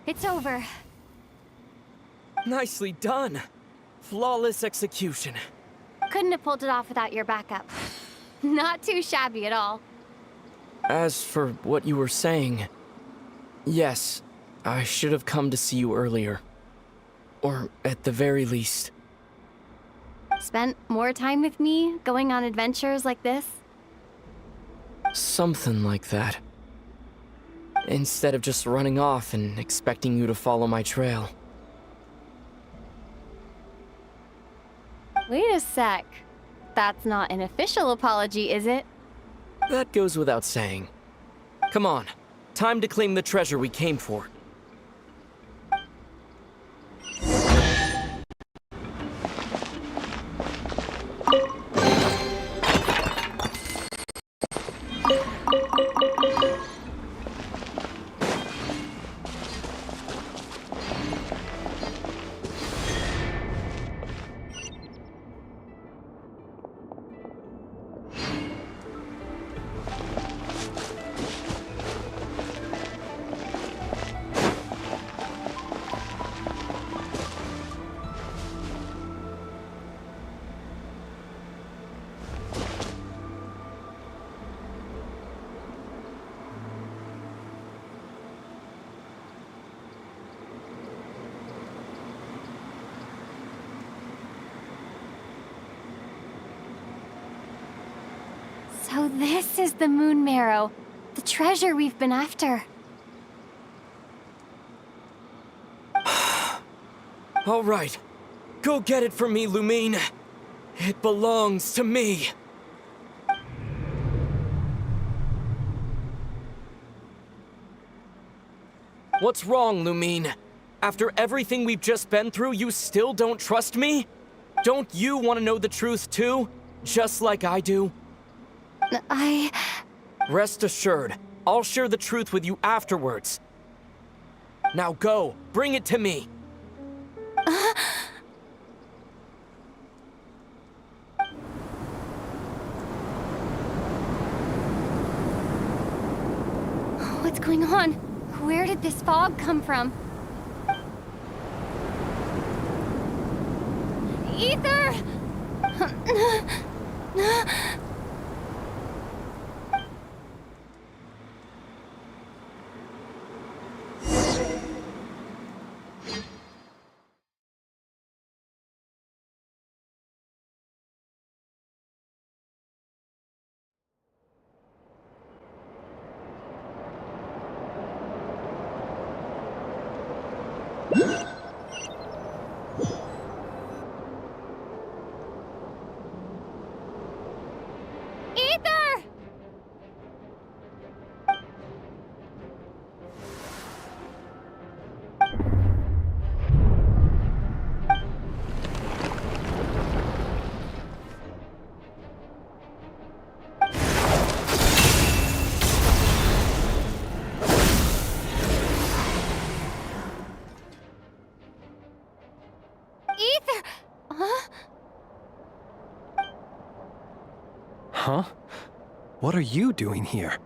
It's over. Nicely done. Flawless execution. Couldn't have pulled it off without your backup. Not too shabby at all. As for what you were saying, yes, I should have come to see you earlier. Or at the very least. Spent more time with me, going on adventures like this? Something like that. Instead of just running off and expecting you to follow my trail. Wait a sec. That's not an official apology, is it? That goes without saying. Come on, time to claim the treasure we came for. So this is the Moon Marrow, the treasure we've been after. All right, go get it for me, Lumine. It belongs to me. What's wrong, Lumine? After everything we've just been through, you still don't trust me? Don't you want to know the truth too? just like I do? Rest assured, I'll share the truth with you afterwards. Now go, bring it to me. What's going on? Where did this fog come from? Ether! Ether! Ether! Huh? Huh? What are you doing here?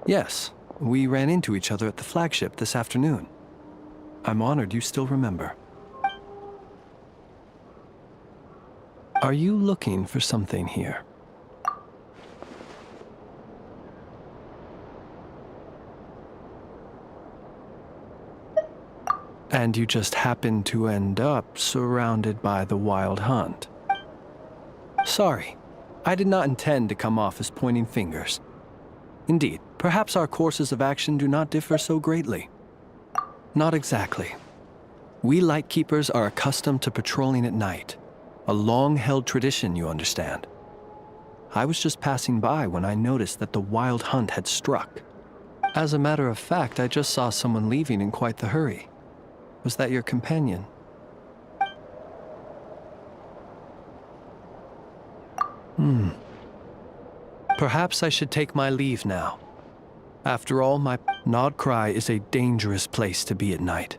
Yes, we ran into each other at the flagship this afternoon. I'm honored you still remember. Are you looking for something here? And you just happened to end up surrounded by the Wild Hunt. Sorry, I did not intend to come off as pointing fingers. Indeed, perhaps our courses of action do not differ so greatly. Not exactly. We Lightkeepers are accustomed to patrolling at night. A long-held tradition, you understand. I was just passing by when I noticed that the Wild Hunt had struck. As a matter of fact, I just saw someone leaving in quite the hurry. Was that your companion? Perhaps I should take my leave now. After all, my Nod Cry is a dangerous place to be at night.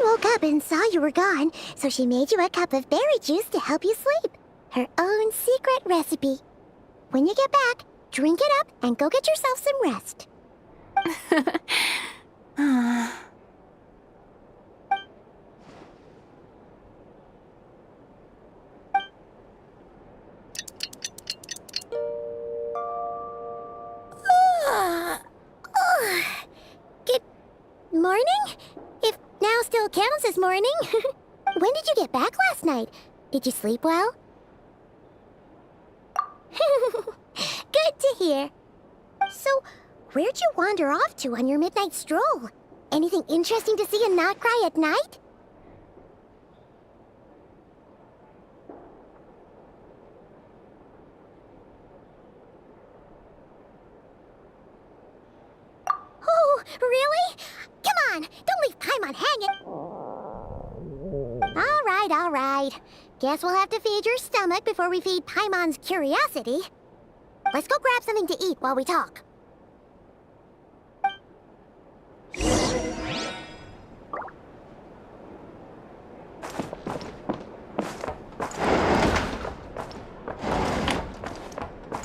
Woke up and saw you were gone, so she made you a cup of berry juice to help you sleep. Her own secret recipe. When you get back, drink it up and go get yourself some rest. Good morning. morning. When did you get back last night? Did you sleep well? Good to hear. So, where'd you wander off to on your midnight stroll? Anything interesting to see in Not Cry at night? Oh, really? Come on, don't leave Paimon hanging. All right. Guess we'll have to feed your stomach before we feed Paimon's curiosity. Let's go grab something to eat while we talk.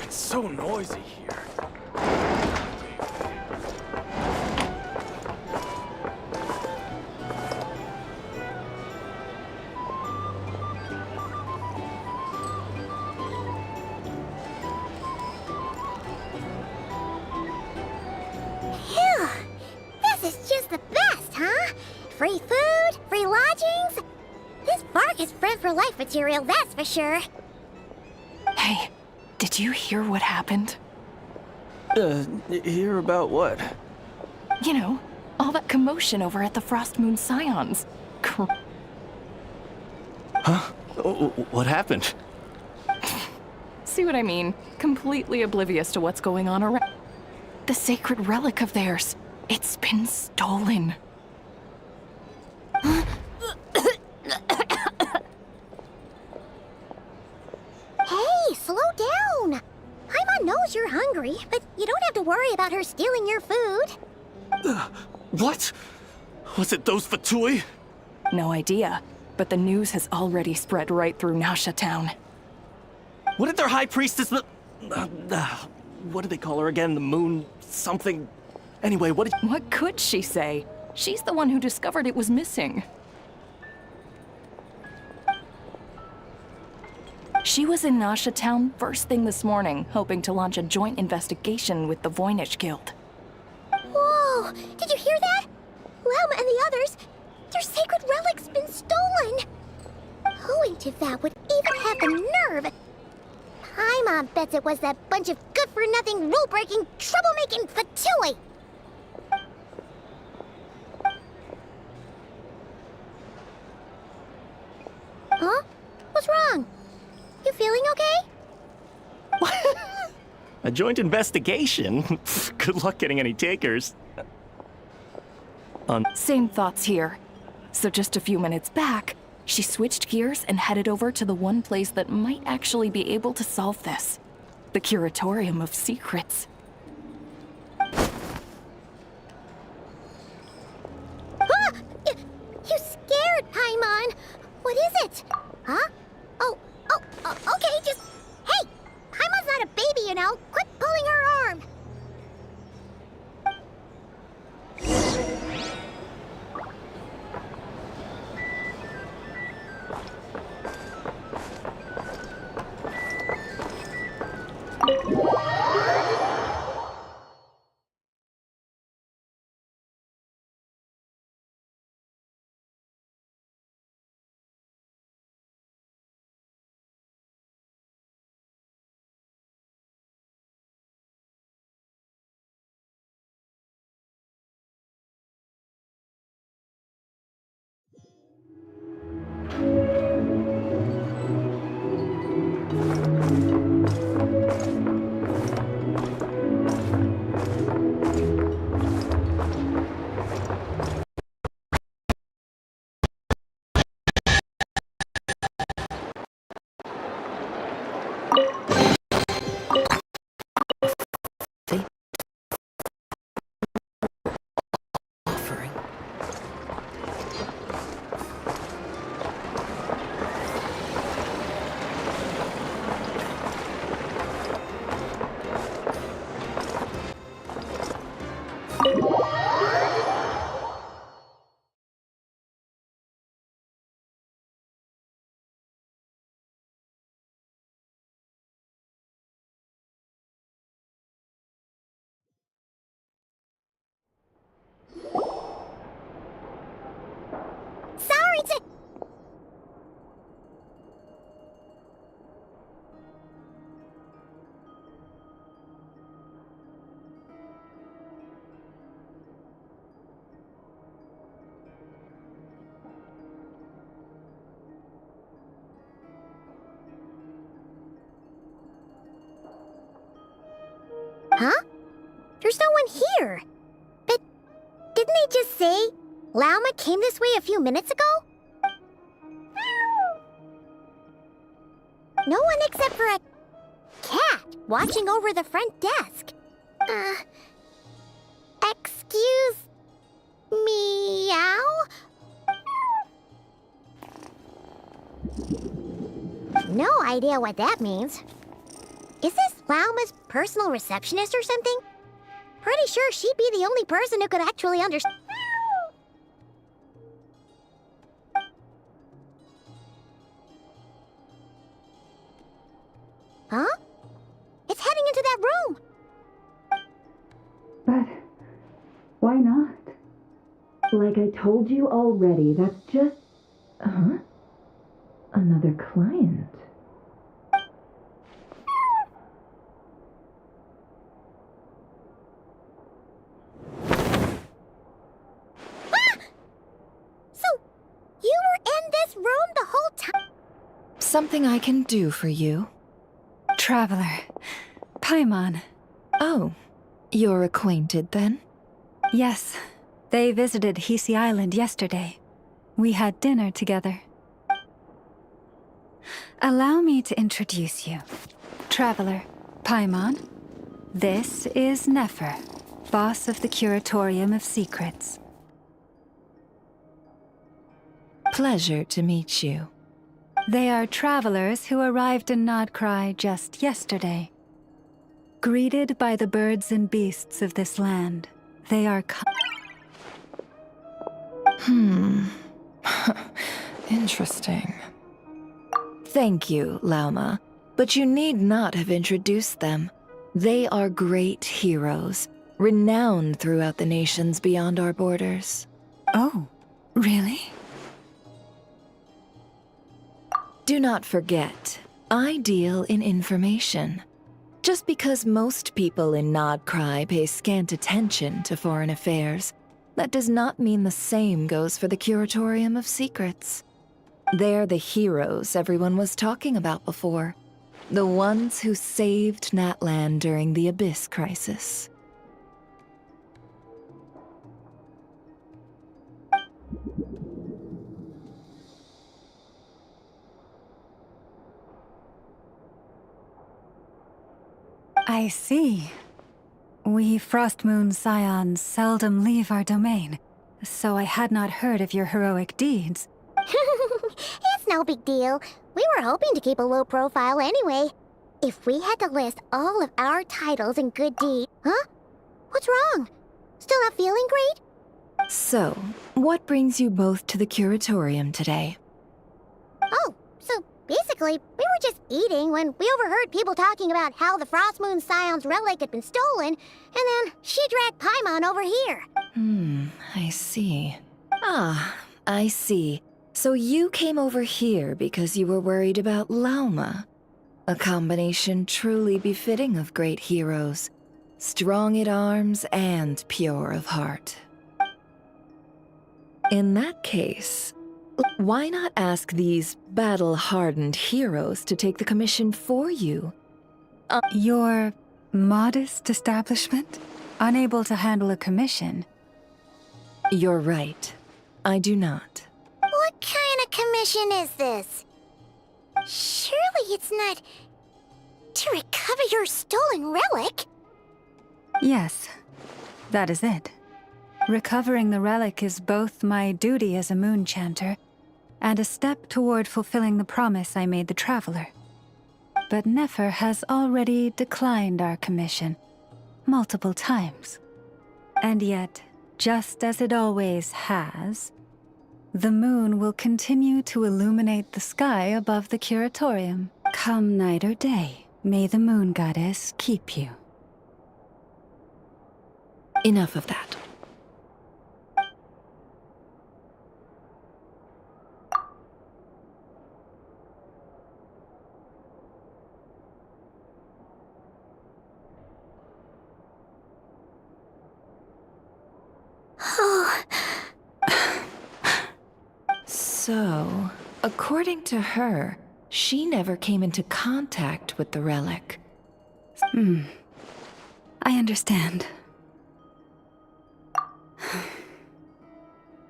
It's so noisy here. Phew! This is just the best, huh? Free food, free lodgings. This bark is bred for life material, that's for sure. Hey, did you hear what happened? Hear about what? You know, all that commotion over at the Frost Moon Scions. Huh? What happened? See what I mean? Completely oblivious to what's going on around. The sacred relic of theirs. It's been stolen. Hey, slow down. Paimon knows you're hungry, but you don't have to worry about her stealing your food. What? Was it those Fatui? No idea, but the news has already spread right through Nasha Town. What did their high priestess... what do they call her again? The moon... something... Anyway, what did... What could she say? She's the one who discovered it was missing. She was in Nasha Town first thing this morning, hoping to launch a joint investigation with the Voynich Guild. Whoa! Did you hear that? Lama and the others, their sacred relic's been stolen! Who into that would even have the nerve? Paimon bets it was that bunch of good-for-nothing, rule-breaking, troublemaking Fatui! Huh? What's wrong? You feeling okay? A joint investigation? Good luck getting any takers. Same thoughts here. So just a few minutes back, she switched gears and headed over to the one place that might actually be able to solve this. The Curatorium of Secrets. Ah! You scared, Paimon! What is it? Huh? Oh, okay, just... Hey! Paimon's not a baby, you know. Quit pulling her arm! Huh? There's no one here. But didn't they just say Lauma came this way a few minutes ago? No one except for a cat watching over the front desk. Excuse meow? No idea what that means. Is this Lauma's personal receptionist or something? Pretty sure she'd be the only person who could actually understand. Huh? It's heading into that room! But why not? Like I told you already, that's just... Huh? Another client. So, you were in this room the whole time? Something I can do for you? Traveler. Paimon. Oh, you're acquainted then? Yes. They visited Hisi Island yesterday. We had dinner together. Allow me to introduce you. Traveler, Paimon. This is Nefer, boss of the Curatorium of Secrets. Pleasure to meet you. They are travelers who arrived in Nodcry just yesterday. Greeted by the birds and beasts of this land, they are Interesting. Thank you, Lauma, but you need not have introduced them. They are great heroes, renowned throughout the nations beyond our borders. Oh, really? Do not forget, I deal in information. Just because most people in Nodcry pay scant attention to foreign affairs, that does not mean the same goes for the Curatorium of Secrets. They're the heroes everyone was talking about before. The ones who saved Natlan during the Abyss Crisis. I see. We Frostmoon Scions seldom leave our domain, so I had not heard of your heroic deeds. It's no big deal. We were hoping to keep a low profile anyway. If we had to list all of our titles and good deeds... Huh? What's wrong? Still not feeling great? So, what brings you both to the Curatorium today? Oh, so basically, we were just eating when we overheard people talking about how the Frostmoon Scion's relic had been stolen, and then she dragged Paimon over here. I see. Ah, I see. So you came over here because you were worried about Lauma. A combination truly befitting of great heroes. Strong at arms and pure of heart. In that case, why not ask these battle-hardened heroes to take the commission for you? Your modest establishment? Unable to handle a commission? You're right. I do not. What kind of commission is this? Surely it's not to recover your stolen relic? Yes, that is it. Recovering the relic is both my duty as a moon chanter and a step toward fulfilling the promise I made the Traveler. But Nefer has already declined our commission multiple times. And yet, just as it always has, the moon will continue to illuminate the sky above the Curatorium. Come night or day, may the moon goddess keep you. Enough of that. So, according to her, she never came into contact with the relic. I understand.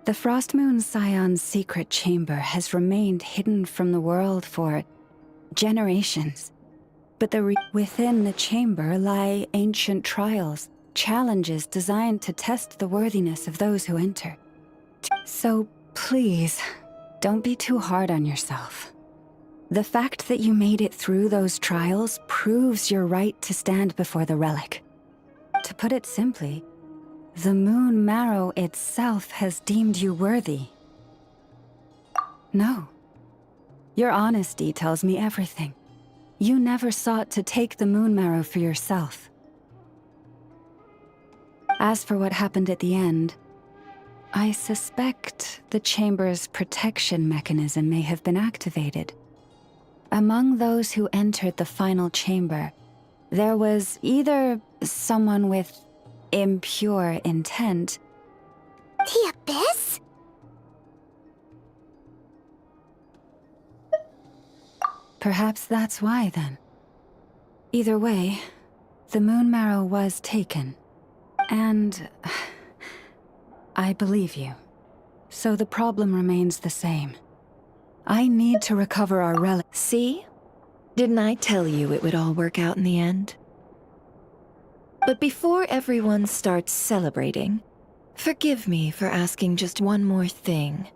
The Frost Moon Scion's secret chamber has remained hidden from the world for generations. But within the chamber lie ancient trials, challenges designed to test the worthiness of those who enter. So please, don't be too hard on yourself. The fact that you made it through those trials proves your right to stand before the relic. To put it simply, the Moon Marrow itself has deemed you worthy. No. Your honesty tells me everything. You never sought to take the Moon Marrow for yourself. As for what happened at the end, I suspect the chamber's protection mechanism may have been activated. Among those who entered the final chamber, there was either someone with impure intent. The Abyss? Perhaps that's why, then. Either way, the Moon Marrow was taken. And I believe you. So the problem remains the same. I need to recover our relic. See? Didn't I tell you it would all work out in the end? But before everyone starts celebrating, forgive me for asking just one more thing.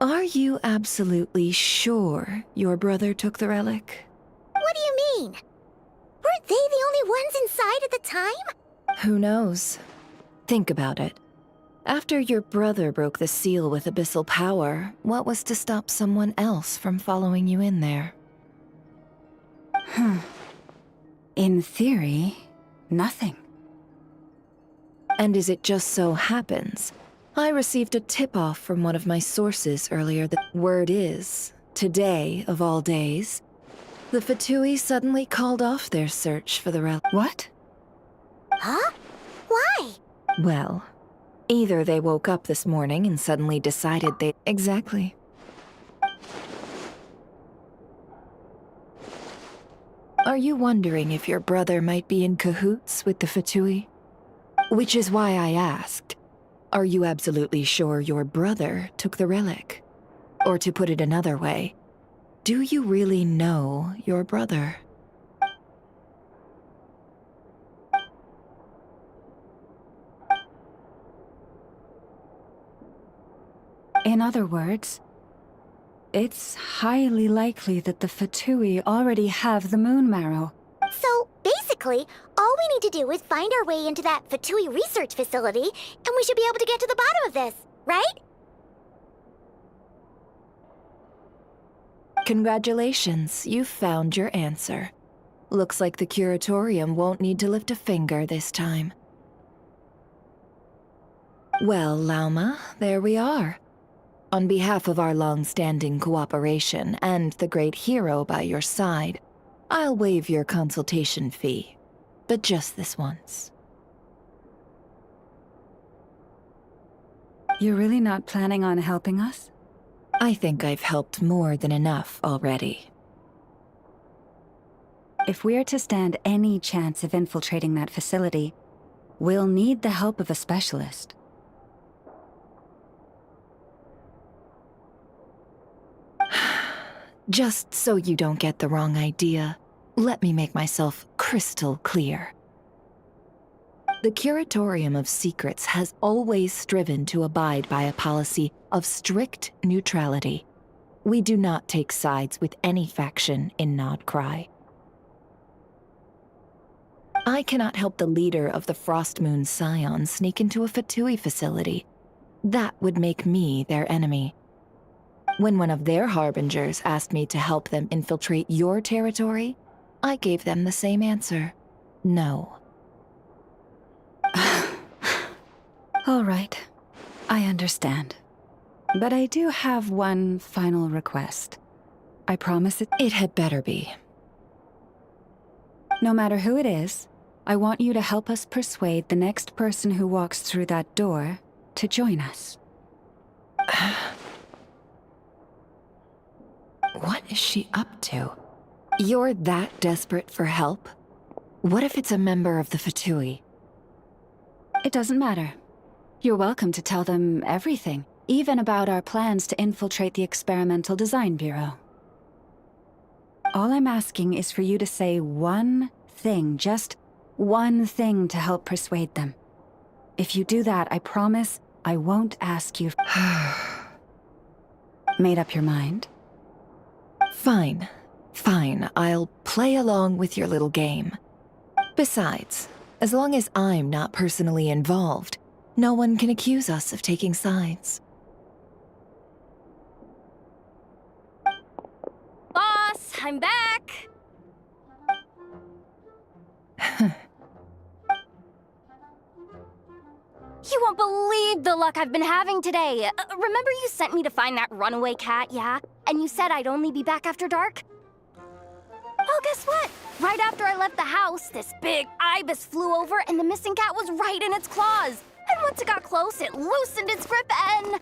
Are you absolutely sure your brother took the relic? What do you mean? Weren't they the only ones inside at the time? Who knows? Think about it. After your brother broke the seal with abyssal power, what was to stop someone else from following you in there? In theory, nothing. And as it just so happens, I received a tip-off from one of my sources earlier that word is, today of all days, the Fatui suddenly called off their search for the relic. What? Huh? Why? Well, either they woke up this morning and suddenly decided they... Exactly. Are you wondering if your brother might be in cahoots with the Fatui? Which is why I asked, are you absolutely sure your brother took the relic? Or to put it another way, do you really know your brother? In other words, it's highly likely that the Fatui already have the Moon Marrow. So, basically, all we need to do is find our way into that Fatui research facility, and we should be able to get to the bottom of this, right? Congratulations, you've found your answer. Looks like the Curatorium won't need to lift a finger this time. Well, Lauma, there we are. On behalf of our long-standing cooperation and the great hero by your side, I'll waive your consultation fee, but just this once. You're really not planning on helping us? I think I've helped more than enough already. If we're to stand any chance of infiltrating that facility, we'll need the help of a specialist. Just so you don't get the wrong idea, let me make myself crystal clear. The Curatorium of Secrets has always striven to abide by a policy of strict neutrality. We do not take sides with any faction in Nod Cry. I cannot help the leader of the Frost Moon Scion sneak into a Fatui facility. That would make me their enemy. When one of their harbingers asked me to help them infiltrate your territory, I gave them the same answer. No. All right, I understand. But I do have one final request. I promise it had better be. No matter who it is, I want you to help us persuade the next person who walks through that door to join us. What is she up to? You're that desperate for help? What if it's a member of the Fatui? It doesn't matter. You're welcome to tell them everything, even about our plans to infiltrate the Experimental Design Bureau. All I'm asking is for you to say one thing, just one thing to help persuade them. If you do that, I promise I won't ask you. Made up your mind? Fine. Fine, I'll play along with your little game. Besides, as long as I'm not personally involved, no one can accuse us of taking sides. Boss, I'm back! You won't believe the luck I've been having today. Remember you sent me to find that runaway cat, yeah? And you said I'd only be back after dark? Well, guess what? Right after I left the house, this big ibis flew over and the missing cat was right in its claws. And once it got close, it loosened its grip and...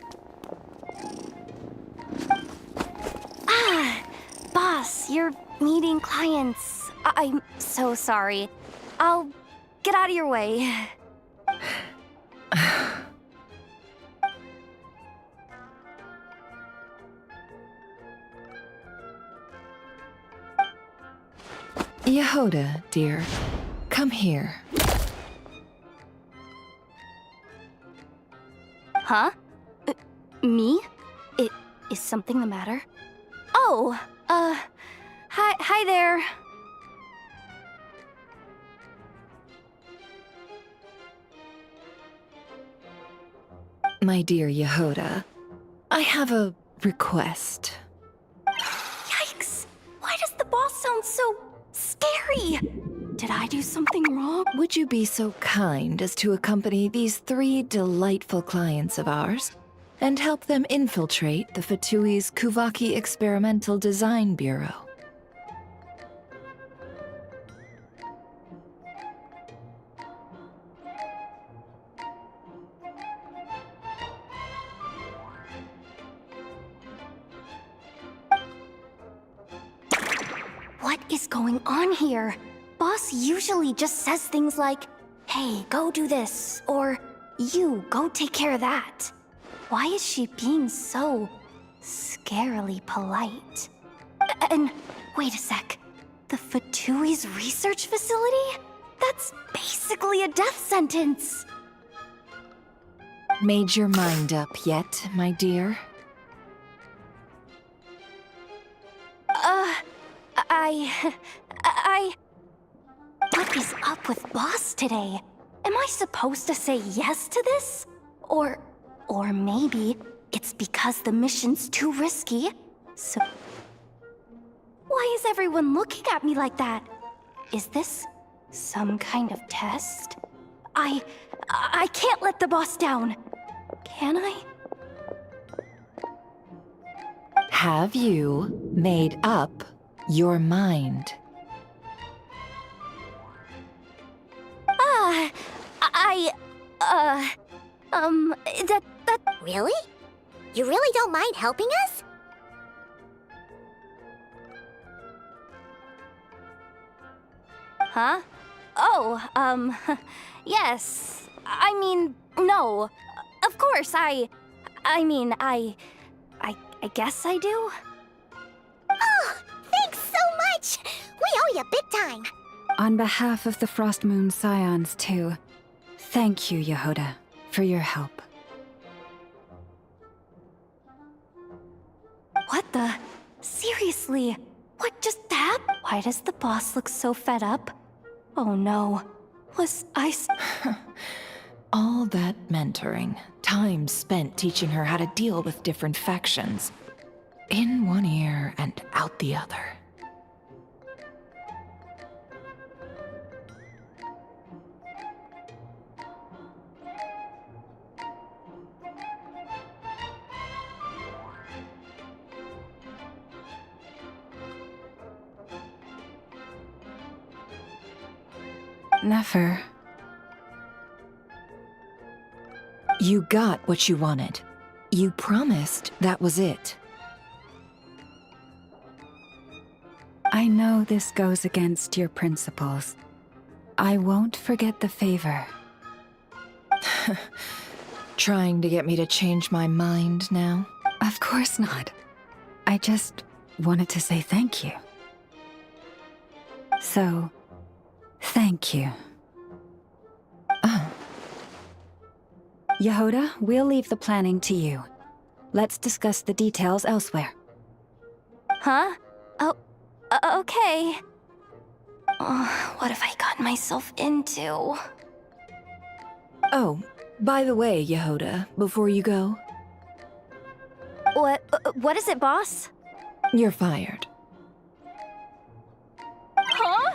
Boss, you're meeting clients. I'm so sorry. I'll get out of your way. Yehoda, dear, come here. Huh? Me? Is something the matter? Oh, hi there. My dear Yehoda, I have a request. Yikes! Why does the boss sound so scary? Did I do something wrong? Would you be so kind as to accompany these 3 delightful clients of ours and help them infiltrate the Fatui's Kuvaki Experimental Design Bureau? What is going on here? Boss usually just says things like, hey, go do this, or you, go take care of that. Why is she being so scarily polite? And wait a sec, the Fatui's research facility? That's basically a death sentence. Made your mind up yet, my dear? What is up with Boss today? Am I supposed to say yes to this? Or maybe it's because the mission's too risky, so... Why is everyone looking at me like that? Is this some kind of test? I can't let the boss down. Can I? Have you made up your mind? That... Really? You really don't mind helping us? Huh? Oh, yes. I mean, no. Of course, I guess I do. Oh, thanks so much! We owe you big time! On behalf of the Frost Moon Scions, too, thank you, Yehoda, for your help. What the? Seriously? What just happened? Why does the boss look so fed up? Oh no. Was I... All that mentoring, time spent teaching her how to deal with different factions. In one ear and out the other. Never. You got what you wanted. You promised that was it. I know this goes against your principles, I won't forget the favor. Trying to get me to change my mind now? Of course not. I just wanted to say thank you. So, thank you. Yehoda, we'll leave the planning to you. Let's discuss the details elsewhere. Huh? Oh, okay. Oh, what have I gotten myself into? Oh, by the way, Yehoda, before you go, What is it, boss? you're fired. Huh?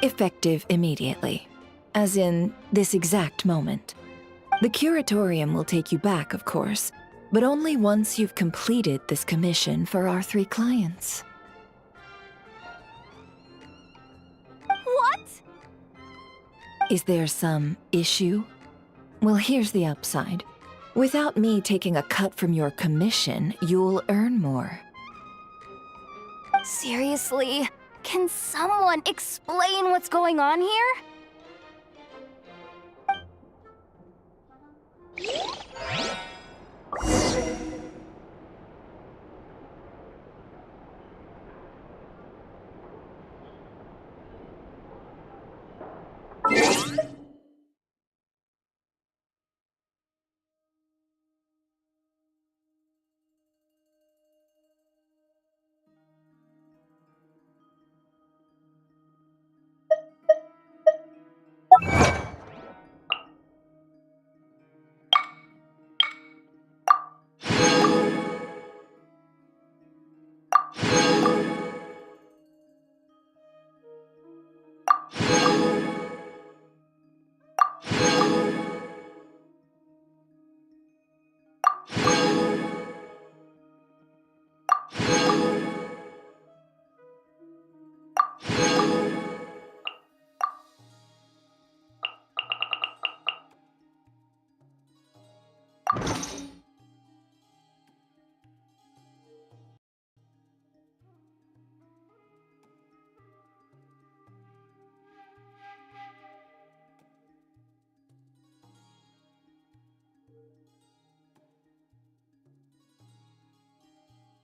Effective immediately. As in, this exact moment. The curatorium will take you back, of course, but only once you've completed this commission for our 3 clients. What? Is there some issue? Well, here's the upside. Without me taking a cut from your commission, you'll earn more. Seriously? Can someone explain what's going on here?